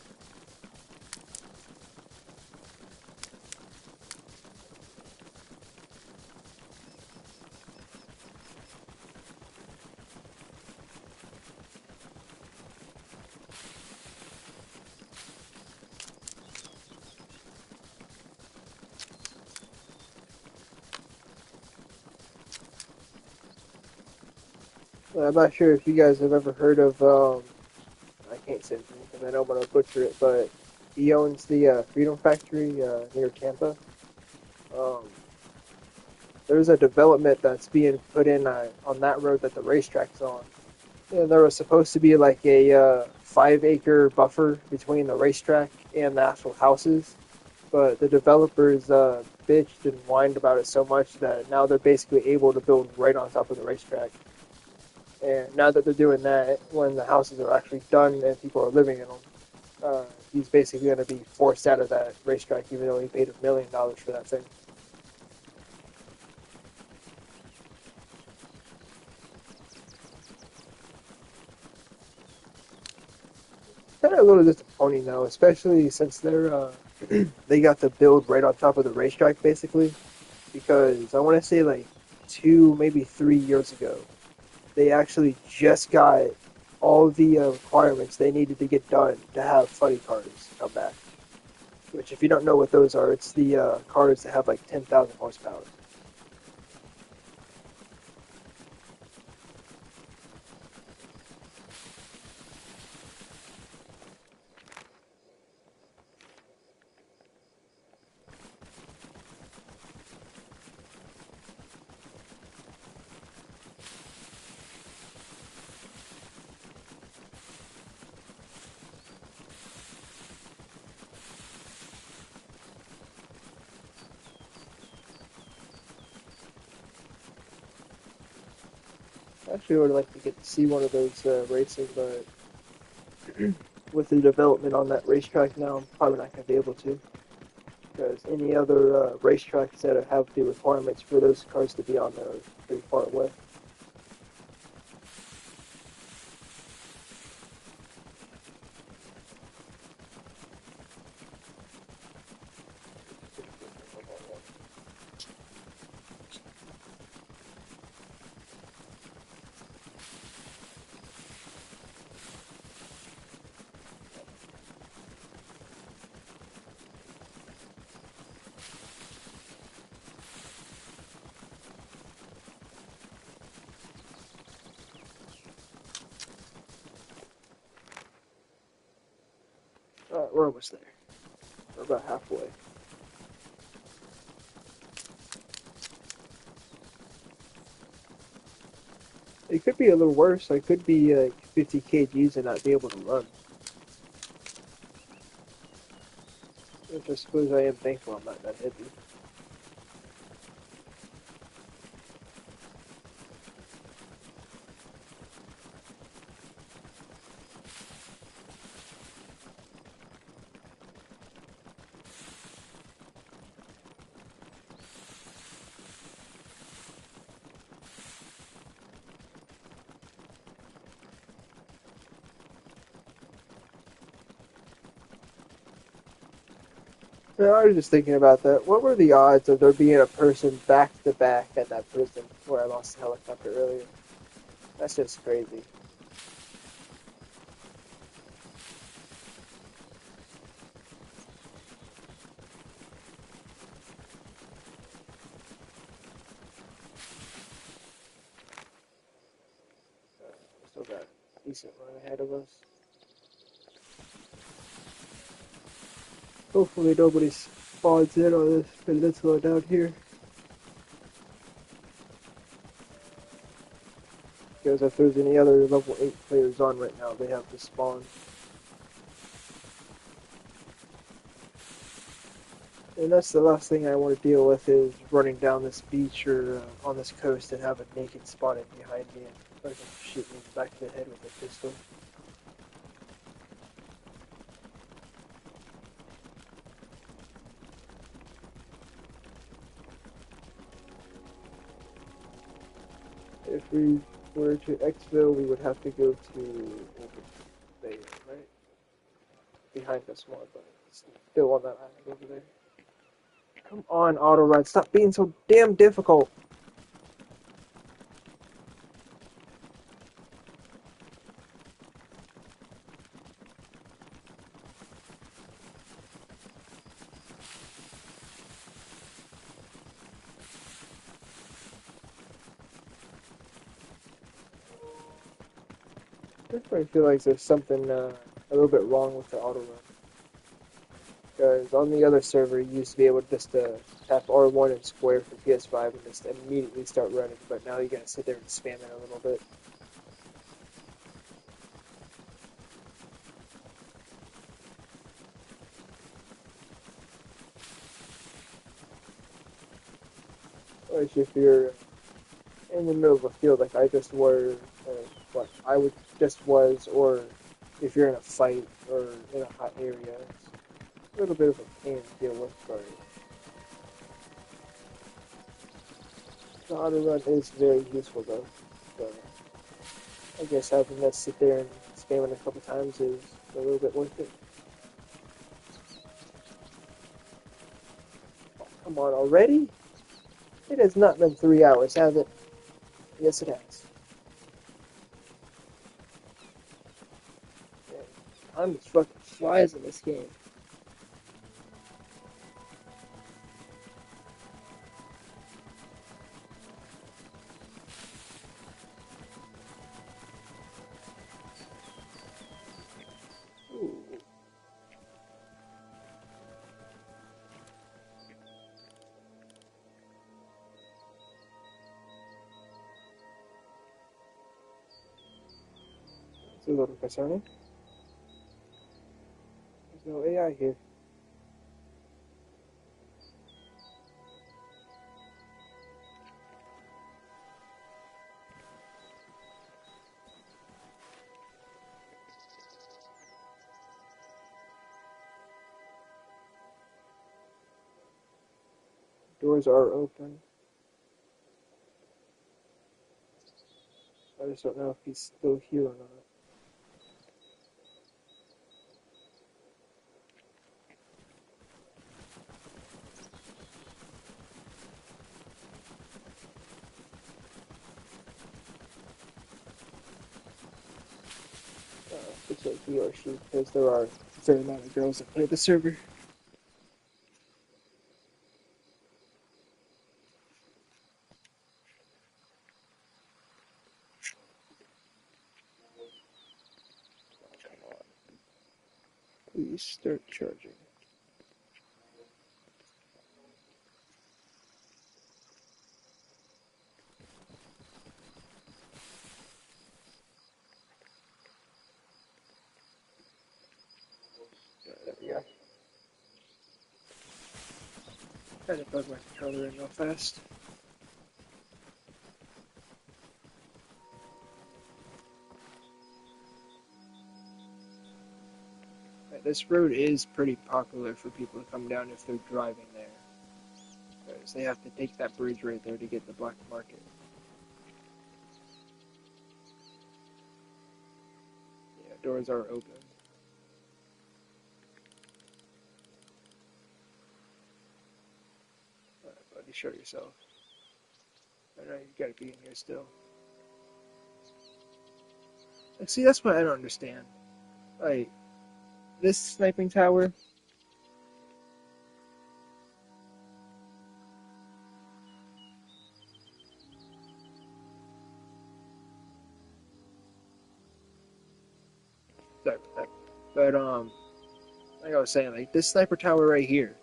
I'm not sure if you guys have ever heard of, I can't say it because I know I'm going to butcher it, but he owns the Freedom Factory near Tampa. Um, there's a development that's being put in on that road that the racetrack's on. And there was supposed to be like a 5 acre buffer between the racetrack and the actual houses, but the developers bitched and whined about it so much that now they're basically able to build right on top of the racetrack. And now that they're doing that, when the houses are actually done and people are living in them, he's basically going to be forced out of that racetrack, even though he paid $1 million for that thing. Kind of a little disappointing though, especially since they got the build right on top of the racetrack, basically. Because I want to say like 2, maybe 3 years ago, they actually just got all the requirements they needed to get done to have funny cars come back. Which, if you don't know what those are, it's the cars that have like 10,000 horsepower. I actually would like to get to see one of those racing, but with the development on that racetrack now, I'm probably not going to be able to. Because any other racetracks that have the requirements for those cars to be on there are pretty far away. Alright, we're almost there. We're about halfway. It could be a little worse. I could be like 50 kgs and not be able to run. Which I suppose I am thankful I'm not that heavy. No, I was just thinking about that. What were the odds of there being a person back to back at that prison where I lost the helicopter earlier? That's just crazy. We still got a decent run ahead of us. Hopefully nobody spawns in on this peninsula down here. Because if there's any other level 8 players on right now, they have to spawn. And that's the last thing I want to deal with is running down this beach or on this coast and have a naked spawning behind me and fucking shoot me back to the head with a pistol. If we were to exfil, we would have to go to over there, right? Behind us more, but it's still on that island over there. Come on, auto ride, stop being so damn difficult. I feel like there's something a little bit wrong with the auto run. Because on the other server, you used to be able just to tap R1 and square for ps5 and just immediately start running, but now you gotta sit there and spam it a little bit. Or if you're in the middle of a field like I just were, what I would just was, or if you're in a fight or in a hot area, it's a little bit of a pain to deal with, but the auto run is very useful though. So I guess having to sit there and spam it a couple times is a little bit worth it. Oh, come on already? It has not been 3 hours, has it? Yes, it has. Man, time just fucking flies in this game. Ooh. It's a little concerning. There's no AI here. Doors are open. I just don't know if he's still here or not. Looks like he or she, because there are a fair amount of girls that play the server. Oh, come on. Please start charging. There we go. Had to plug my controller in real fast. This road is pretty popular for people to come down if they're driving there. Because they have to take that bridge right there to get the black market. Yeah, doors are open. Alright, buddy, show yourself. I know you gotta be in here still. Like, see, that's what I don't understand. Like, this sniping tower. Sorry about that. But, like I was saying, like, this sniper tower right here,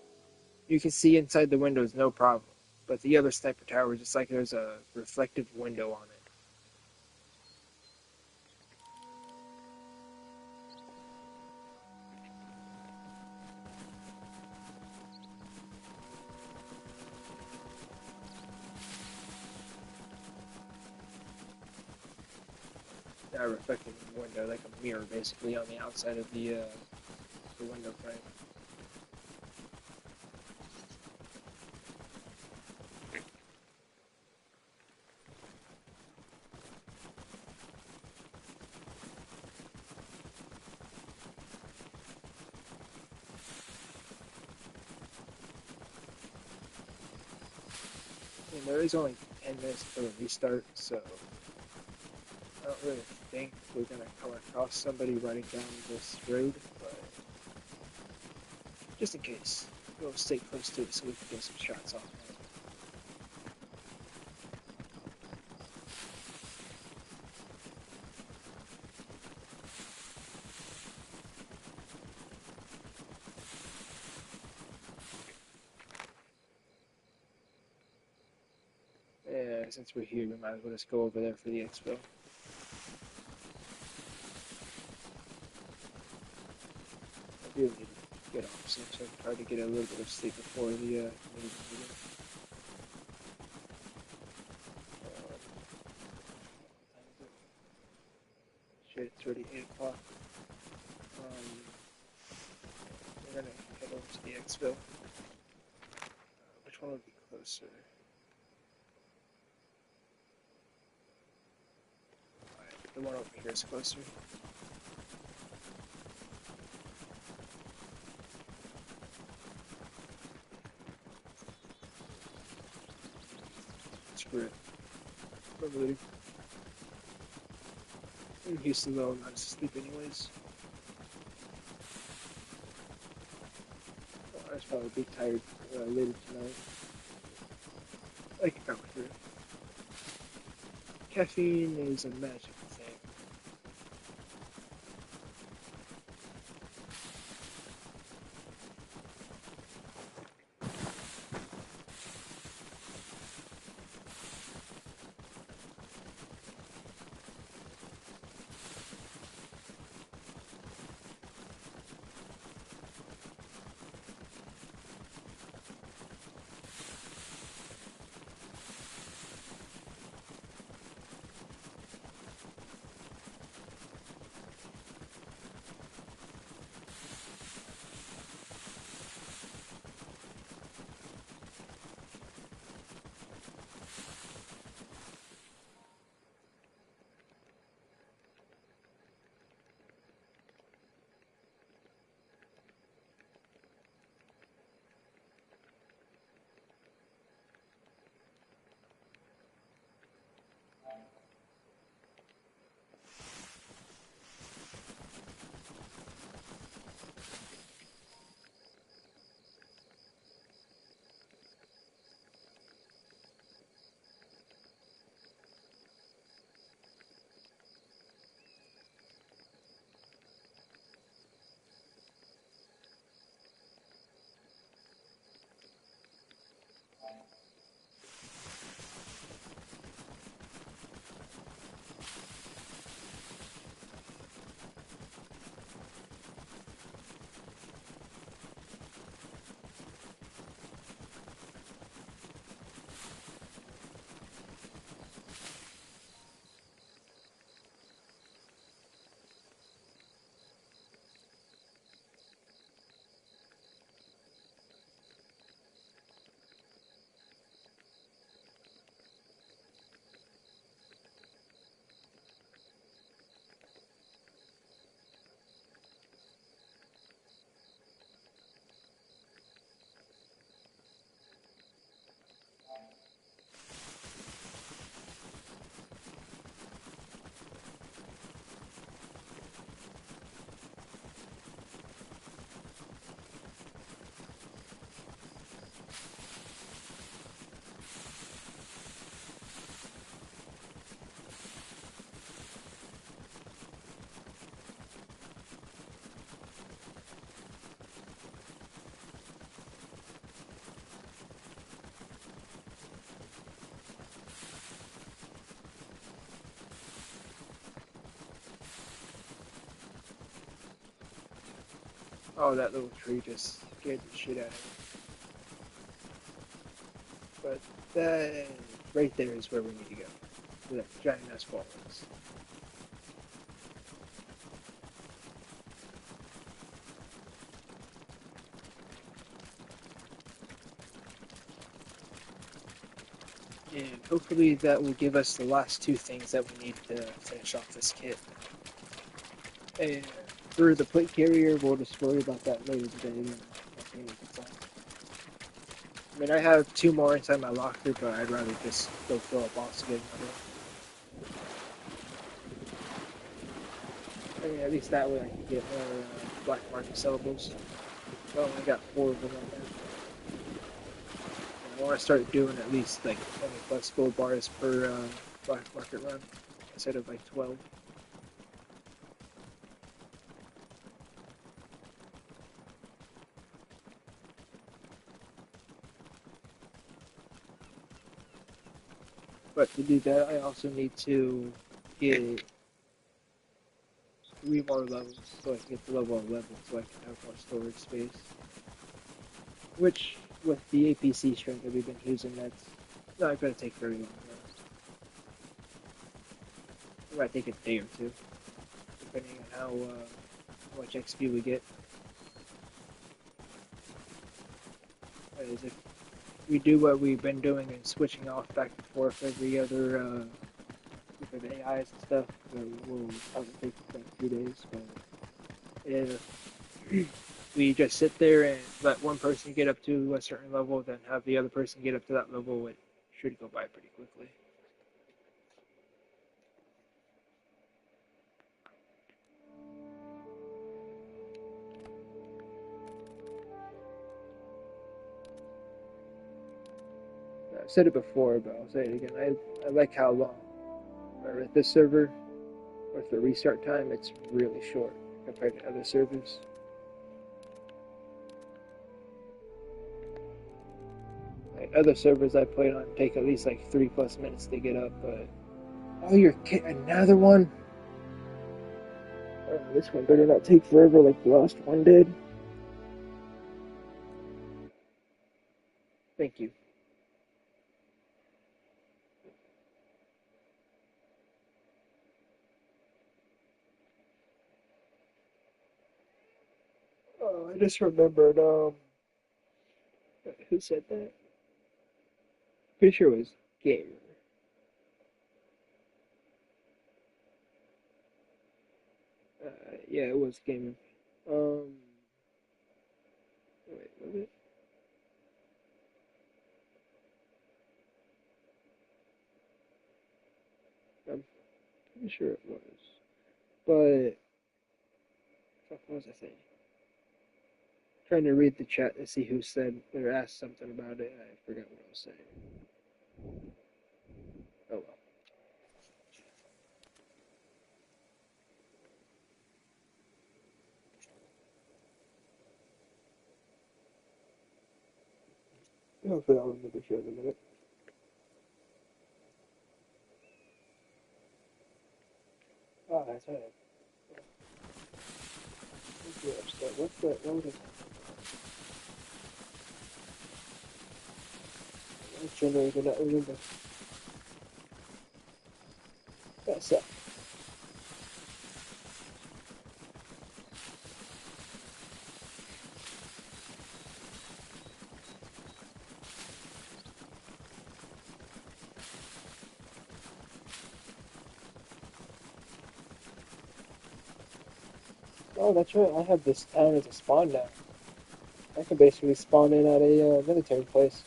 you can see inside the windows no problem. But the other sniper tower is just like there's a reflective window on it. Not a reflective window, like a mirror, basically, on the outside of the window frame. mean, there is only 10 minutes until the restart, so I don't really think we're gonna come across somebody riding down this road, but just in case, we'll stay close to it so we can get some shots off. Yeah, since we're here, we might as well just go over there for the expo. I do need to get off, so I try to get a little bit of sleep before the meeting. Shit, it's already 8 o'clock. We're gonna head over to the expo. Which one would be closer? Alright, the one over here is closer. Screw it. I'm leaving. I'm used to low, not to sleep anyways. I'll probably be tired later tonight. I can power through. Caffeine is a magical thing. Oh, that little tree just scared the shit out of me. But that right there is where we need to go. Where that giant ass ball is. And hopefully that will give us the last two things that we need to finish off this kit. And for the plate carrier, we'll just worry about that later today. I mean, I have 2 more inside my locker, but I'd rather just go fill a box to get another one. I mean, at least that way I can get more black market sellables. Well, I got 4 of them right now. I want to start doing at least like 20 plus gold bars per black market run instead of like 12. But to do that, I also need to get 3 more levels so I can get to level 11 so I can have more storage space. Which, with the APC strength that we've been using, that's not going to take very long. It might take a day or two, depending on how much XP we get. That is, if we do what we've been doing and switching off back and forth every other different AIs and stuff, will probably take like 2 days. But if we just sit there and let one person get up to a certain level, then have the other person get up to that level, it should go by pretty quickly. I've said it before, but I'll say it again. I like how long. With this server, with the restart time, it's really short compared to other servers. Like other servers I played on take at least like 3+ minutes to get up, but oh, you're kidding! Another one? Oh, this one better not take forever like the last one did. Thank you. Oh, I just remembered, who said that? Pretty sure it was Gamer. Yeah, it was Gamer. Wait, was it? I'm pretty sure it was. But, what was I saying? Trying to read the chat to see who said or asked something about it. I forgot what I was saying. Oh well. Hopefully I'll remember here in a minute. Oh, that's right. What's that? What was it? I generally do not remember. That's it. Oh, that's right. I have this town as a spawn now. I can basically spawn in at a military place.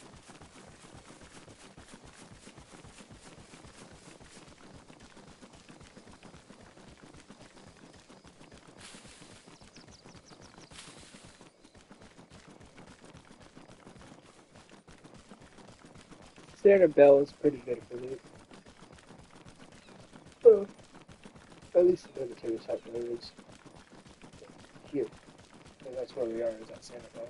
Standard Bell is pretty good for loot. Well, at least the military side is here. And that's where we are, is at Santa Bell.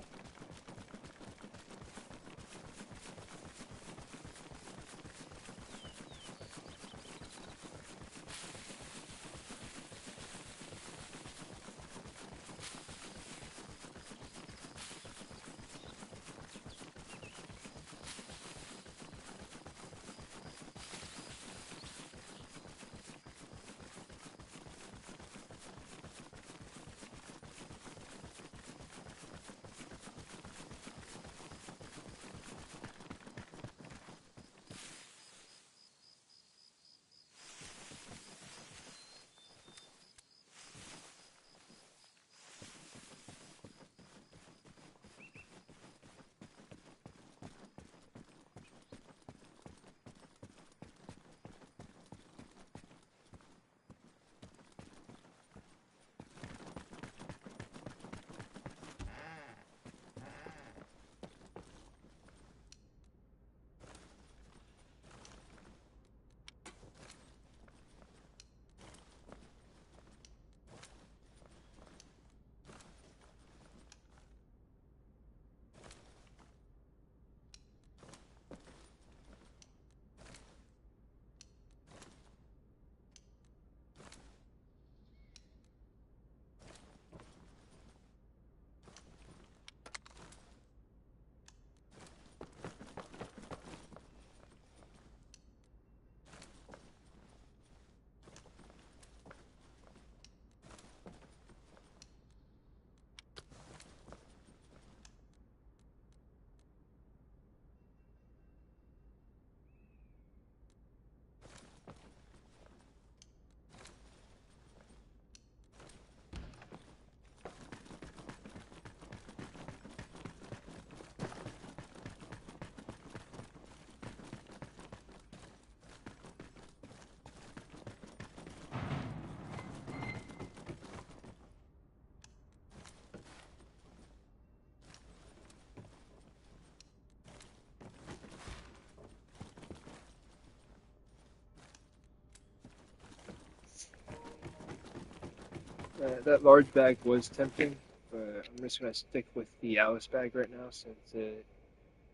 That large bag was tempting, but I'm just gonna stick with the Alice bag right now since it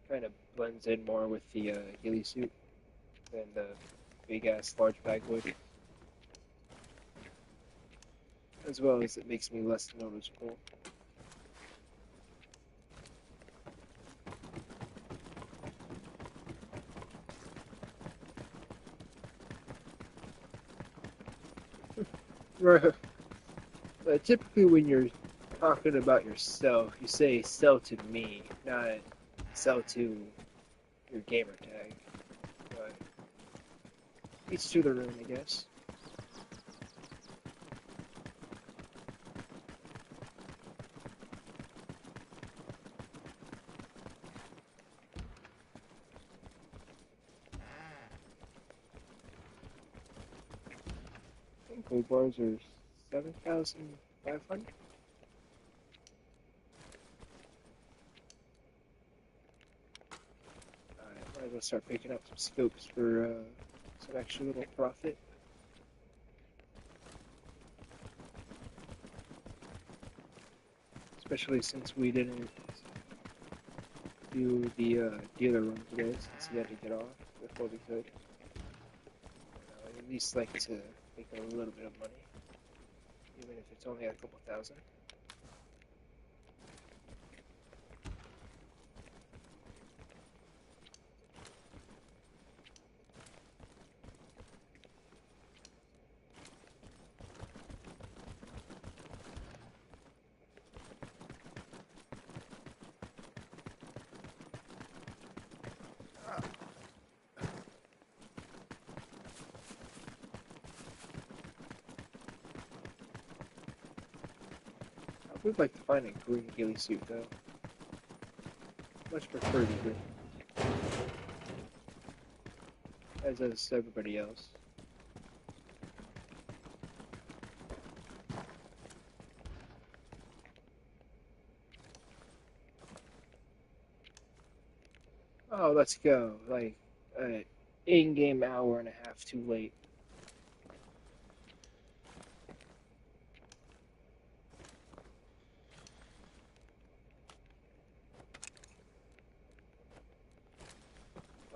kind of blends in more with the ghillie suit than the big ass large bag would, as well as it makes me less noticeable. Typically, when you're talking about yourself, you say "sell to me," not "sell to your gamer tag." But each to their own, I guess. I think gold bars are 7,500. Might as well start picking up some scopes for some extra little profit. Especially since we didn't do the dealer run today, since he had to get off before we could. I'd at least like to make a little bit of money, even if it's only a couple thousand. I would like to find a green ghillie suit though. Much prefer the green, as does everybody else. Oh, let's go. Like, in-game hour and a half too late.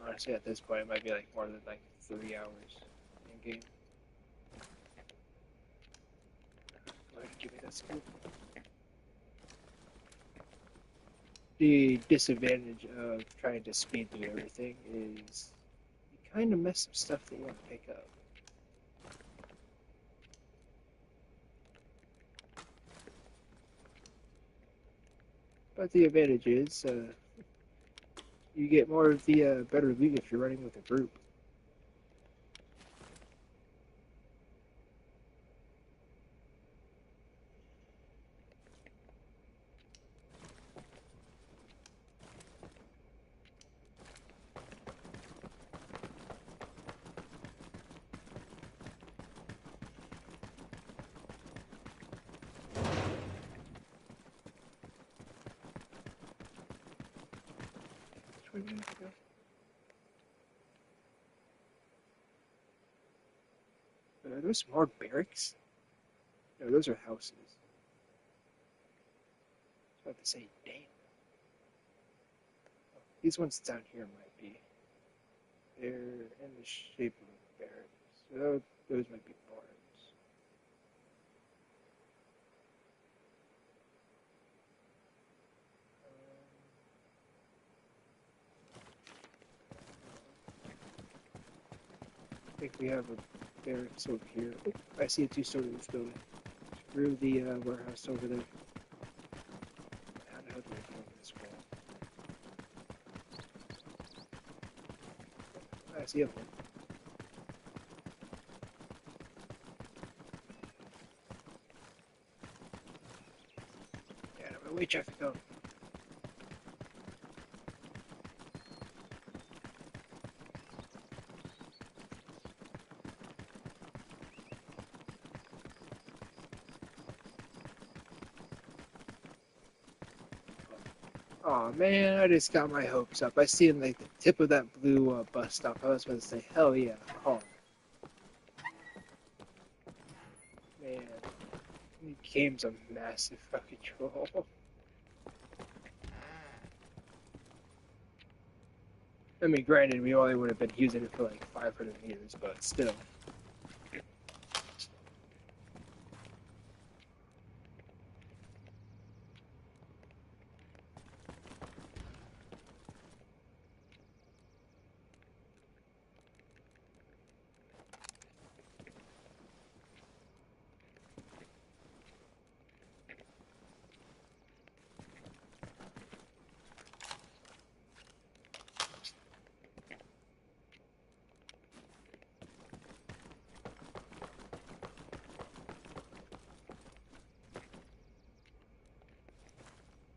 Honestly, at this point, it might be like more than like 3 hours in-game. Go ahead and give me that scoop. The disadvantage of trying to speed through everything is you kind of miss some stuff that you want to pick up. But the advantage is you get more of the better loot if you're running with a group. Which way do we have to go? Are those more barracks? No, those are houses. I was about to say, damn. These ones down here might be. They're in the shape of barracks. So those might be barns. I think we have a barracks over here. Oh, I see a two-story roof building. Screw the warehouse over there. How the hell do I get over this wall? I see a one. Yeah, no, way traffic going. Oh man, I just got my hopes up. I seen like the tip of that blue bus stop. I was about to say, hell yeah, car. Man, you game's a massive fucking troll. I mean, granted, we only would have been using it for like 500 meters, but still.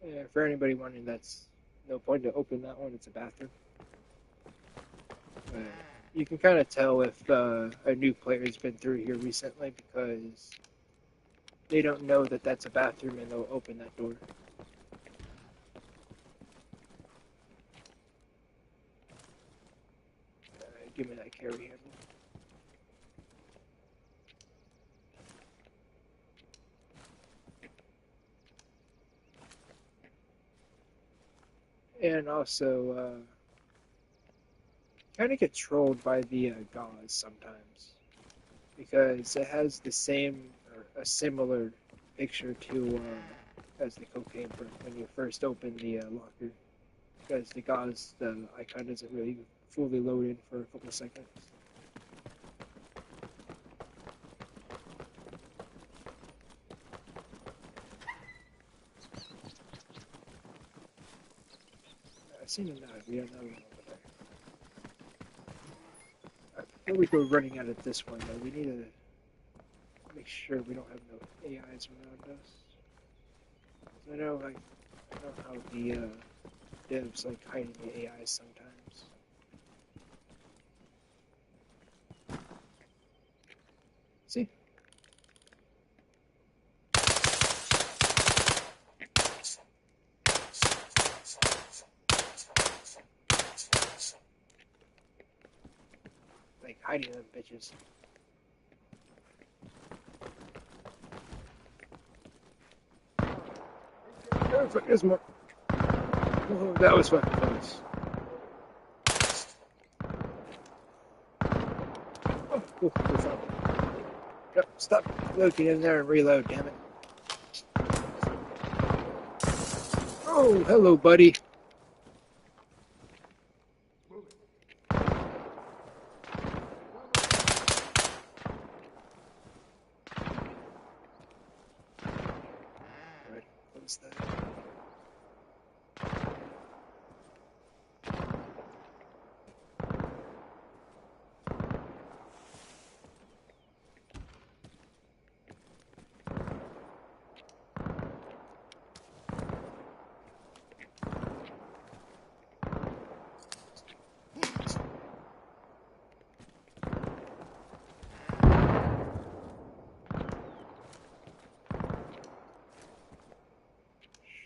Yeah, for anybody wondering, that's no point to open that one. It's a bathroom. You can kind of tell if a new player's been through here recently because they don't know that that's a bathroom and they'll open that door. Give me that carry handle. And also, kind of get trolled by the gauze sometimes because it has the same or a similar picture to as the cocaine print when you first open the locker, because the gauze icon doesn't really fully load in for a couple seconds. I seen a knife. We have another one over there. Before we go running out of this one, though, we need to make sure we don't have no AIs around us. I know, like, I know how the devs like hiding the AIs sometimes. See? Like hiding them bitches. Oh, fuck, there's more. Oh, that was fucking close. Oh, cool. Yep, stop looking in there and reload, damn it. Oh, hello, buddy. Alright, close that.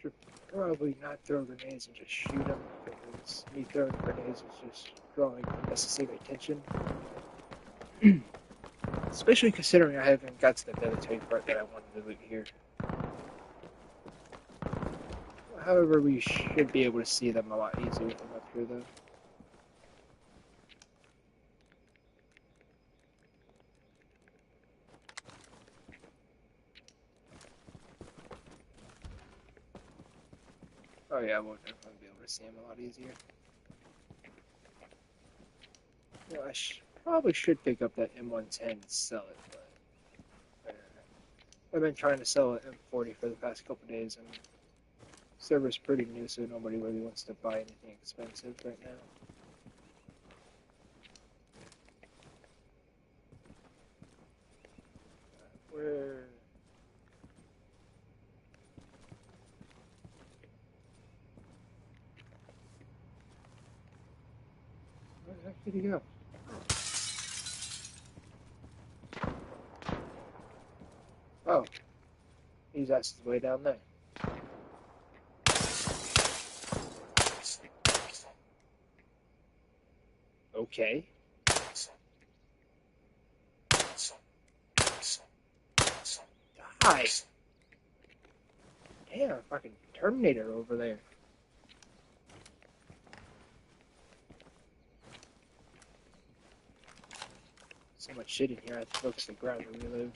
Should probably not throw grenades and just shoot them, because me throwing grenades is just drawing unnecessary attention. Especially considering I haven't got to the military part that I wanted to loot here. However, we should be able to see them a lot easier from up here, though. Oh yeah, we'll definitely be able to see them a lot easier. Yeah, I probably should pick up that M110 and sell it, but I've been trying to sell an M40 for the past couple days, and the server's pretty new, so nobody really wants to buy anything expensive right now. Where? Where the heck did he go? Oh, he's asked his way down there. Okay. Die. Damn, fucking Terminator over there. So much shit in here, I have to focus the ground to reload.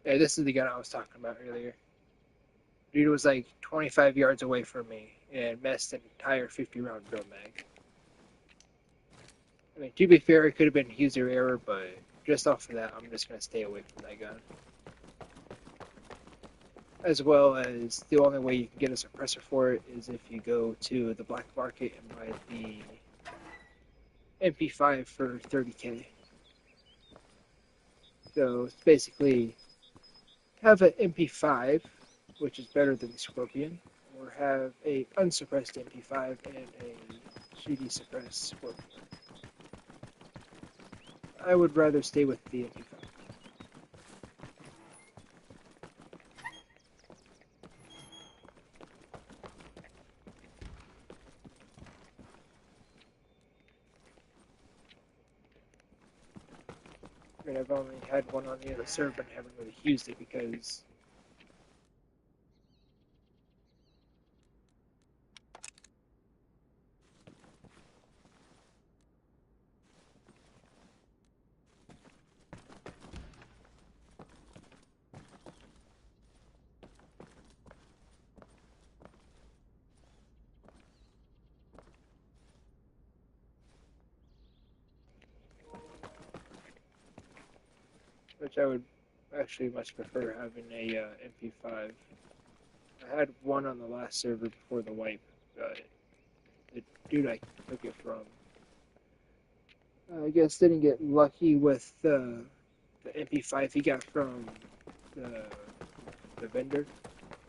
Yeah, this is the gun I was talking about earlier. Dude was like 25 yards away from me and missed an entire 50-round drill mag. I mean, to be fair, it could have been user error, but just off of that, I'm just going to stay away from that gun. As well as the only way you can get a suppressor for it is if you go to the black market and buy the MP5 for 30k. So it's basically have an MP5, which is better than the Scorpion, or have a unsuppressed MP5 and a CD suppressed Scorpion. I would rather stay with the MP5. I mean, I've only had one on the other server and haven't really used it because which I would actually much prefer having a MP5. I had one on the last server before the wipe, but the dude I took it from, I guess, didn't get lucky with the MP5 he got from the vendor,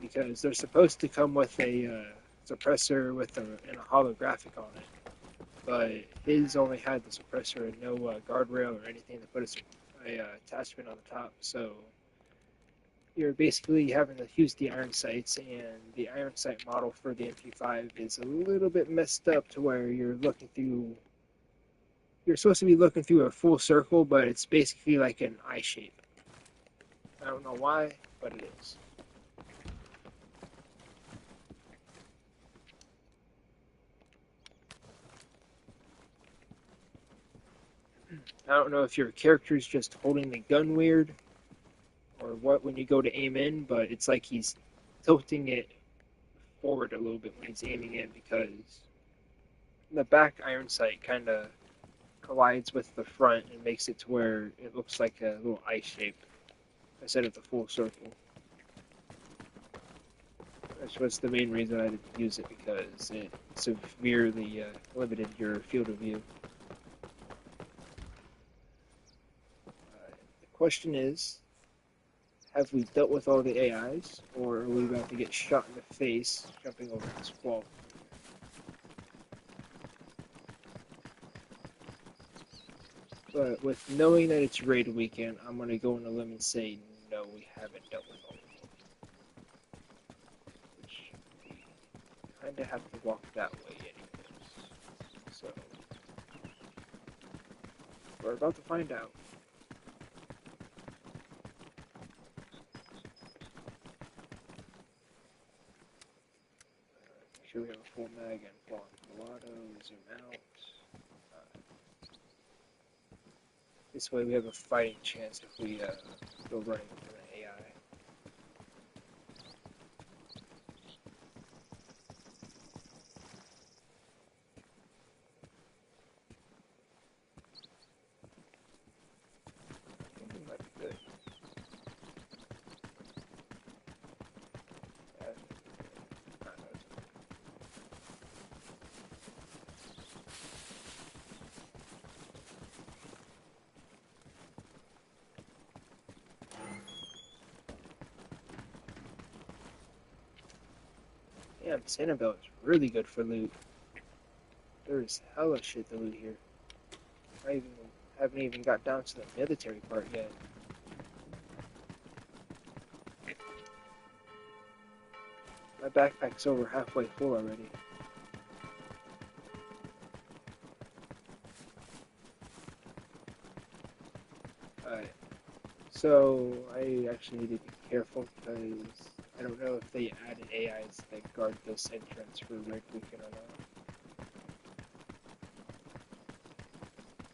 because they're supposed to come with a suppressor with and a holographic on it, but his only had the suppressor and no guardrail or anything to put a attachment on the top, so you're basically having to use the iron sights, and the iron sight model for the MP5 is a little bit messed up to where you're supposed to be looking through a full circle, but it's basically like an eye shape. I don't know why, but it is. I don't know if your character's just holding the gun weird or what when you go to aim in, but it's like he's tilting it forward a little bit when he's aiming in, because the back iron sight kind of collides with the front and makes it to where it looks like a little eye shape instead of the full circle. Which was the main reason I didn't use it, because it severely limited your field of view. The question is, have we dealt with all the AIs, or are we about to get shot in the face jumping over this wall? But with knowing that it's raid weekend, I'm going to go on a limb and say, no, we haven't dealt with all of them. Which we kind of have to walk that way anyways. So, we're about to find out. Make sure we have a full mag and full on Mulatto, zoom out. This way we have a fighting chance if we go running into an AI. I think we might be good. Damn, Sanibel is really good for loot. There's hella shit to loot here. I haven't even got down to the military part yet. My backpack's over halfway full already. Alright. So I actually need to be careful because I don't know if they added AIs that guard this entrance for Red Weekend or not.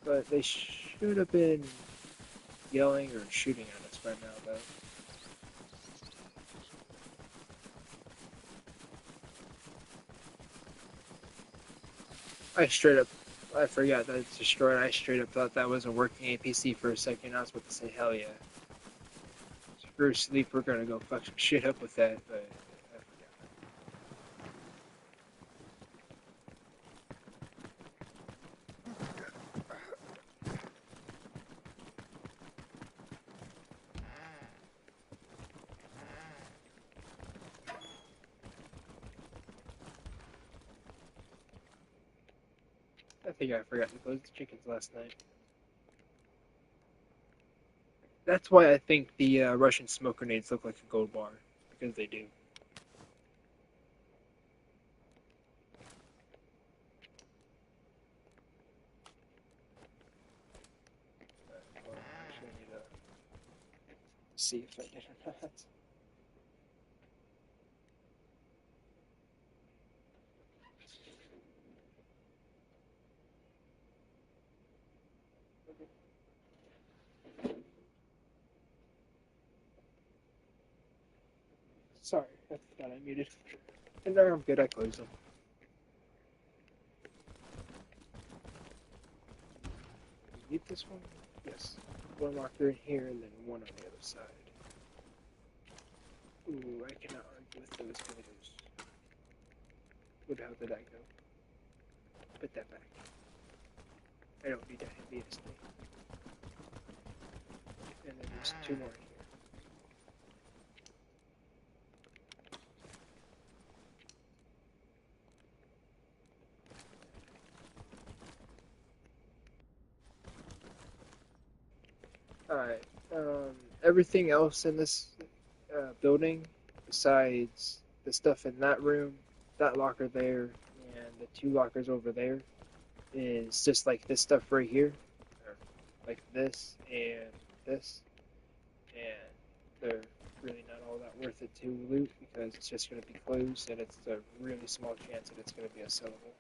But they should have been yelling or shooting at us by now, though. I forgot that it's destroyed. I straight up thought that was a working APC for a second. I was about to say, hell yeah. Screw sleep, we're gonna go fuck some shit up with that, but I forgot. I think I forgot to close the chickens last night. That's why I think the Russian smoke grenades look like a gold bar, because they do. Well, actually, I need to see if I did or not. Sorry, I thought I muted. And now I'm good, I closed them. Need this one? Yes. One locker in here and then one on the other side. Ooh, I cannot argue with those builders. What the hell did I go? Put that back. I don't need that heavy estate. And then there's two more in here. Alright, everything else in this building, besides the stuff in that room, that locker there, and the two lockers over there, is just like this stuff right here, or like this and this, and they're really not all that worth it to loot because it's just going to be closed and it's a really small chance that it's going to be a sellable.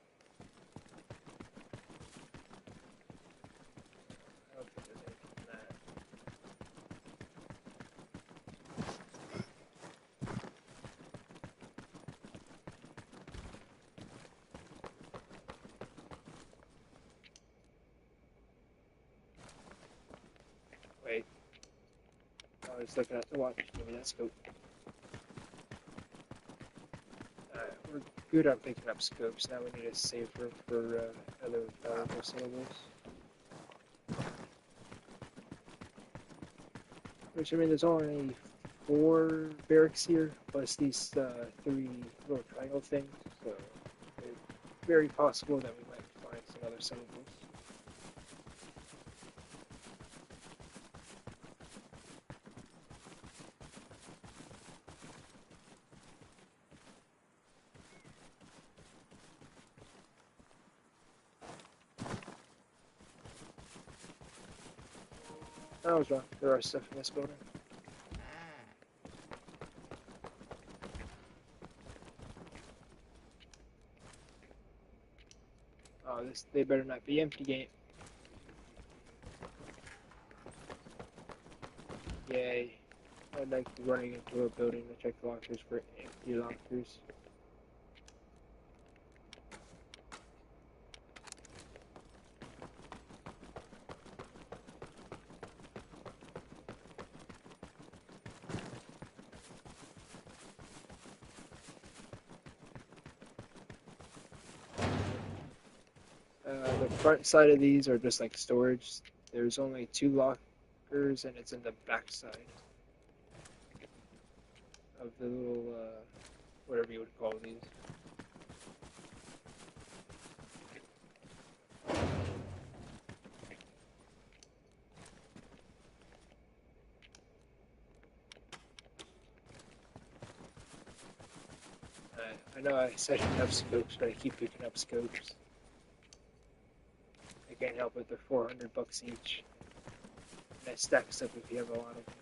I don't think there's anything in that. Wait. I was looking at the watch. Give me that scope. We're good on picking up scopes. Now we need a safe room for other valuable syllables. Which, I mean, there's only 4 barracks here, plus these 3 little triangle things, so it's very possible that we might find some other syllables. I was wrong. There are stuff in this building. Oh, they better not be empty game. Yay. I'd like running into a building to check lockers for empty lockers. The front side of these are just like storage. There's only 2 lockers, and it's in the back side of the little, whatever you would call these. I know I said I have scopes, but I keep picking up scopes. I can't help it, they're $400 each. And it stacks up if you have a lot of them.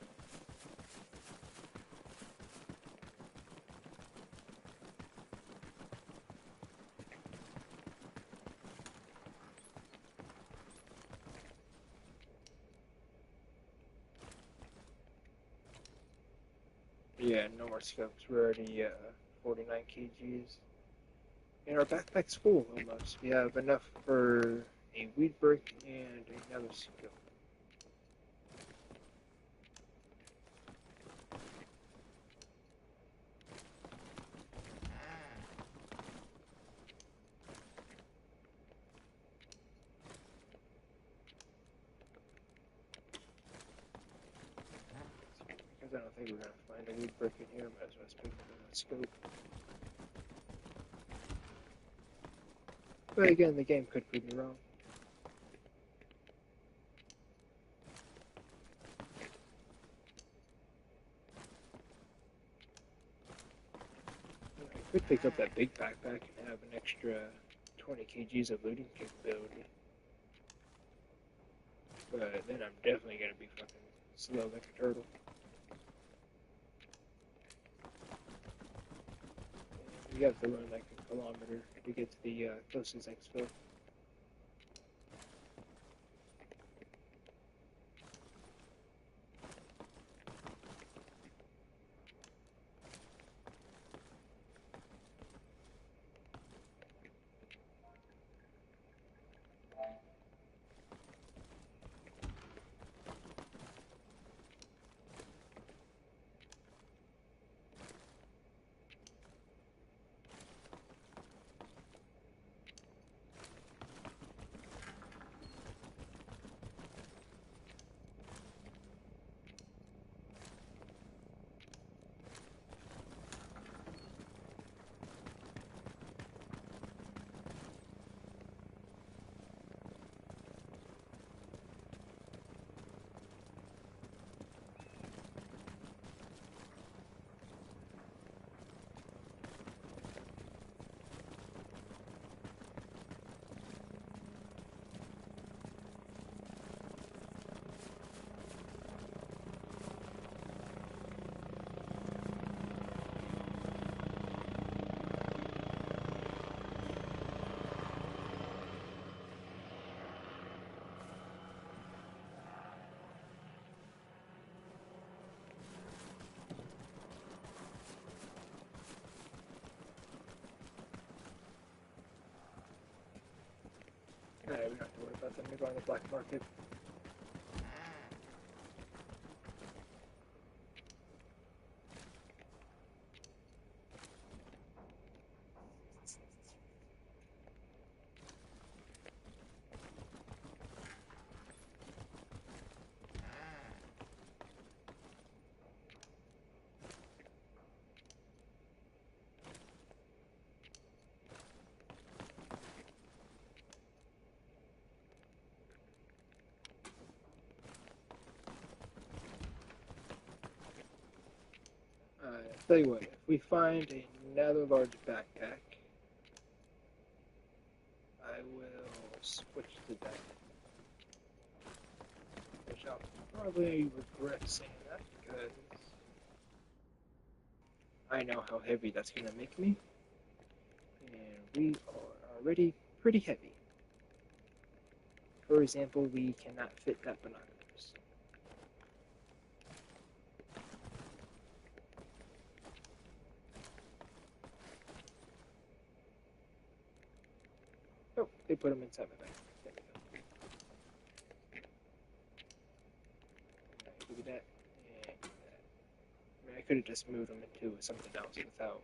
Yeah, no more scopes. We're already 49 kgs. And our backpack's full almost. We have enough for a weed brick and another scope. Because I don't think we're going to find a weed brick in here, might as well speak for the scope. But again, the game could prove me wrong. I could pick up that big backpack and have an extra 20 kgs of looting capability. But then I'm definitely going to be fucking slow like a turtle. And you have to run like a kilometer to get to the closest expo. We don't have to worry about them. They're going to the black market. Tell you what, if we find another large backpack, I will switch to that. Which I'll probably regret saying that because I know how heavy that's going to make me. And we are already pretty heavy. For example, we cannot fit that binoculars. Oh, they put them inside my bag. There we go. Look at that. And that. I mean, I could have just moved them into something else without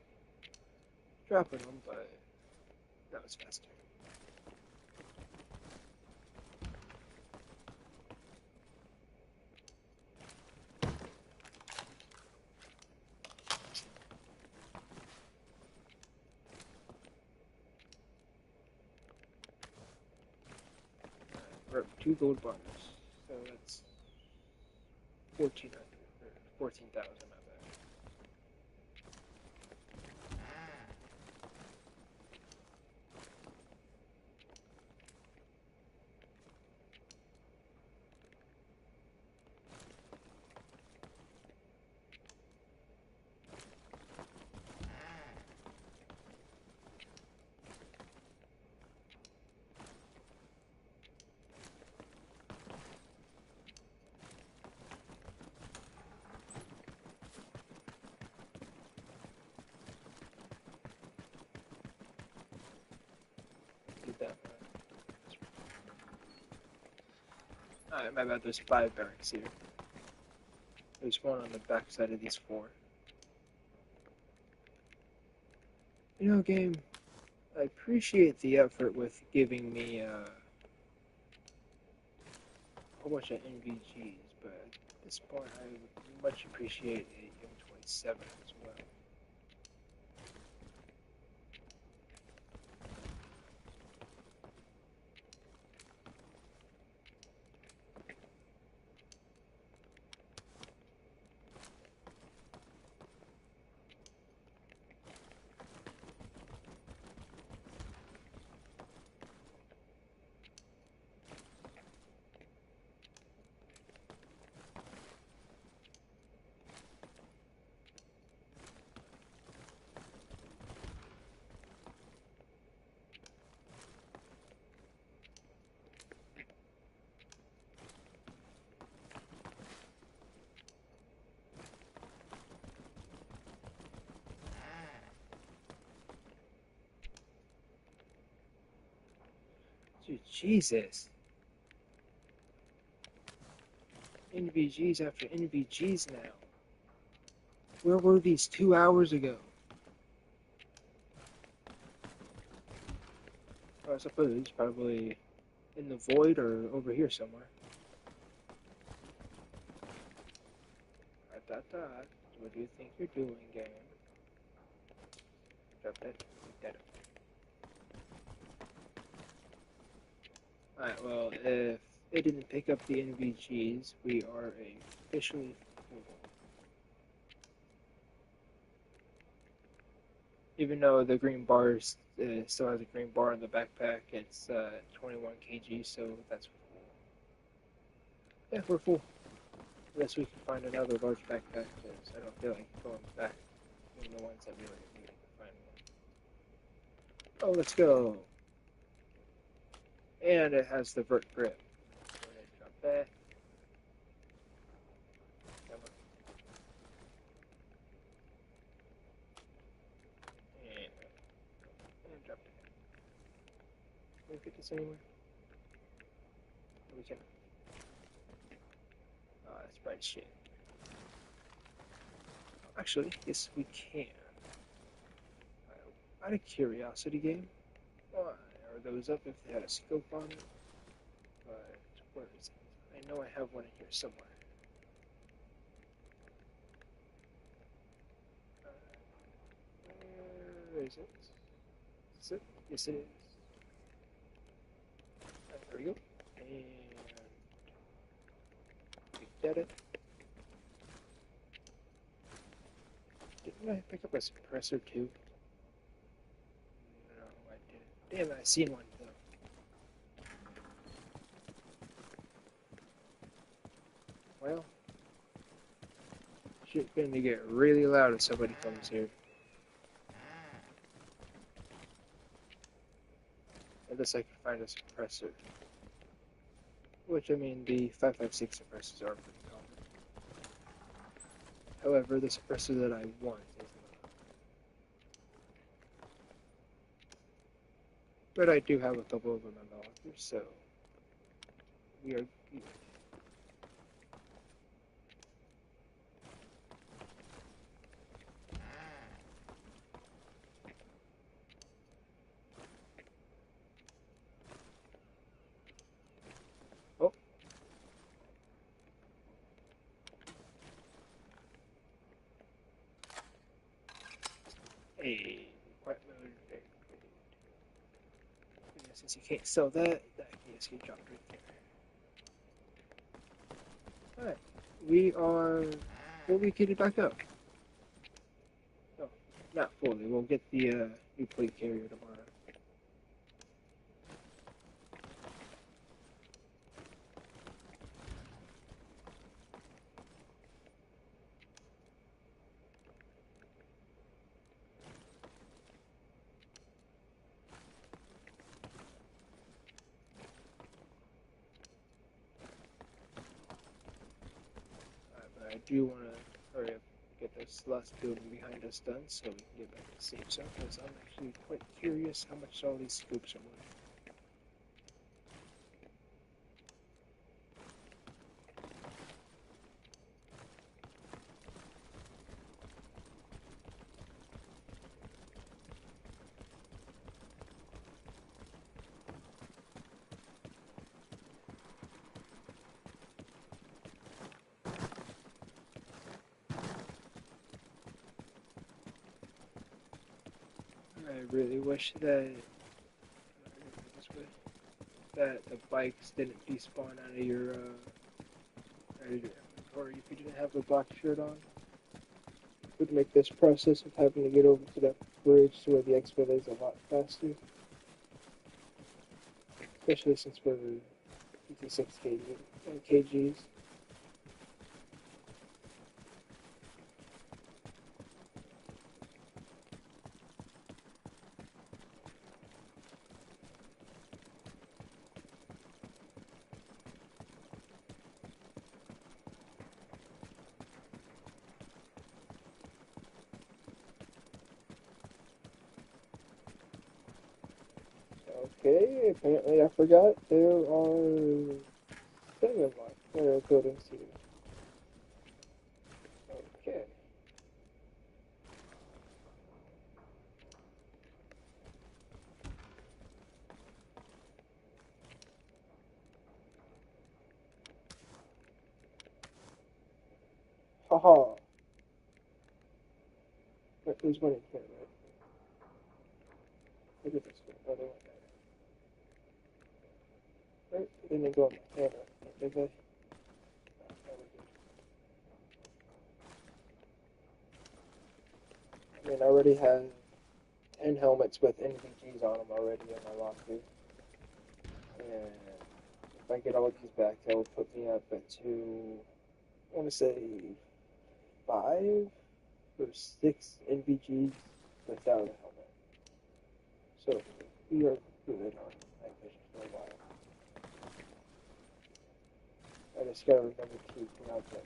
dropping them, but that was faster. We're up 2 gold bars, so that's 1,400 or 14,000. My bad. Alright, my bad, there's 5 barracks here. There's one on the back side of these 4. You know, game, I appreciate the effort with giving me a whole bunch of NVGs, but at this point I would much appreciate a M27 as well. Dude, Jesus. NVGs after NVGs now. Where were these 2 hours ago? I suppose probably in the void or over here somewhere. What do you think you're doing, game? Drop that. Pick that up. Alright, well, if they didn't pick up the NVGs, we are officially full. Even though the green bar still has a green bar in the backpack, it's 21 kg, so that's full. Yeah, we're full. Unless we can find another large backpack, because I don't feel like going back in the ones that we already need to find one. Oh, let's go! And it has the vert grip. Go ahead and drop that. Come on. And drop it. Can we get this anywhere? We can. Oh, that's bright shit. Actually, yes, we can. Out of curiosity, game, why are those up if they had a scope on it? But where is it? I know I have one in here somewhere. Where is it? Is it? Yes, it is. There we go. And pick that up. Didn't I pick up a suppressor too? No, I didn't. Damn it, I seen one though. Well, shit's going to get really loud if somebody comes here. Unless I can find a suppressor. Which, I mean, the 5.56 suppressors are pretty common. However, the suppressor that I want is not. But I do have a couple of them in the locker, so we are good. Oh. Hey, quiet mode. Very good. And since you can't sell that case can drop right there. Alright, we are fully kitted back up. No, not fully. We'll get the new plate carrier tomorrow. But I do want to hurry up and get this last building behind us done so we can get back to the safe zone, because I'm actually quite curious how much all these scoops are worth. really wish that that the bikes didn't despawn out of your inventory if you didn't have the black shirt on. It would make this process of having to get over to that bridge to where the exfil is a lot faster. Especially since we're 56 kgs. Okay, apparently I forgot there are 7 buildings here. Okay. Haha. But there's one in here, right? Look at this one. Oh, they went there. Right? They didn't go on my camera, did they? I mean, I already have 10 helmets with NVGs on them already in my locker. And if I get all of these back, that will put me up at I want to say 5 or 6 NVGs without a helmet. So we are good on night vision for a while. I just gotta remember to keep out there.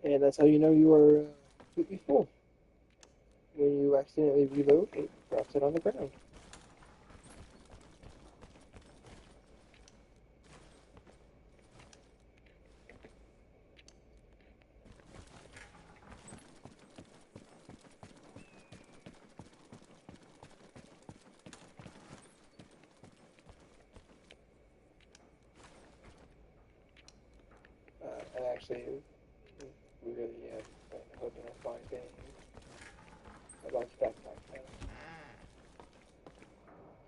And that's how you know you are completely full. When you accidentally reload, it drops it on the ground. And actually, we really hoping to find a large backpack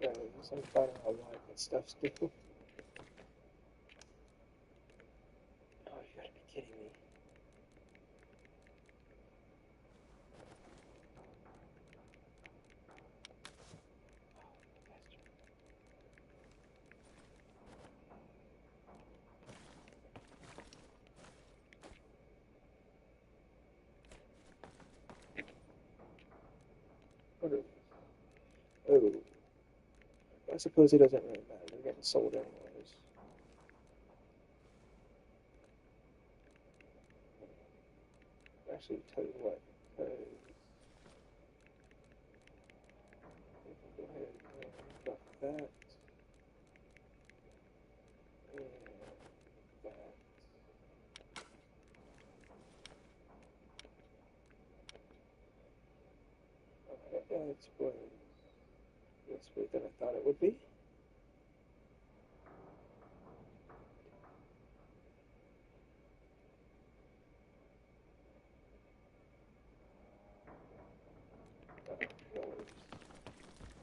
now. So I'm finding a lot of good stuff still. Oh, you gotta be kidding me. What are these? Oh, I suppose it doesn't really matter. They're getting sold anyways. Actually, tell you what, we can go ahead and drop that and that. Okay, it's way than I thought it would be. No worries.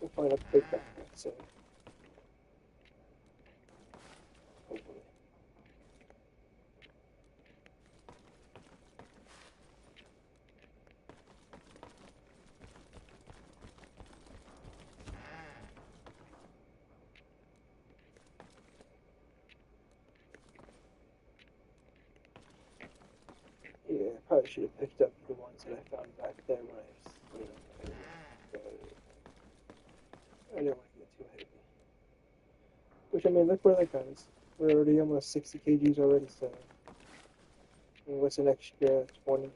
We'll find a big backpack soon. Hopefully. Yeah, I probably should have picked up the ones that I found back there when I split them. But I didn't want to get too heavy. Which, I mean, look where that got us. We're already almost 60 kgs already, so... I mean, what's an extra 20?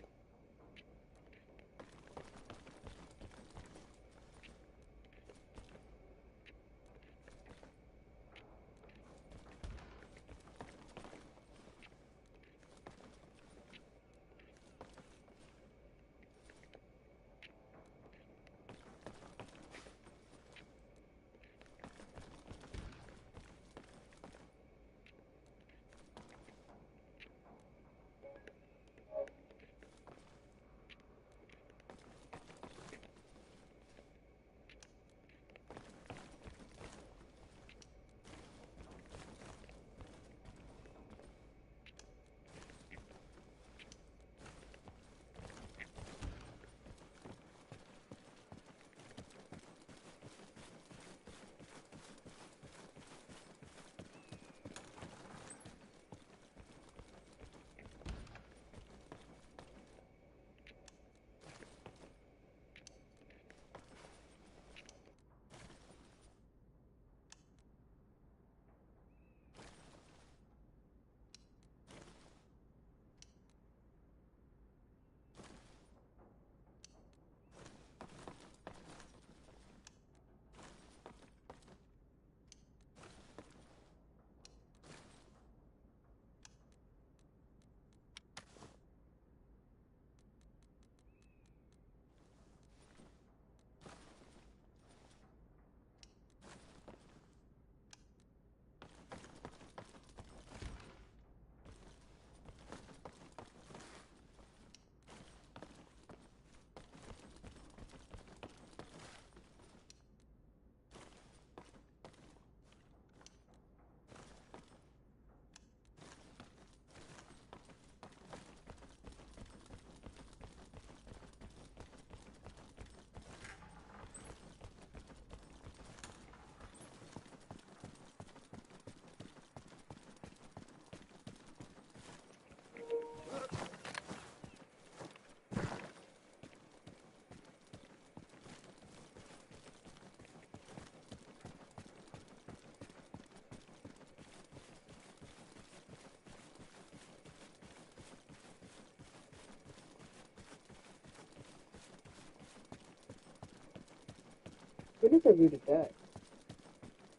What if I looted that?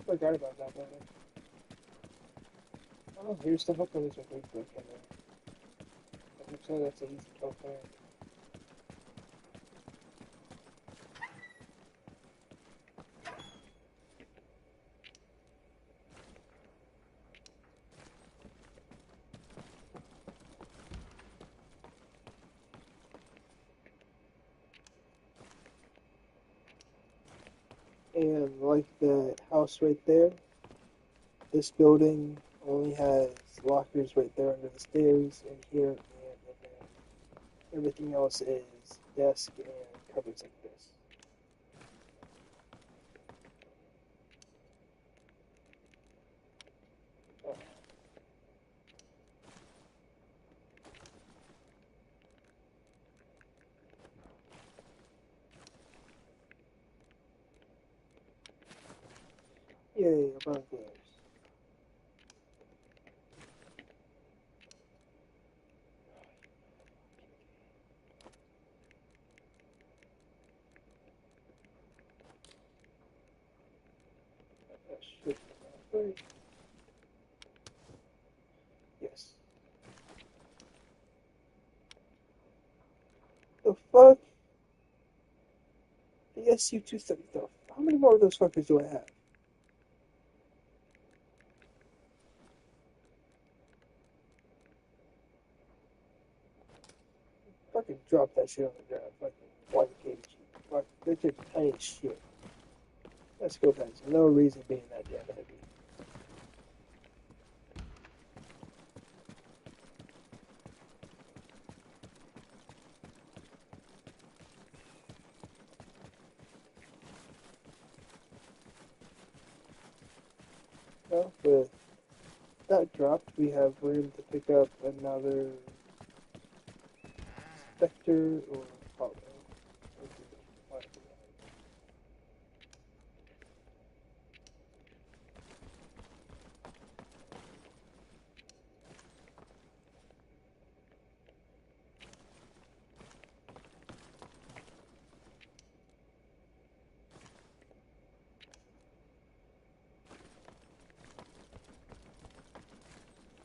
I forgot about that one. Oh, here's the hook on this big brick in there. I think so, that's an easy kill for it. And like that house right there, this building only has lockers right there under the stairs and here, and then everything else is desk and cupboards like this. Oh, yay, above those. That should be right. Yes. The fuck? The SU-230. How many more of those fuckers do I have? Fucking drop that shit on the ground. Fucking 1 kg. Fuck, that's just tiny shit. Let's go back. There's no reason being that damn heavy. Well, with that dropped, we have room to pick up another Spectre or Apollo?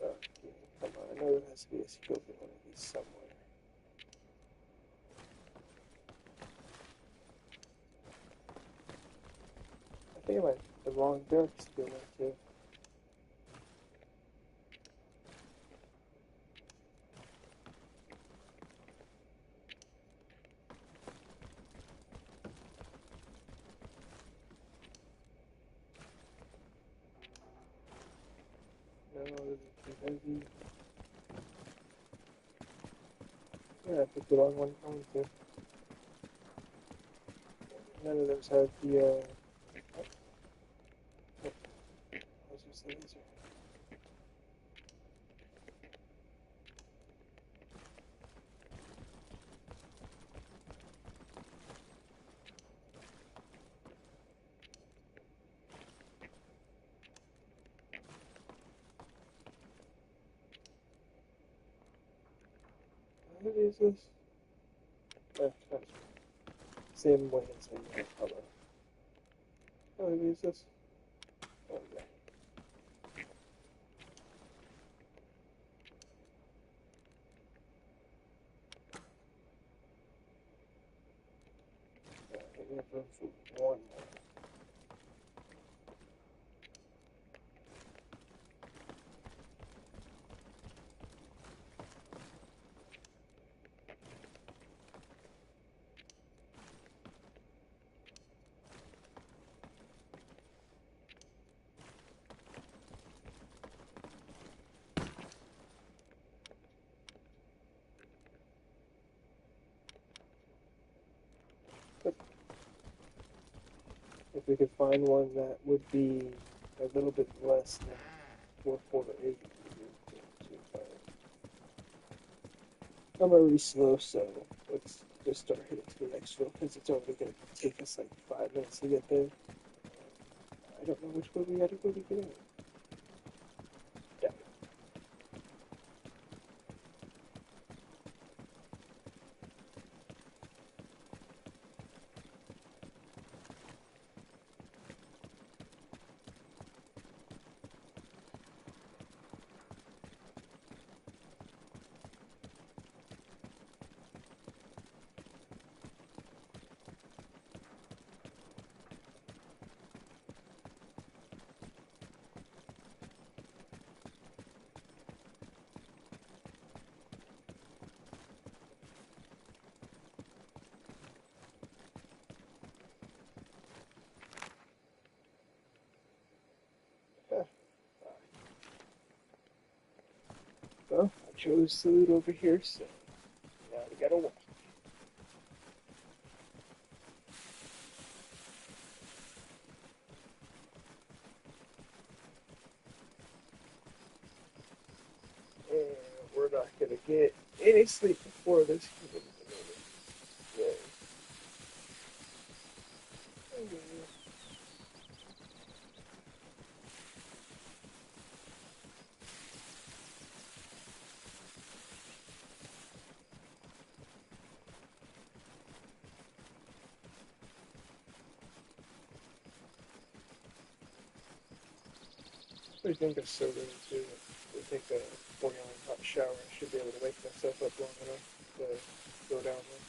Okay, come on, I know there has to be a scope in one of these somewhere. I think I might have the wrong barracks to go into. No, this is too heavy. Yeah, I picked the wrong one going to. None of those have the, I was just saying these are. What is this? That's same way as in color. What is this? Oh, yeah. We have room for one more. If we could find one that would be a little bit less than 448. I'm already slow, so let's just start heading to the next one because it's only going to take us like 5 minutes to get there. I don't know which way we gotta go to get in. Well, I chose the loot over here, so now we gotta walk. And we're not gonna get any sleep before this community meeting. Yay. I think of soda too. To take a boiling hot shower, I should be able to wake myself up long enough to go down there.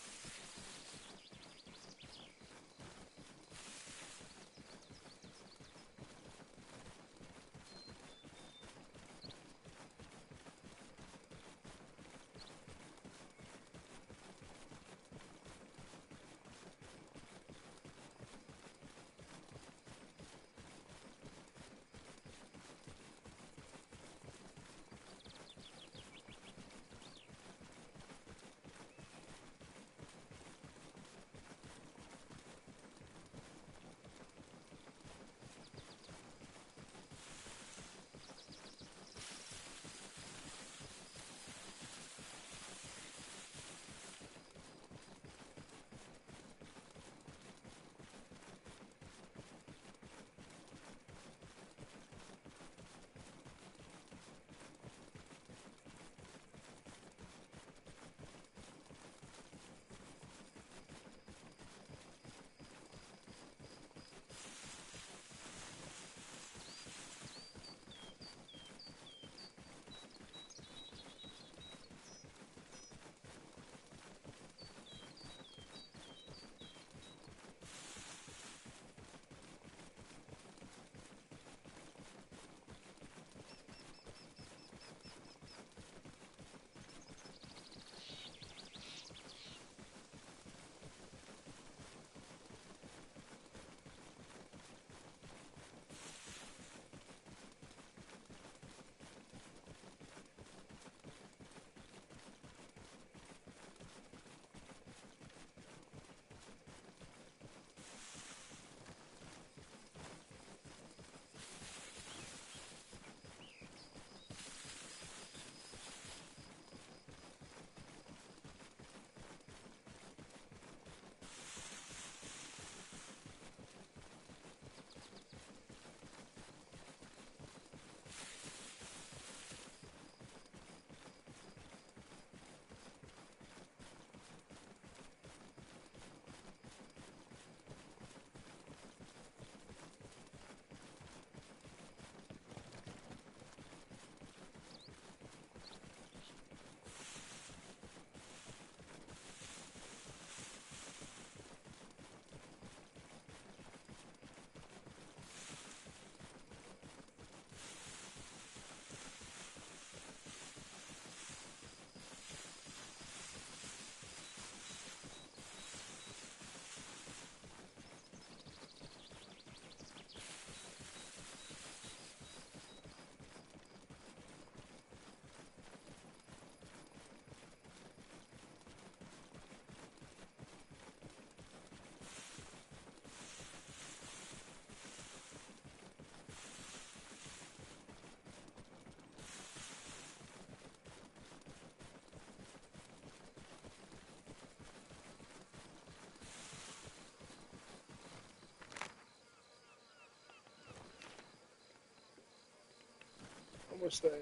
What's that?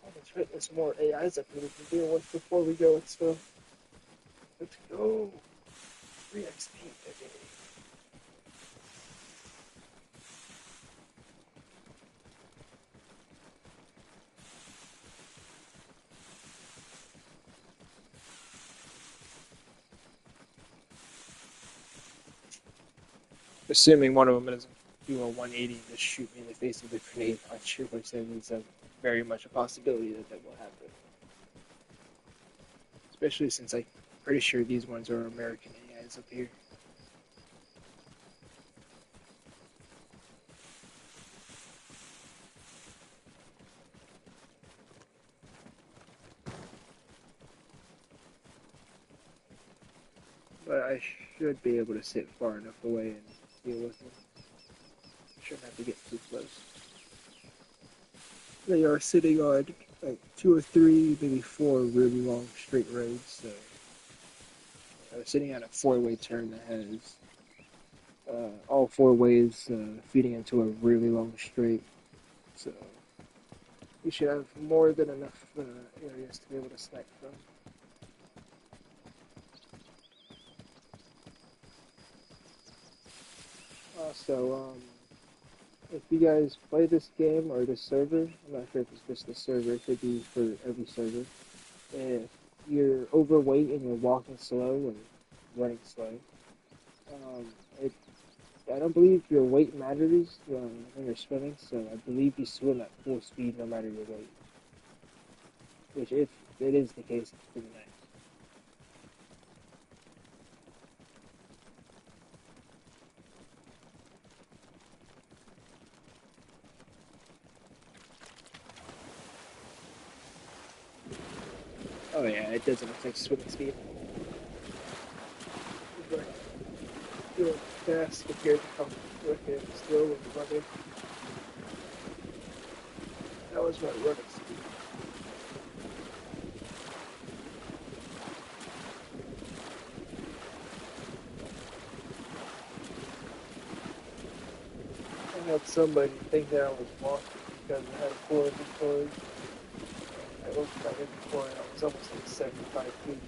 Oh, that's right. There's some more AIs up here we can deal with before we go. Let's go. 3x8, baby. Assuming one of them doesn't do a 180 and just shoot me in the face with a grenade launcher, which then is very much a possibility that will happen. Especially since I'm pretty sure these ones are American AIs up here. But I should be able to sit far enough away and deal with them. Shouldn't have to get too close. They are sitting on like 2 or 3, maybe 4 really long straight roads. So I was sitting on a 4-way turn that has all 4 ways feeding into a really long straight. So we should have more than enough areas to be able to snipe from. Also, if you guys play this game or this server, I'm not sure if it's just the server, it could be for every server. If you're overweight and you're walking slow and running slow, it, I don't believe your weight matters when you're swimming, so I believe you swim at full speed no matter your weight. Which, if it is the case, it's pretty nice. Oh yeah, it doesn't affect swimming speed. But doing fast compared to how quick and slow and running. That was my running speed. I had somebody think that I was walking because I had a full inventory. I looked at my inventory and I was almost like 75 feet.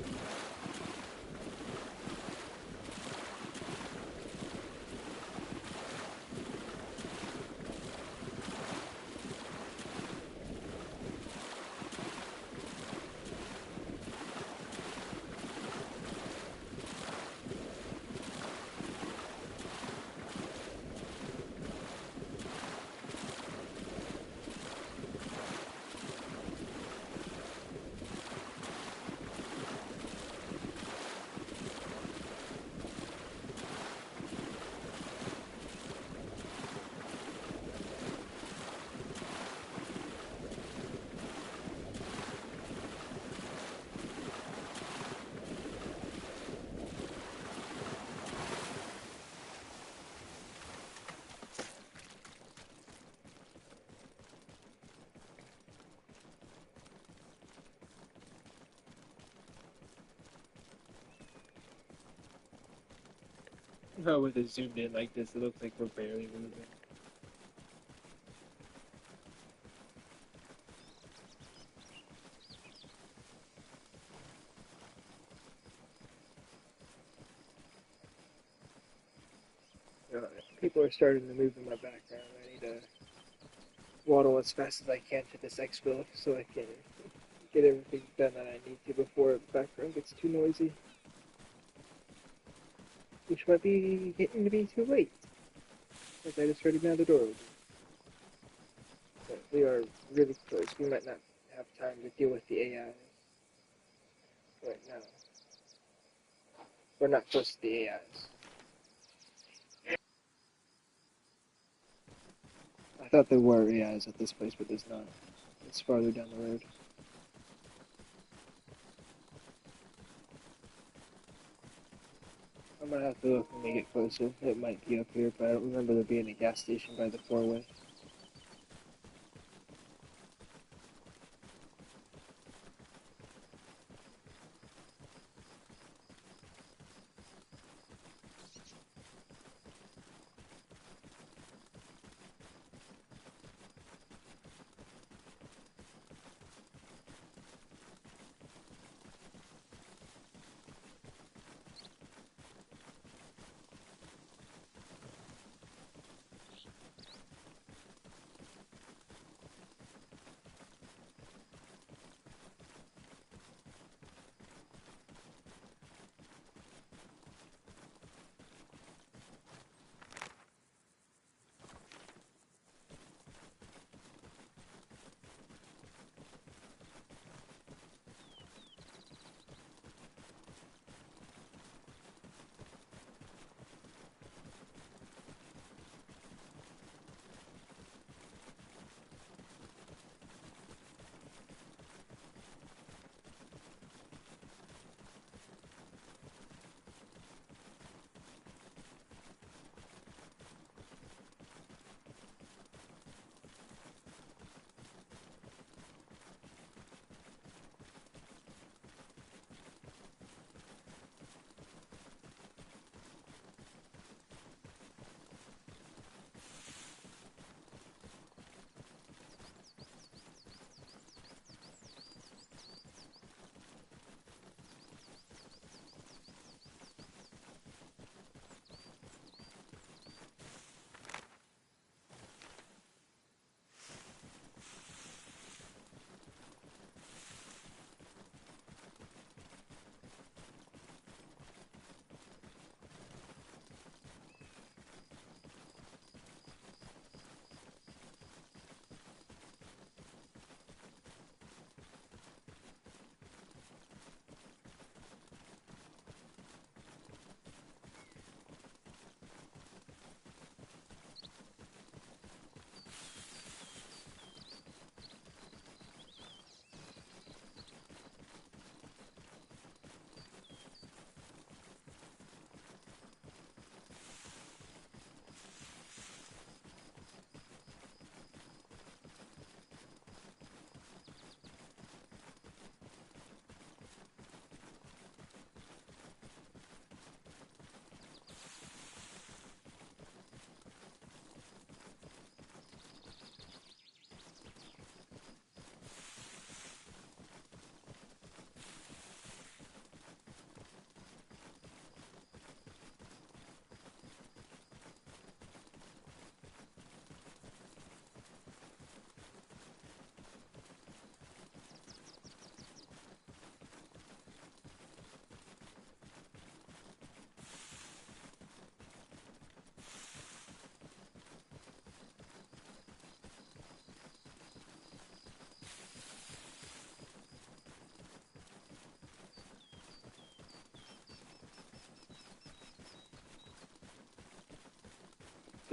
Oh, with it zoomed in like this, it looks like we're barely moving. People are starting to move in my background. I need to waddle as fast as I can to this exfil so I can get everything done that I need to before the background gets too noisy. Which might be getting to be too late. Like I just heard another door open. But we are really close. We might not have time to deal with the AI right now. We're not close to the AIs. I thought there were AIs at this place, but there's not. It's farther down the road. I'm gonna have to look when we get closer. It might be up here, but I don't remember there being a gas station by the 4-way.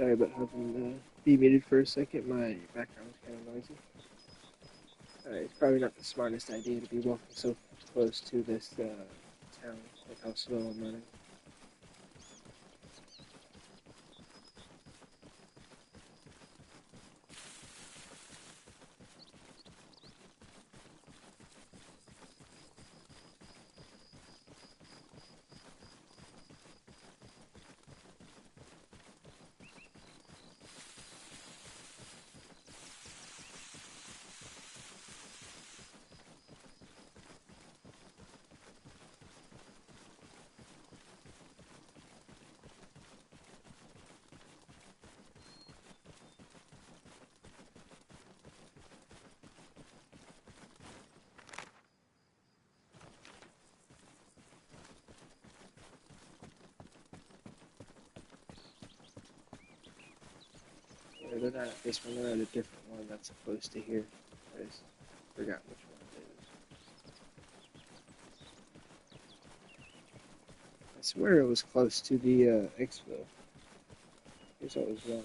Sorry about having be muted for a second. My background was kind of noisy. It's probably not the smartest idea to be walking so close to this town with how slow I'm running. They're not at this one, they're at a different one that's close to here. I just forgot which one it is. I swear it was close to the expo. I guess I was wrong.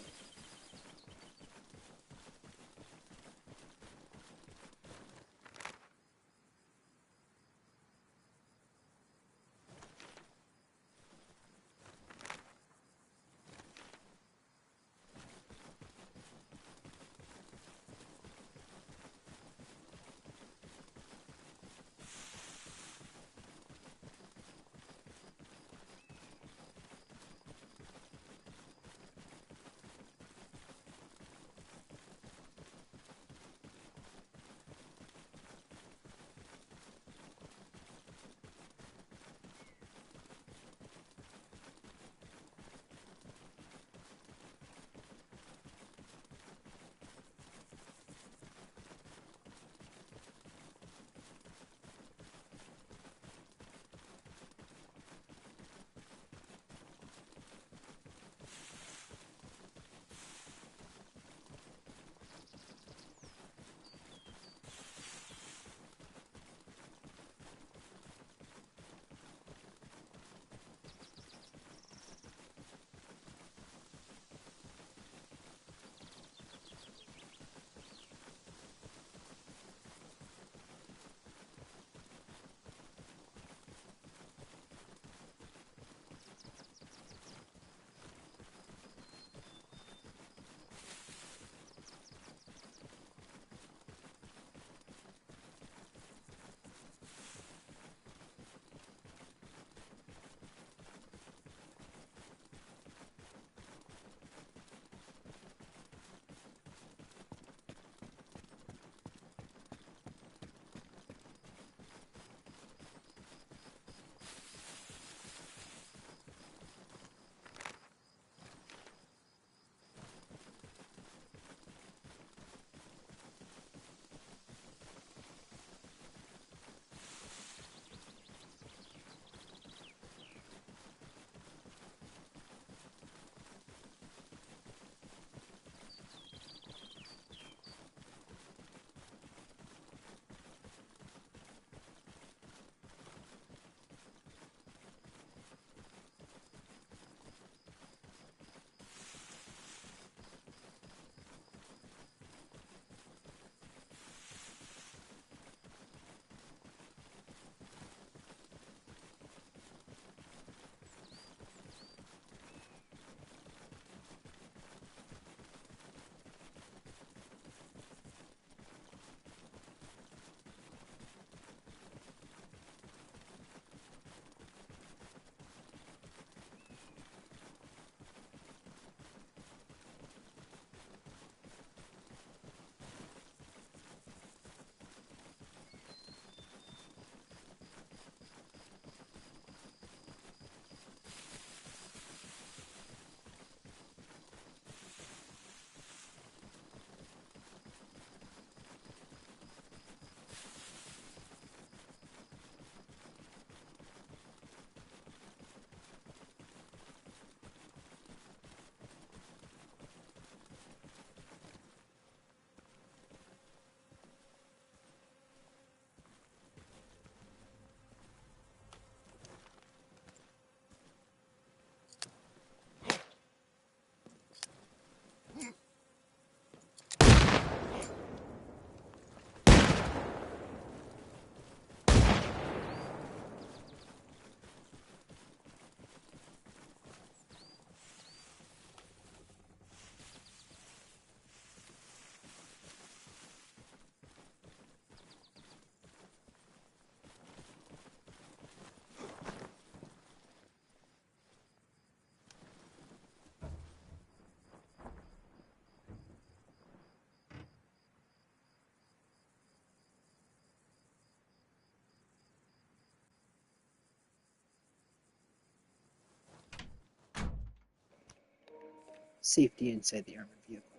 safety inside the armored vehicle.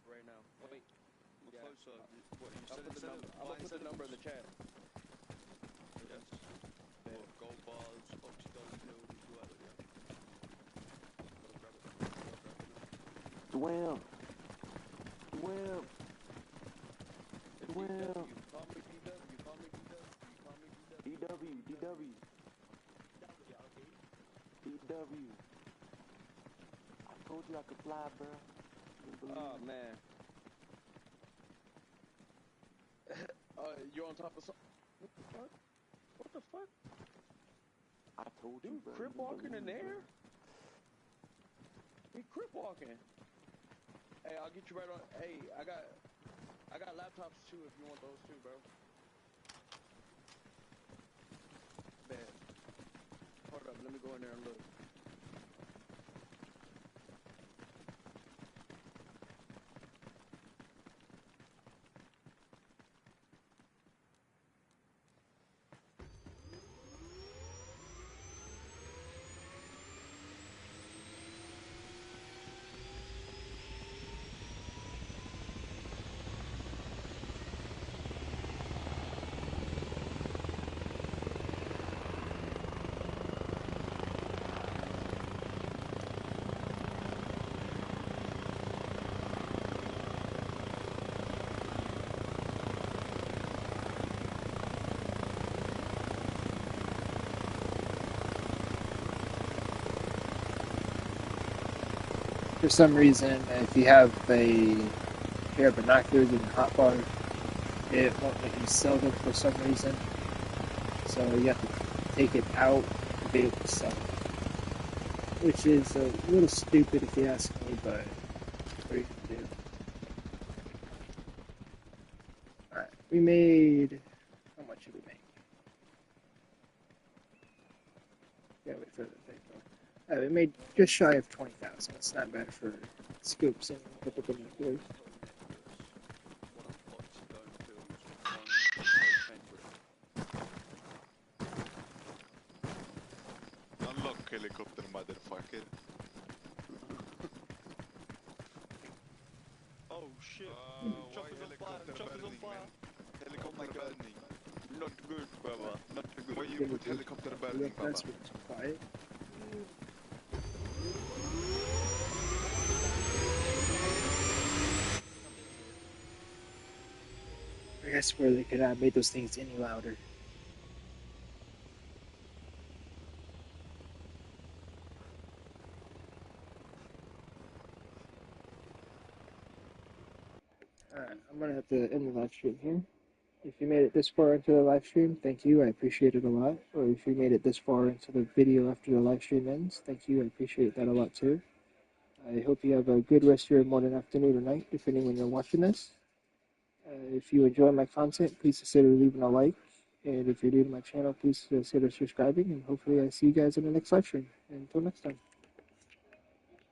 Right now. Wait. Yeah. Closer. What you said the number. I'm gonna put the number in the chat. Yes. Gold bars, oxydoll pills, whatever. Yeah. Swim. Swim. Swim. You call me DW. You call me DW. You call me DW. DW. DW. I told you I could fly, bro. Oh man. You're on top of something. What the fuck? What the fuck? I told you, Dude, bro. crip walking in there? He crip walking. Hey, I'll get you right on. Hey, I got laptops too if you want those too, bro. Bad. Hold up, let me go in there and look. For some reason, if you have a pair of binoculars in your hotbar, it won't let you sell them for some reason. So you have to take it out to be able to sell them. Which is a little stupid if you ask me, but what are you going to do? Alright, we made... How much did we make? Yeah, wait for the thing. We made just shy of 20,000. It's not bad for scoops and a couple binoculars. Unlock helicopter, motherfucker. Oh shit. Why helicopter burning, man? Helicopter burning. Not good, brother. Not good. Why you put helicopter burning, Baba? That's what's quiet. I swear they could have made those things any louder. Alright, I'm gonna have to end the live stream here. If you made it this far into the live stream, thank you, I appreciate it a lot. Or if you made it this far into the video after the live stream ends, thank you, I appreciate that a lot too. I hope you have a good rest of your morning, afternoon, or night, depending when you're watching this. If you enjoy my content, please consider leaving a like. And if you're new to my channel, please consider subscribing. And hopefully I see you guys in the next live stream. Until next time.